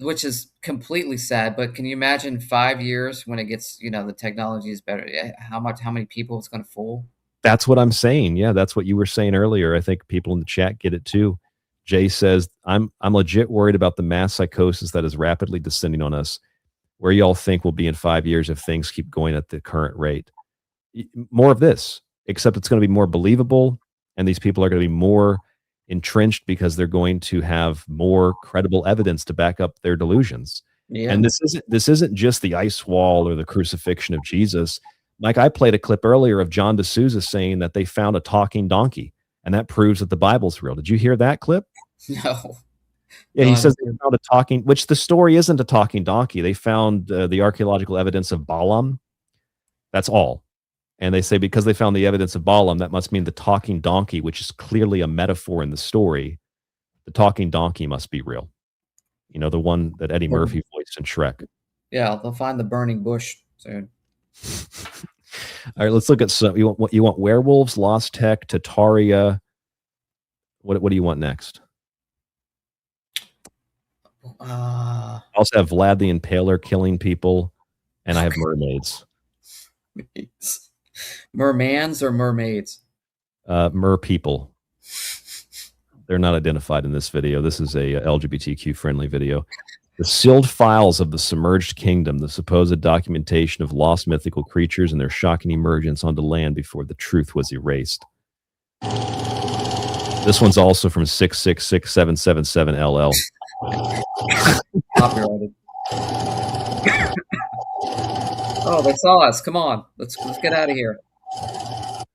which is completely sad. But can you imagine 5 years when it gets, the technology is better? How many people it's going to fool? That's what I'm saying. Yeah, that's what you were saying earlier. I think people in the chat get it too. Jay says, I'm legit worried about the mass psychosis that is rapidly descending on us. Where y'all think we'll be in 5 years if things keep going at the current rate? More of this, except it's going to be more believable, and these people are going to be more entrenched because they're going to have more credible evidence to back up their delusions. Yeah. And this isn't just the ice wall or the crucifixion of Jesus. Mike, I played a clip earlier of John D'Souza saying that they found a talking donkey, and that proves that the Bible's real. Did you hear that clip? No. Yeah, he says they found a talking, which the story isn't a talking donkey. They found the archaeological evidence of Balaam. That's all. And they say because they found the evidence of Balaam, that must mean the talking donkey, which is clearly a metaphor in the story. The talking donkey must be real. The one that Eddie Murphy voiced in Shrek. Yeah, they'll find the burning bush soon. All right, let's look at some. You want werewolves, Lost Tech, Tataria. What do you want next? I also have Vlad the Impaler killing people, and I have mermaids. Mermans or mermaids? Mer people. They're not identified in this video. This is a LGBTQ friendly video. The sealed files of the submerged kingdom, the supposed documentation of lost mythical creatures and their shocking emergence onto land before the truth was erased. This one's also from 6667777LL. Copyrighted. Oh, they saw us. Come on. Let's get out of here.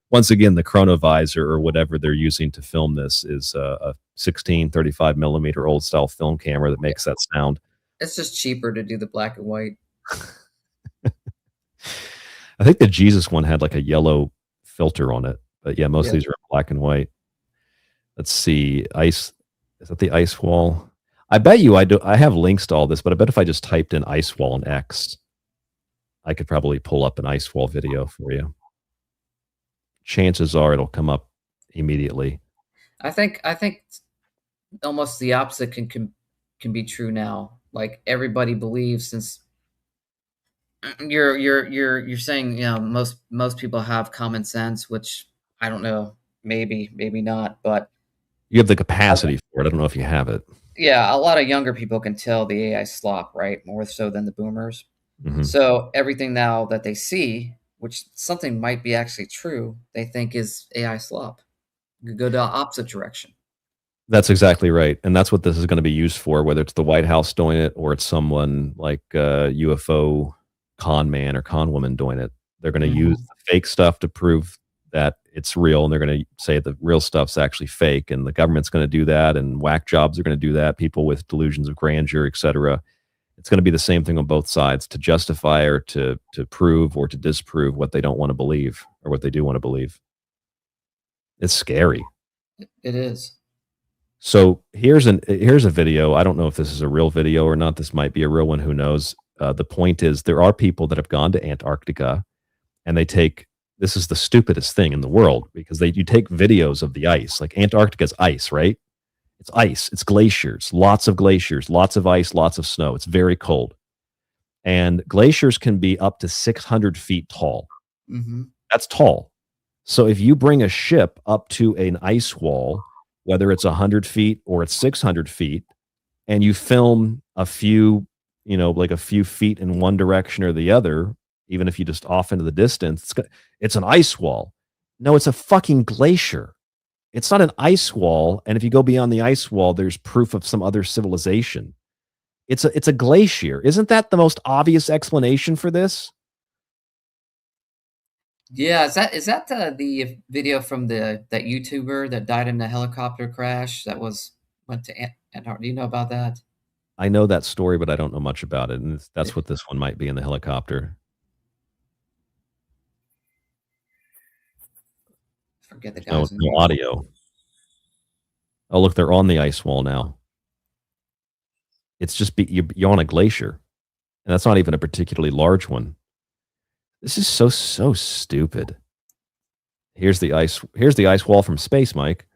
Once again, the chronovisor or whatever they're using to film this is a 35 millimeter old style film camera that makes that sound. It's just cheaper to do the black and white. I think the Jesus one had like a yellow filter on it, but yeah, most of these are black and white. Let's see. Ice. Is that the ice wall? I bet you I have links to all this, but I bet if I just typed in ice wall and X, I could probably pull up an ice wall video for you. Chances are it'll come up immediately. I think almost the opposite can be true now. Like everybody believes, since you're saying, most people have common sense, which I don't know, maybe not, but you have the capacity for it. I don't know if you have it. Yeah, a lot of younger people can tell the AI slop, right? More so than the boomers. Mm-hmm. So everything now that they see, which something might be actually true, they think is AI slop. You could go the opposite direction. That's exactly right. And that's what this is going to be used for, whether it's the White House doing it or it's someone like UFO con man or con woman doing it. They're going to use the fake stuff to prove that it's real, and they're going to say the real stuff's actually fake, and the government's going to do that, and whack jobs are going to do that, people with delusions of grandeur, etc. It's going to be the same thing on both sides to justify or to prove or to disprove what they don't want to believe or what they do want to believe. It's scary. It is. So here's a video. I don't know if this is a real video or not. This might be a real one. Who knows? The point is there are people that have gone to Antarctica, and they take, this is the stupidest thing in the world, because you take videos of the ice. Like Antarctica's ice, right? It's ice. It's glaciers, lots of ice, lots of snow. It's very cold. And glaciers can be up to 600 feet tall. Mm-hmm. That's tall. So if you bring a ship up to an ice wall, whether it's 100 feet or it's 600 feet, and you film a few, like a few feet in one direction or the other, even if you just off into the distance, it's an ice wall. No, it's a fucking glacier. It's not an ice wall. And if you go beyond the ice wall, there's proof of some other civilization. It's a glacier. Isn't that the most obvious explanation for this? Yeah, is that the video from that YouTuber that died in a helicopter crash that went to Antarctica? Do you know about that? I know that story, but I don't know much about it, and that's what this one might be in the helicopter. Forget the guy's No name. audio. Oh, look, they're on the ice wall now. It's just you're on a glacier, and that's not even a particularly large one. This is so stupid. Here's the ice wall from space, Mike.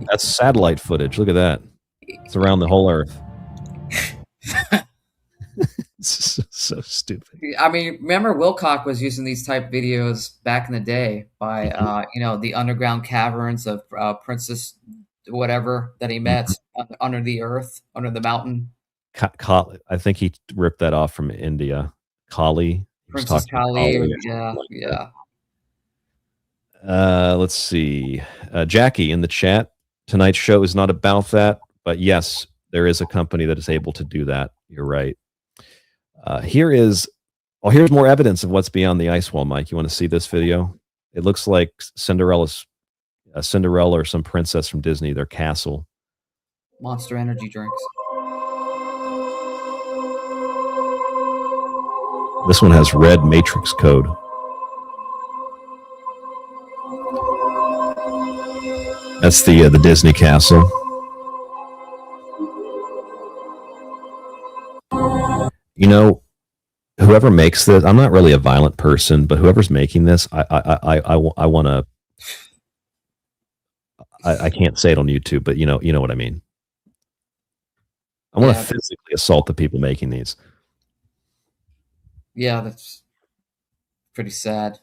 That's satellite footage. Look at that. It's around the whole Earth. so stupid. I mean, remember Wilcock was using these type videos back in the day by the underground caverns of Princess whatever that he met under the earth, under the mountain. I think he ripped that off from India. Kali. Princess Kali. Yeah. Let's see. Jackie in the chat. Tonight's show is not about that, but yes, there is a company that is able to do that. You're right. Here's more evidence of what's beyond the ice wall, Mike. You want to see this video? It looks like Cinderella or some princess from Disney, their castle. Monster energy drinks. This one has red matrix code. That's the Disney castle. You know, whoever makes this, I'm not really a violent person, but whoever's making this, I want to. I can't say it on YouTube, but you know what I mean. I want to physically assault the people making these. Yeah, that's pretty sad.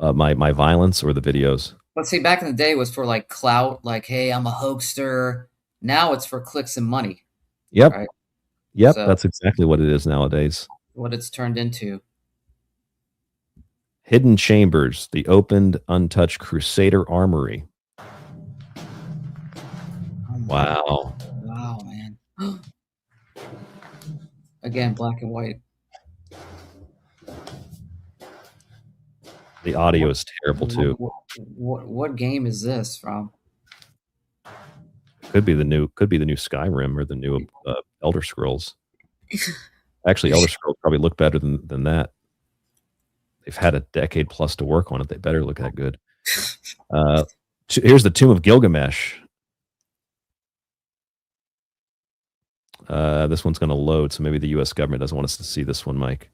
My violence or the videos. But see, back in the day, it was for like clout, like, hey, I'm a hoaxer. Now it's for clicks and money. Yep. Right? Yep, So, that's exactly what it is nowadays. What it's turned into. Hidden Chambers, the opened, untouched Crusader Armory. Wow. Wow, man. Again, black and white. The audio is terrible too. What game is this from? Could be the new Skyrim or the new Elder Scrolls. Actually, Elder Scrolls probably look better than that. They've had a decade plus to work on it. They better look that good. Here's the Tomb of Gilgamesh. This one's going to load, so maybe the U.S. government doesn't want us to see this one, Mike.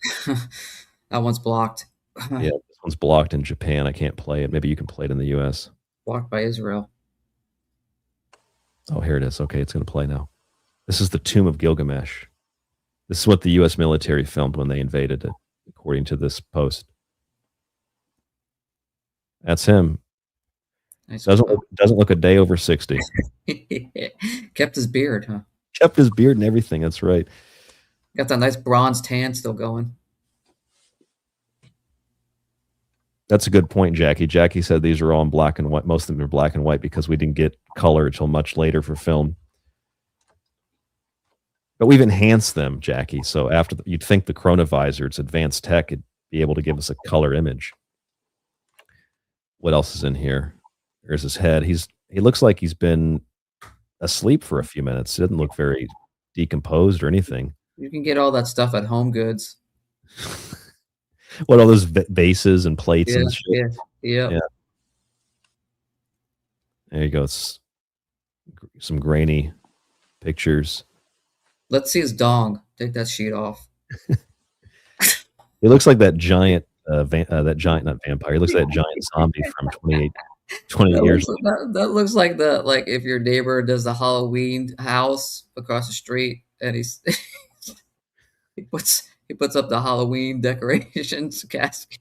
That one's blocked. Yeah, this one's blocked in Japan. I can't play it. Maybe you can play it in the U.S. Blocked by Israel. Oh, here it is. Okay, it's going to play now. This is the Tomb of Gilgamesh. This is what the U.S. military filmed when they invaded it, according to this post. That's him. Nice. Doesn't look a day over 60. Kept his beard, huh? Kept his beard and everything. That's right. Got that nice bronze tan still going. That's a good point, Jackie. Jackie said these are all in black and white. Most of them are black and white because we didn't get color until much later for film. But we've enhanced them, Jackie. So you'd think the chronovisor, it's advanced tech, it'd be able to give us a color image. What else is in here? There's his head. He looks like he's been asleep for a few minutes. He doesn't look very decomposed or anything. You can get all that stuff at Home Goods. What, all those vases and plates and shit? Yeah. There you go. It's some grainy pictures. Let's see his dong. Take that sheet off. He looks like that giant, not vampire. He looks like that giant zombie from 20 years ago. That looks like if your neighbor does the Halloween house across the street and he puts up the Halloween decorations casket.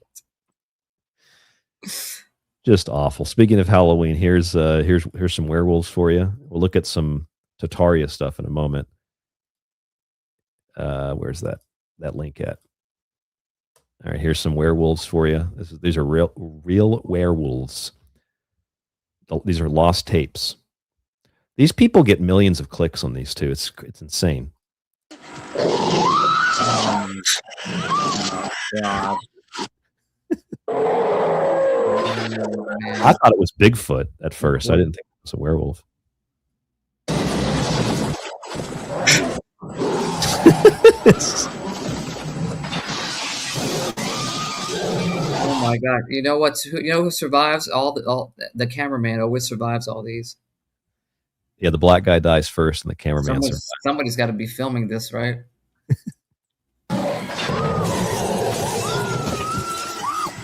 Just awful. Speaking of Halloween, here's some werewolves for you. We'll look at some Tartaria stuff in a moment. Where's that link at? All right, here's some werewolves for you. These are real werewolves. These are lost tapes. These people get millions of clicks on these too. It's insane. God. I thought it was Bigfoot at first. I didn't think it was a werewolf. Oh my god! You know what's who survives all the cameraman always survives all these. Yeah, the black guy dies first, and the cameraman survives. Somebody's got to be filming this, right?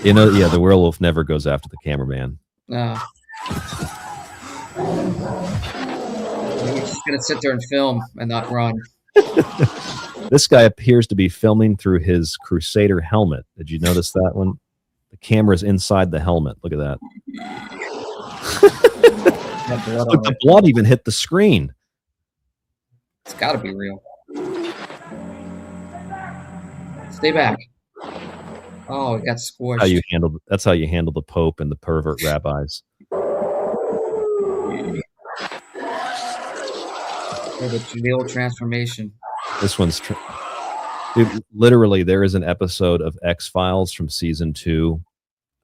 Yeah, the werewolf never goes after the cameraman. No. We're just gonna sit there and film and not run. This guy appears to be filming through his Crusader helmet. Did you notice that one? The camera's inside the helmet. Look at that. Look, the blood even hit the screen. It's got to be real. Stay back. Oh, it got squished. That's how you handle the Pope and the pervert rabbis. The old transformation. This one's dude, literally, there is an episode of X-Files from season 2.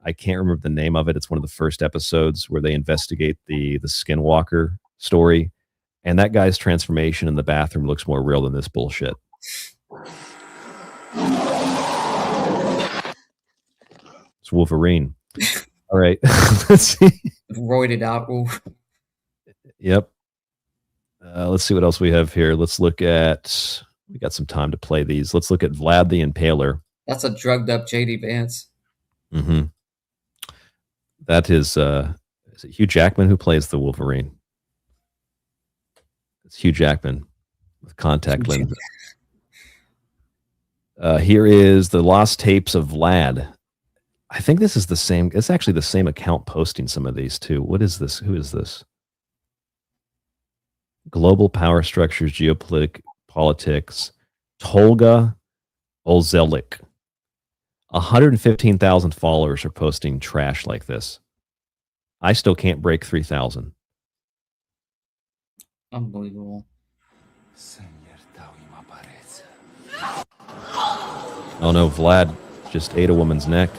I can't remember the name of it. It's one of the first episodes where they investigate the Skinwalker story. And that guy's transformation in the bathroom looks more real than this bullshit. It's Wolverine. All right. Let's see. Roided out. Ooh. Yep. Let's see what else we have here. Let's look at... We got some time to play these. Let's look at Vlad the Impaler. That's a drugged up J.D. Vance. Mm-hmm. That is it Hugh Jackman who plays the Wolverine? It's Hugh Jackman with contact lenses. Here is the lost tapes of Vlad. I think this is the same. It's actually the same account posting some of these too. What is this? Who is this? Global Power Structures, Geopolitics, Tolga Olzelik. 115,000 followers are posting trash like this. I still can't break 3,000. Unbelievable. Oh no, Vlad just ate a woman's neck.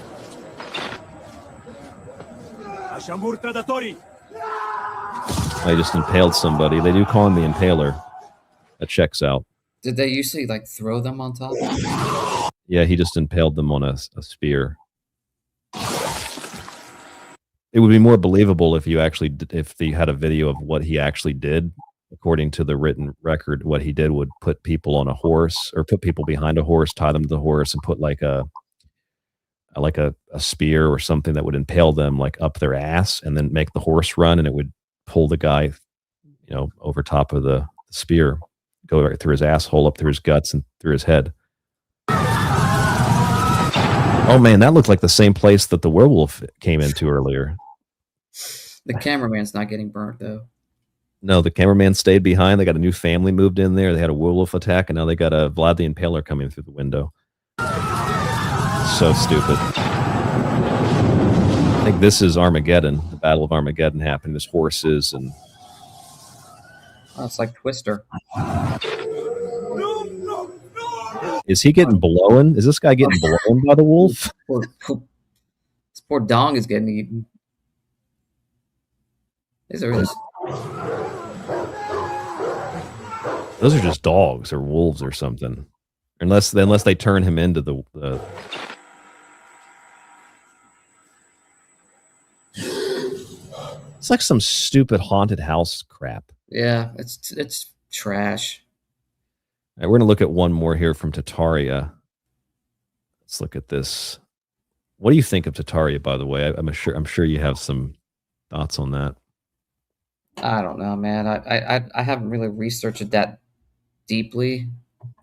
I just impaled somebody. They do call him the Impaler. That checks out. Did they usually like throw them on top? Yeah, he just impaled them on a spear. It would be more believable if they had a video of what he actually did. According to the written record, what he did would put people on a horse or put people behind a horse, tie them to the horse, and put like a spear or something that would impale them like up their ass, and then make the horse run, and it would pull the guy, over top of the spear, go right through his asshole, up through his guts, and through his head. Oh man, that looked like the same place that the werewolf came into earlier. The cameraman's not getting burnt though. No, the cameraman stayed behind. They got a new family moved in there. They had a werewolf attack, and now they got a Vlad the Impaler coming through the window. So stupid. I think this is Armageddon, the Battle of Armageddon happening. There's horses and... Oh, it's like Twister. Is he getting blown? Is this guy getting blown by the wolf? This poor dong is getting eaten. These are his... Those are just dogs or wolves or something. Unless they turn him into the It's like some stupid haunted house crap. Yeah, it's trash. All right, we're gonna look at one more here from Tataria. Let's look at this. What do you think of Tataria, by the way? I'm sure you have some thoughts on that. I don't know, man. I haven't really researched it that deeply.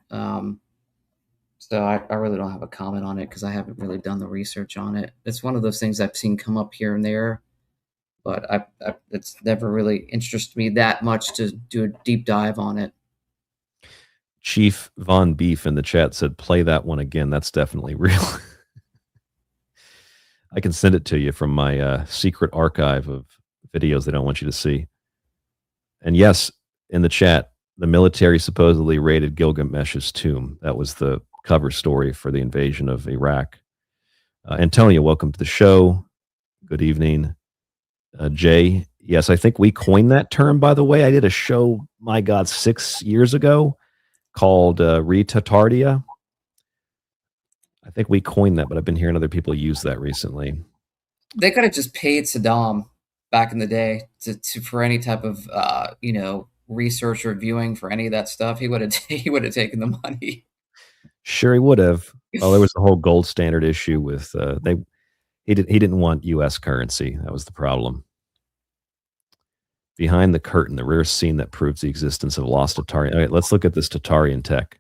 So I really don't have a comment on it because I haven't really done the research on it. It's one of those things I've seen come up here and there, but it's never really interested me that much to do a deep dive on it. Chief Von Beef in the chat said, play that one again. That's definitely real. I can send it to you from my secret archive of videos they don't want you to see. And yes, in the chat, the military supposedly raided Gilgamesh's tomb. That was the cover story for the invasion of Iraq. Antonio, welcome to the show. Good evening. Jay, yes, I think we coined that term, by the way. I did a show, my God, 6 years ago, called retatardia. I think we coined that, but I've been hearing other people use that recently. They could have just paid Saddam back in the day for any type of research or viewing for any of that stuff. He would have taken the money. Sure, he would have. Well, there was the whole gold standard issue with he didn't want U.S. currency. That was the problem. Behind the curtain, the rare scene that proves the existence of lost Tatarian. All right, let's look at this Tatarian tech.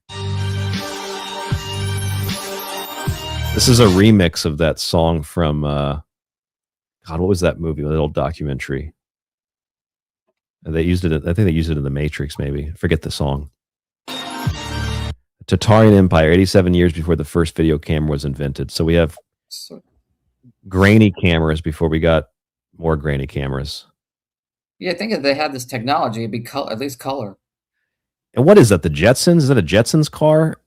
This is a remix of that song from God, what was that movie? A little documentary. They used it. I think they used it in The Matrix. Maybe forget the song. Tatarian Empire, 87 years before the first video camera was invented. So we have grainy cameras before we got more grainy cameras. Yeah, I think if they had this technology, it'd be at least color. And what is that? The Jetsons? Is that a Jetsons car?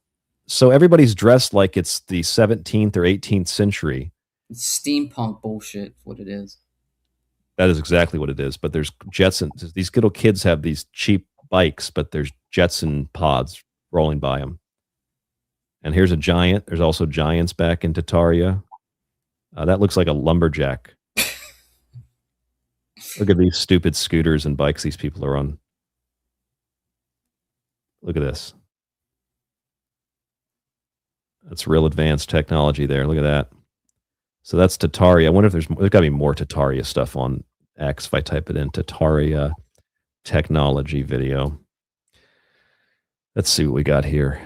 So everybody's dressed like it's the 17th or 18th century. It's steampunk bullshit, what it is. That is exactly what it is. But there's Jetsons. These little kids have these cheap bikes, but there's Jetson pods rolling by them. And here's a giant. There's also giants back in Tataria. That looks like a lumberjack. Look at these stupid scooters and bikes these people are on. Look at this. That's real advanced technology there. Look at that. So that's Tataria. I wonder if there's got to be more Tataria stuff on X if I type it in. Tataria technology video. Let's see what we got here.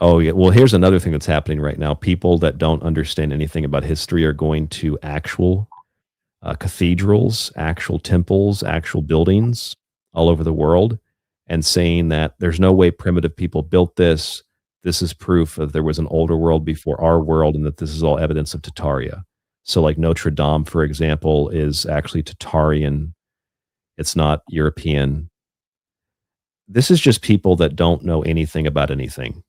Oh, yeah. Well, here's another thing that's happening right now. People that don't understand anything about history are going to actual cathedrals, actual temples, actual buildings all over the world and saying that there's no way primitive people built this. This is proof that there was an older world before our world and that this is all evidence of Tataria. So like Notre Dame, for example, is actually Tatarian. It's not European. This is just people that don't know anything about anything.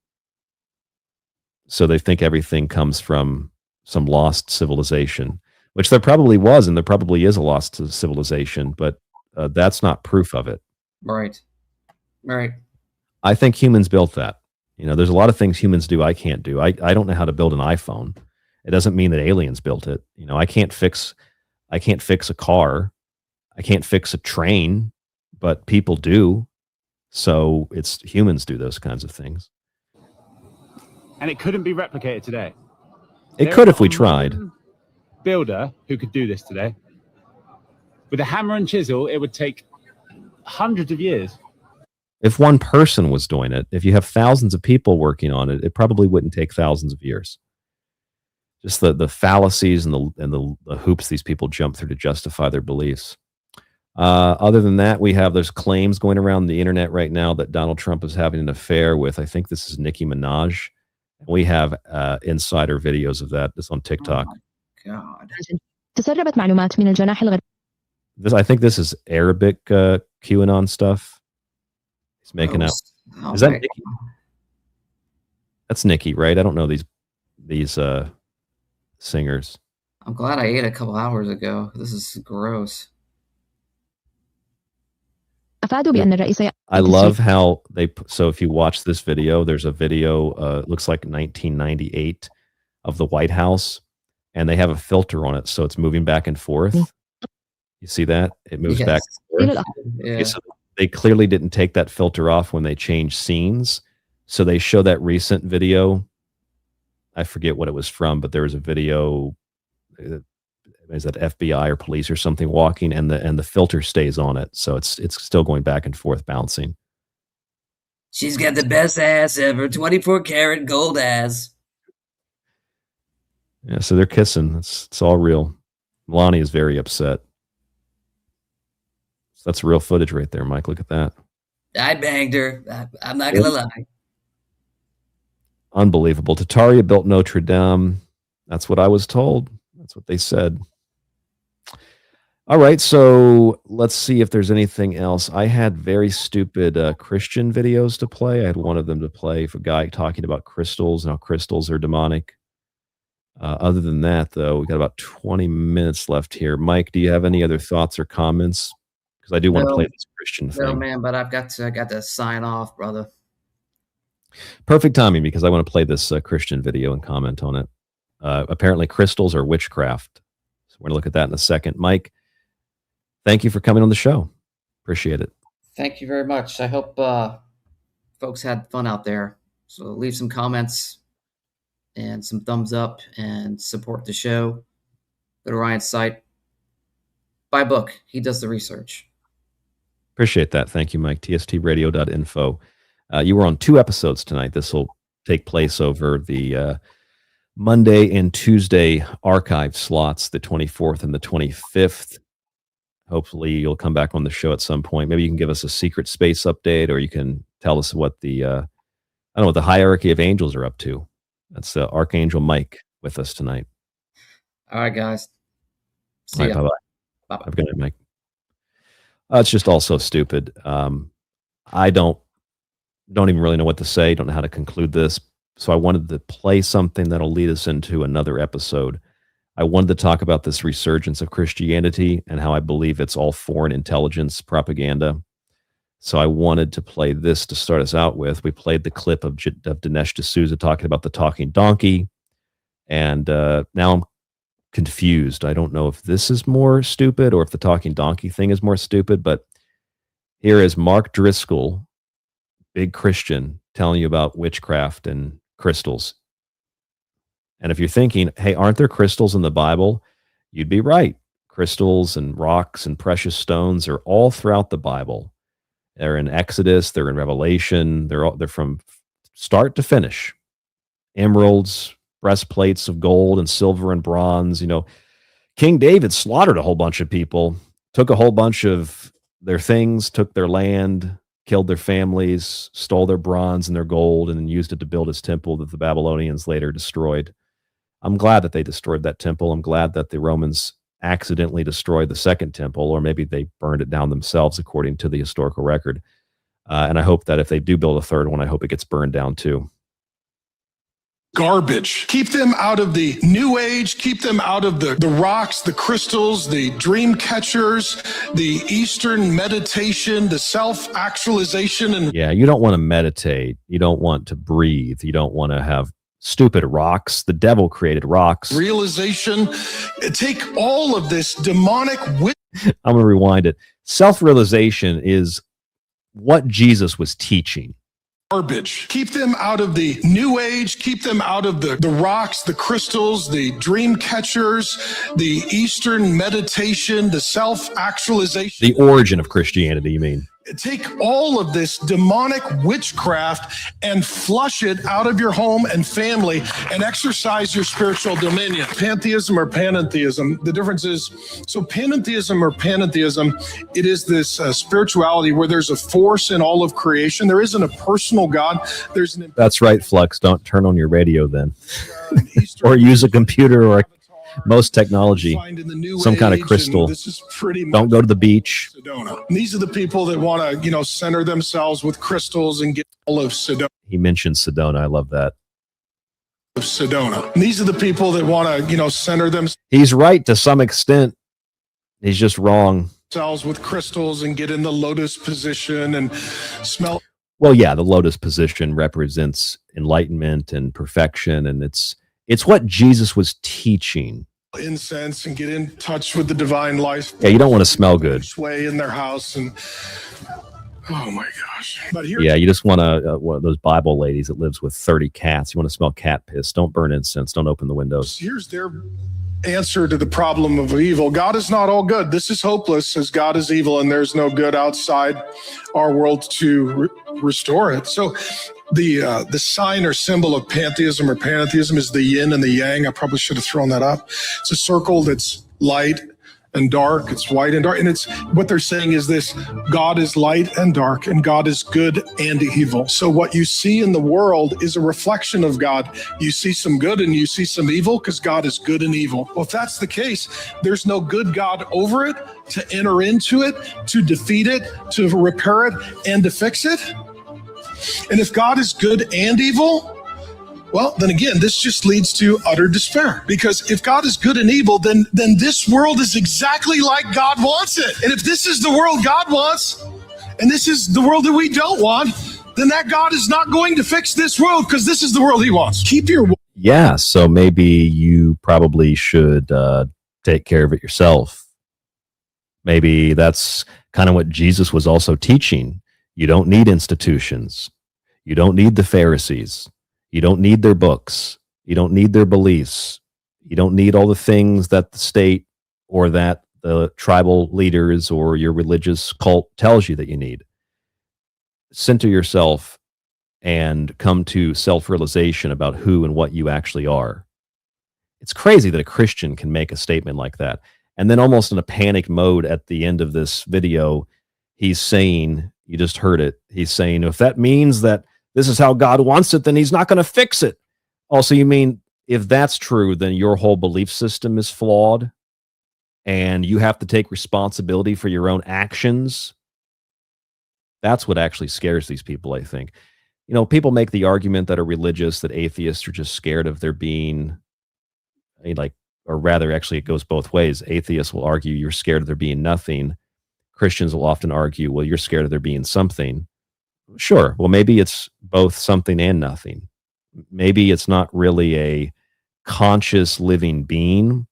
So they think everything comes from some lost civilization, which there probably was, and there probably is a lost civilization, but that's not proof of it. Right. Right. I think humans built that. You know, there's a lot of things humans do I can't do. I don't know how to build an iPhone. It doesn't mean that aliens built it. You know, I can't fix a car. I can't fix a train, but people do. So it's humans do those kinds of things. And it couldn't be replicated today. It could if we tried. Builder who could do this today. With a hammer and chisel, it would take hundreds of years. If one person was doing it, if you have thousands of people working on it, it probably wouldn't take thousands of years. Just the fallacies and the hoops these people jump through to justify their beliefs. Other than that, there's claims going around the internet right now that Donald Trump is having an affair with, I think this is Nicki Minaj. We have insider videos of that. This on TikTok. God. I think this is Arabic QAnon stuff. He's making up. Is that Nicki? That's Nicki, right? I don't know these singers. I'm glad I ate a couple hours ago. This is gross. I love how so if you watch this video, there's a video, looks like 1998 of the White House, and they have a filter on it. So it's moving back and forth. You see that? It moves back and forth. Yeah. Okay, so they clearly didn't take that filter off when they changed scenes. So they show that recent video. I forget what it was from, but there was a video, is that FBI or police or something walking, and the filter stays on it, so it's still going back and forth, bouncing. She's got the best ass ever, 24 karat gold ass. Yeah, so they're kissing. It's all real. Melania is very upset. So that's real footage right there, Mike. Look at that. I banged her. I'm not gonna lie. Unbelievable. Tataria built Notre Dame. That's what I was told. That's what they said. All right, so let's see if there's anything else. I had very stupid Christian videos to play. I had one of them to play for a guy talking about crystals and how crystals are demonic. Other than that, though, we got about 20 minutes left here. Mike, do you have any other thoughts or comments because I do want to play this Christian thing. No, man, but I got to sign off, brother. Perfect timing, because I want to play this Christian video and comment on it. Apparently crystals are witchcraft. So we're going to look at that in a second. Mike, thank you for coming on the show. Appreciate it. Thank you very much. I hope folks had fun out there. So leave some comments and some thumbs up and support the show. Go to Ryan's site. Buy a book. He does the research. Appreciate that. Thank you, Mike. tstradio.info. You were on 2 episodes tonight. This will take place over the Monday and Tuesday archive slots, the 24th and the 25th. Hopefully you'll come back on the show at some point. Maybe you can give us a secret space update, or you can tell us what the, I don't know, what the hierarchy of angels are up to. That's Archangel Mike with us tonight. All right, guys. See All right, ya. bye-bye. Bye-bye. Have a good night, Mike. It's just all so stupid. I don't even really know what to say. Don't know how to conclude this. So I wanted to play something that'll lead us into another episode. I wanted to talk about this resurgence of Christianity and how I believe it's all foreign intelligence propaganda. So I wanted to play this to start us out with. We played the clip of Dinesh D'Souza talking about the talking donkey. And now I'm confused. I don't know if this is more stupid or if the talking donkey thing is more stupid, but here is Mark Driscoll, big Christian, telling you about witchcraft and crystals. And if you're thinking, hey, aren't there crystals in the Bible? You'd be right. Crystals and rocks and precious stones are all throughout the Bible. They're in Exodus, they're in Revelation, they're from start to finish. Emeralds, breastplates of gold and silver and bronze. You know, King David slaughtered a whole bunch of people, took a whole bunch of their things, took their land, killed their families, stole their bronze and their gold, and then used it to build his temple that the Babylonians later destroyed. I'm glad that they destroyed that temple. I'm glad that the Romans accidentally destroyed the second temple, or maybe they burned it down themselves, according to the historical record. And I hope that if they do build a third one, I hope it gets burned down too. Garbage. Keep them out of the new age. Keep them out of the rocks, the crystals, the dream catchers, the Eastern meditation, the self-actualization. And yeah, you don't want to meditate. You don't want to breathe. You don't want to have stupid rocks. The devil created rocks. Realization. Take all of this demonic. I'm going to rewind it. Self-realization is what Jesus was teaching. Garbage. Keep them out of the new age. Keep them out of the rocks, the crystals, the dream catchers, the Eastern meditation, the self-actualization. The origin of Christianity, you mean? Take all of this demonic witchcraft and flush it out of your home and family and exercise your spiritual dominion. Pantheism or panentheism, the difference is, so panentheism or panentheism, it is this spirituality where there's a force in all of creation. There isn't a personal God. There's an. That's right, Flux. Don't turn on your radio then. Or use a computer or most technology, some kind of crystal. This is pretty Don't go to the beach. Sedona. These are the people that want to, center themselves with crystals and get all of Sedona. He mentioned Sedona. I love that. Sedona. These are the people that want to, center themselves. He's right to some extent. He's just wrong. With crystals and get in the lotus position and smell. Well, yeah, the lotus position represents enlightenment and perfection, and it's what Jesus was teaching. Incense and get in touch with the divine life. Yeah, you don't want to smell good. Way in their house and oh my gosh! But here, yeah, you just want to one of those Bible ladies that lives with 30 cats. You want to smell cat piss. Don't burn incense. Don't open the windows. Here's their answer to the problem of evil. God is not all good. This is hopeless, as God is evil, and there's no good outside our world to restore it. So the sign or symbol of pantheism or panentheism is the yin and the yang. I probably should have thrown that up. It's a circle that's light and dark. It's white and dark. And it's what they're saying is this: God is light and dark, and God is good and evil. So what you see in the world is a reflection of God. You see some good and you see some evil because God is good and evil. Well, if that's the case, there's no good God over it to enter into it, to defeat it, to repair it, and to fix it. And if God is good and evil, Well, then again, this just leads to utter despair. Because if God is good and evil, then this world is exactly like God wants it. And if this is the world God wants, and this is the world that we don't want, then that God is not going to fix this world, because this is the world he wants. Keep your... Yeah, so maybe you probably should take care of it yourself. Maybe that's kind of what Jesus was also teaching. You don't need institutions. You don't need the Pharisees. You don't need their books. You don't need their beliefs. You don't need all the things that the state or that the tribal leaders or your religious cult tells you that you need. Center yourself and come to self-realization about who and what you actually are. It's crazy that a Christian can make a statement like that. And then almost in a panic mode at the end of this video, he's saying, you just heard it, he's saying, if that means that this is how God wants it, then he's not going to fix it. Also, you mean if that's true, then your whole belief system is flawed and you have to take responsibility for your own actions? That's what actually scares these people, I think. You know, people make the argument that are religious, that atheists are just scared of there being, or rather, actually, it goes both ways. Atheists will argue you're scared of there being nothing. Christians will often argue, well, you're scared of there being something. Sure. Well, maybe it's both something and nothing. Maybe it's not really a conscious living being.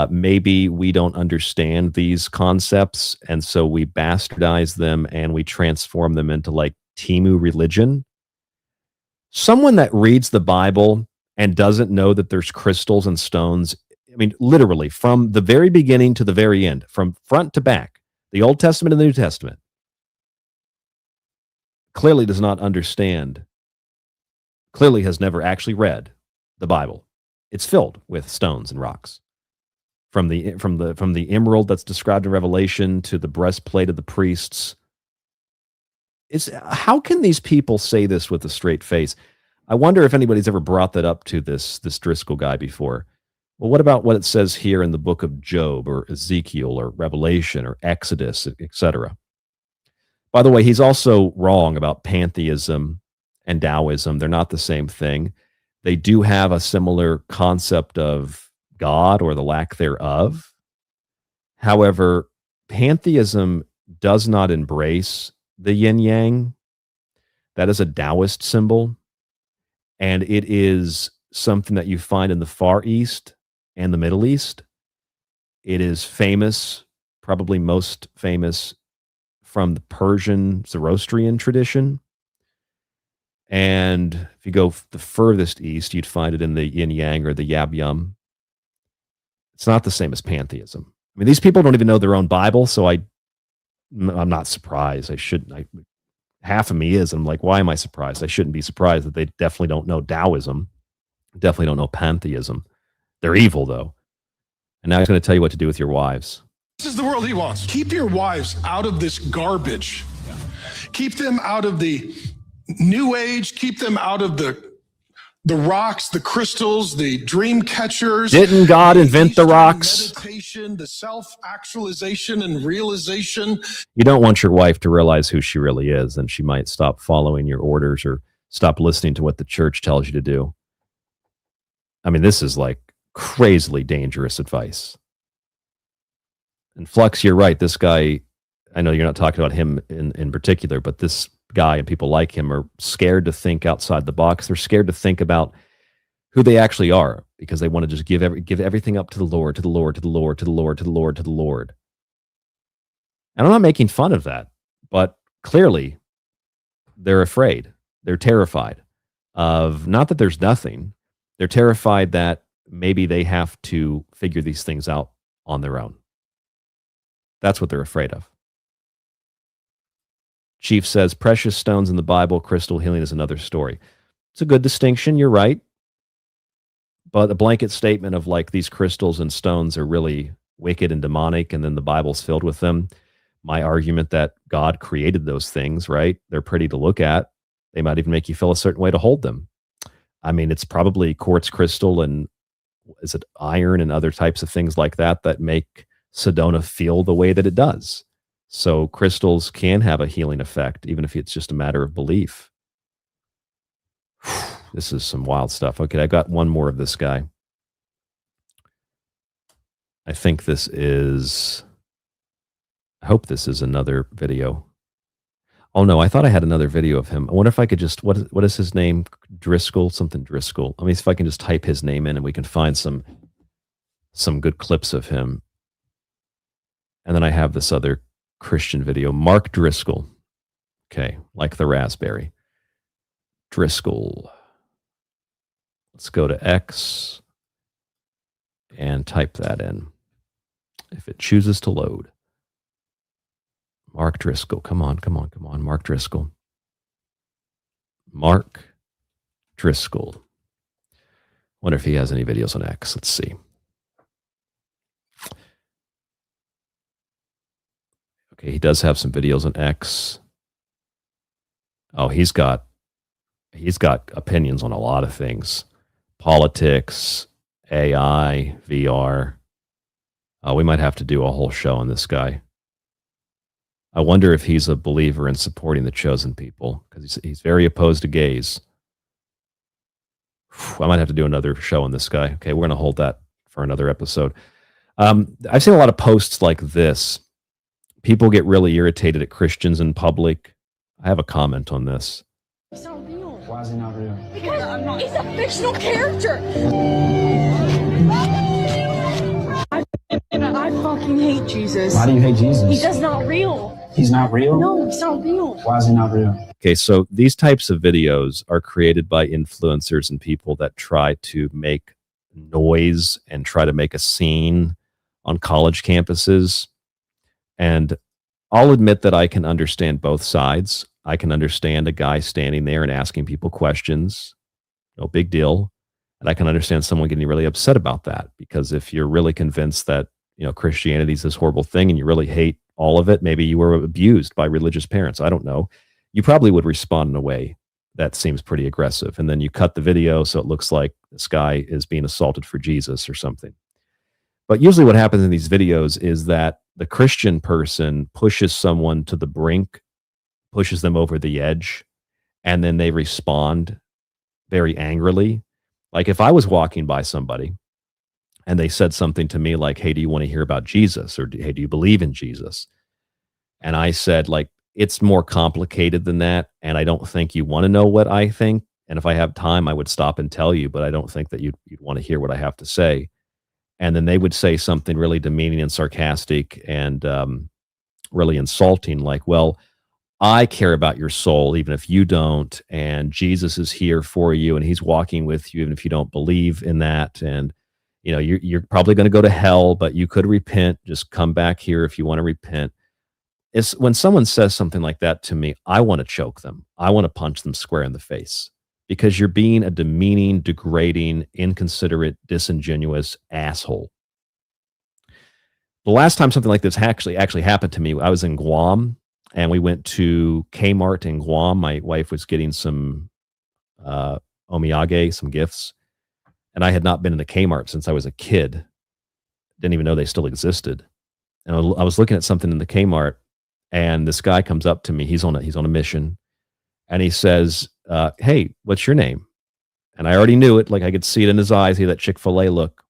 Maybe we don't understand these concepts, and so we bastardize them and we transform them into like Timu religion. Someone that reads the Bible and doesn't know that there's crystals and stones, I mean, literally from the very beginning to the very end, from front to back, the Old Testament and the New Testament, clearly does not understand, clearly has never actually read the Bible. It's filled with stones and rocks. From the emerald that's described in Revelation to the breastplate of the priests. How can these people say this with a straight face? I wonder if anybody's ever brought that up to this Driscoll guy before. Well, what about what it says here in the book of Job or Ezekiel or Revelation or Exodus, etc.? By the way, he's also wrong about pantheism and Taoism. They're not the same thing. They do have a similar concept of God or the lack thereof. However, pantheism does not embrace the yin yang. That is a Taoist symbol, and it is something that you find in the Far East and the Middle East. It is famous, probably most famous, from the Persian Zoroastrian tradition. And if you go the furthest east, you'd find it in the yin yang or the yab yum. It's not the same as pantheism. I mean, these people don't even know their own Bible, so I'm not surprised. Half of me is. I'm like, why am I surprised? I shouldn't be surprised that they definitely don't know Taoism, definitely don't know pantheism. They're evil, though. And now he's going to tell you what to do with your wives. This is the world he wants. Keep your wives out of this garbage. Keep them out of the new age. Keep them out of the rocks, the crystals, the dream catchers. Didn't God invent the rocks? Meditation, the self-actualization and realization. You don't want your wife to realize who she really is, and she might stop following your orders or stop listening to what the church tells you to do. I mean, this is like crazily dangerous advice. And Flux, you're right. This guy, I know you're not talking about him in particular, but this guy and people like him are scared to think outside the box. They're scared to think about who they actually are because they want to just give everything up to the Lord, to the Lord, to the Lord, to the Lord, to the Lord, to the Lord. And I'm not making fun of that, but clearly they're afraid. They're terrified of, not that there's nothing, they're terrified that maybe they have to figure these things out on their own. That's what they're afraid of. Chief says, precious stones in the Bible, crystal healing is another story. It's a good distinction, you're right. But a blanket statement of like these crystals and stones are really wicked and demonic, and then the Bible's filled with them. My argument that God created those things, right? They're pretty to look at. They might even make you feel a certain way to hold them. I mean, it's probably quartz crystal and is it iron and other types of things like that that make Sedona feel the way that it does. So crystals can have a healing effect, even if it's just a matter of belief. This is some wild stuff. Okay, I got one more of this guy. I think this is, I hope this is another video. Oh no, I thought I had another video of him. I wonder if I could just, what is his name? Driscoll, something Driscoll. Let me see if I can just type his name in and we can find some good clips of him. And then I have this other Christian video, Mark Driscoll. Okay, like the raspberry. Driscoll. Let's go to X and type that in. If it chooses to load. Mark Driscoll. Come on, come on, come on. Mark Driscoll. Mark Driscoll. Wonder if he has any videos on X. Let's see. Okay, he does have some videos on X. Oh, he's got opinions on a lot of things. Politics, AI, VR. We might have to do a whole show on this guy. I wonder if he's a believer in supporting the chosen people, because he's very opposed to gays. I might have to do another show on this guy. Okay, we're going to hold that for another episode. I've seen a lot of posts like this. People get really irritated at Christians in public. I have a comment on this. It's not real. Why is it not real? Because he's a fictional character. I fucking hate Jesus. Why do you hate Jesus? He's just not real. He's not real? No, he's not real. Why is he not real? Okay, so these types of videos are created by influencers and people that try to make noise and try to make a scene on college campuses. And I'll admit that I can understand both sides. I can understand a guy standing there and asking people questions. No big deal. And I can understand someone getting really upset about that, because if you're really convinced that, Christianity is this horrible thing and you really hate all of it, maybe you were abused by religious parents. I don't know. You probably would respond in a way that seems pretty aggressive. And then you cut the video so it looks like this guy is being assaulted for Jesus or something. But usually what happens in these videos is that the Christian person pushes someone to the brink, pushes them over the edge, and then they respond very angrily. Like if I was walking by somebody and they said something to me like, hey, do you want to hear about Jesus? Or hey, do you believe in Jesus? And I said, like, it's more complicated than that. And I don't think you want to know what I think. And if I have time, I would stop and tell you, but I don't think that you'd want to hear what I have to say. And then they would say something really demeaning and sarcastic and really insulting, like, well, I care about your soul, even if you don't. And Jesus is here for you. And he's walking with you, even if you don't believe in that. And, you're probably going to go to hell, but you could repent. Just come back here if you want to repent. It's when someone says something like that to me, I want to choke them. I want to punch them square in the face, because you're being a demeaning, degrading, inconsiderate, disingenuous asshole. The last time something like this actually happened to me, I was in Guam, and we went to Kmart in Guam. My wife was getting some omiyage, some gifts, and I had not been in a Kmart since I was a kid. Didn't even know they still existed. And I was looking at something in the Kmart, and this guy comes up to me. He's on a mission, and he says, hey, what's your name? And I already knew it. Like I could see it in his eyes. He had that Chick-fil-A look.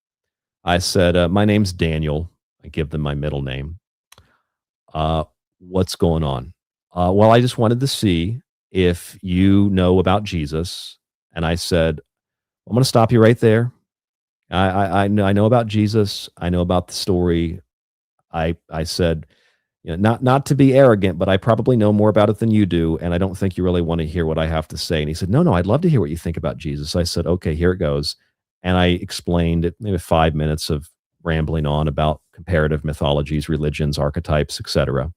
I said, my name's Daniel. I give them my middle name. What's going on? Well, I just wanted to see if you know about Jesus. And I said, I'm going to stop you right there. I know about Jesus. I know about the story. I said, not to be arrogant, but I probably know more about it than you do, and I don't think you really want to hear what I have to say. And he said, no, I'd love to hear what you think about Jesus. I said, okay, here it goes. And I explained it, maybe 5 minutes of rambling on about comparative mythologies, religions, archetypes, etc.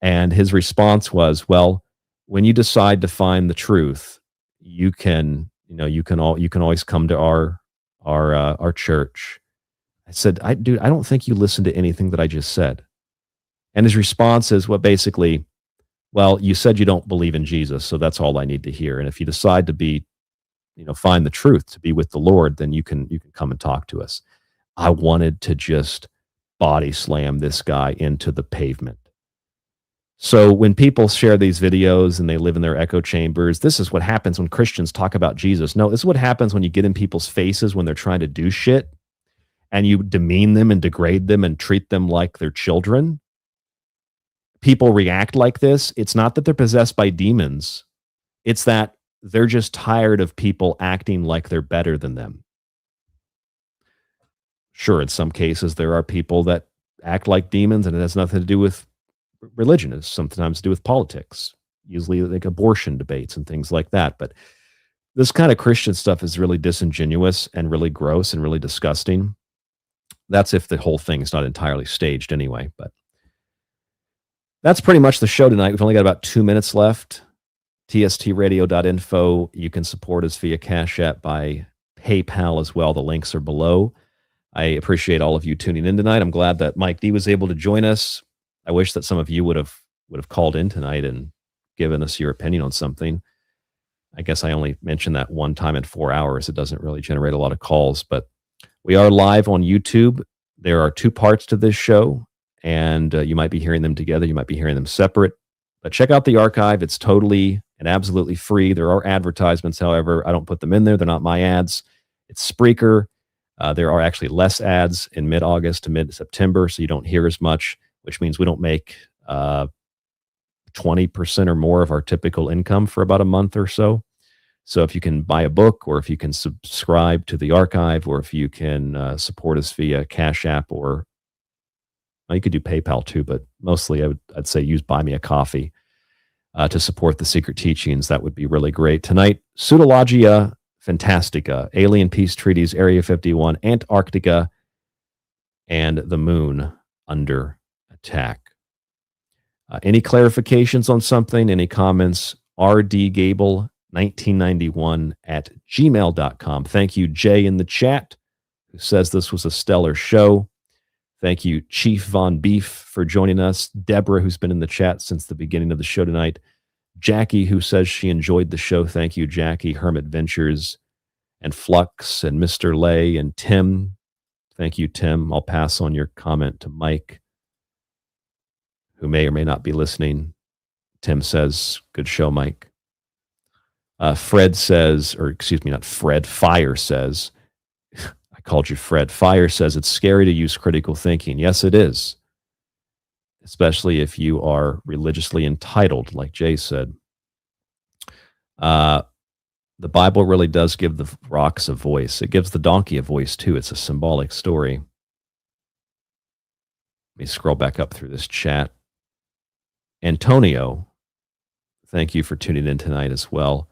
And his response was, well, when you decide to find the truth, you can always come to our church. I said, dude, I don't think you listened to anything that I just said. And his response is, well, basically, well, you said you don't believe in Jesus, so that's all I need to hear. And if you decide to find the truth, to be with the Lord, then you can come and talk to us. I wanted to just body slam this guy into the pavement. So when people share these videos and they live in their echo chambers, this is what happens when Christians talk about Jesus. No, this is what happens when you get in people's faces when they're trying to do shit and you demean them and degrade them and treat them like they're children. People react like this. It's not that they're possessed by demons. It's that they're just tired of people acting like they're better than them. Sure, in some cases, there are people that act like demons, and it has nothing to do with religion. It's sometimes to do with politics, usually like abortion debates and things like that. But this kind of Christian stuff is really disingenuous and really gross and really disgusting. That's if the whole thing is not entirely staged anyway. But that's pretty much the show tonight. We've only got about 2 minutes left. tstradio.info. You can support us via Cash App, by PayPal as well. The links are below. I appreciate all of you tuning in tonight. I'm glad that Mike D was able to join us. I wish that some of you would have called in tonight and given us your opinion on something. I guess I only mentioned that one time in 4 hours. It doesn't really generate a lot of calls, but we are live on YouTube. There are 2 parts to this show, and you might be hearing them together. You might be hearing them separate, but check out the archive. It's totally and absolutely free. There are advertisements. However, I don't put them in there. They're not my ads. It's Spreaker. There are actually less ads in mid-August to mid-September, so you don't hear as much, which means we don't make 20% or more of our typical income for about a month or so. So if you can buy a book, or if you can subscribe to the archive, or if you can support us via Cash App, or well, you could do PayPal too, but mostly I'd say use Buy Me a Coffee to support the secret teachings. That would be really great. Tonight, Pseudologia Fantastica, Alien Peace Treaties, Area 51, Antarctica, and the Moon under attack. Any clarifications on something, any comments, rdgable1991@gmail.com. Thank you, Jay, in the chat, who says this was a stellar show. Thank you, Chief Von Beef, for joining us. Deborah, who's been in the chat since the beginning of the show tonight. Jackie, who says she enjoyed the show. Thank you, Jackie. Hermit Ventures, and Flux, and Mr. Lay, and Tim. Thank you, Tim. I'll pass on your comment to Mike, who may or may not be listening. Tim says, good show, Mike. Fred says, or excuse me, not Fred, Fire says, I called you Fred. Fire says, it's scary to use critical thinking. Yes, it is. Especially if you are religiously entitled, like Jay said. The Bible really does give the rocks a voice. It gives the donkey a voice, too. It's a symbolic story. Let me scroll back up through this chat. Antonio, thank you for tuning in tonight as well.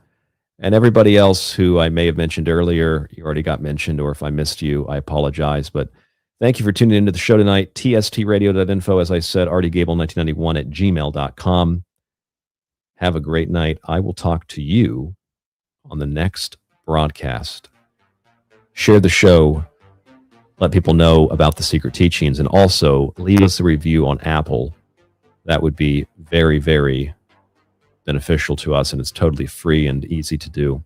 And everybody else who I may have mentioned earlier, you already got mentioned, or if I missed you, I apologize. But thank you for tuning into the show tonight. tstradio.info, as I said, rdgable1991@gmail.com. Have a great night. I will talk to you on the next broadcast. Share the show. Let people know about the secret teachings, and also leave us a review on Apple. That would be very, very beneficial to us, and it's totally free and easy to do.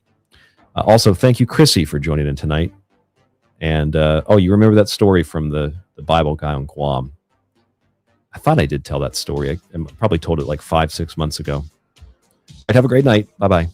Also, thank you, Chrissy, for joining in tonight. And, you remember that story from the Bible guy on Guam? I thought I did tell that story. I probably told it like 5-6 months ago. All right, have a great night. Bye-bye.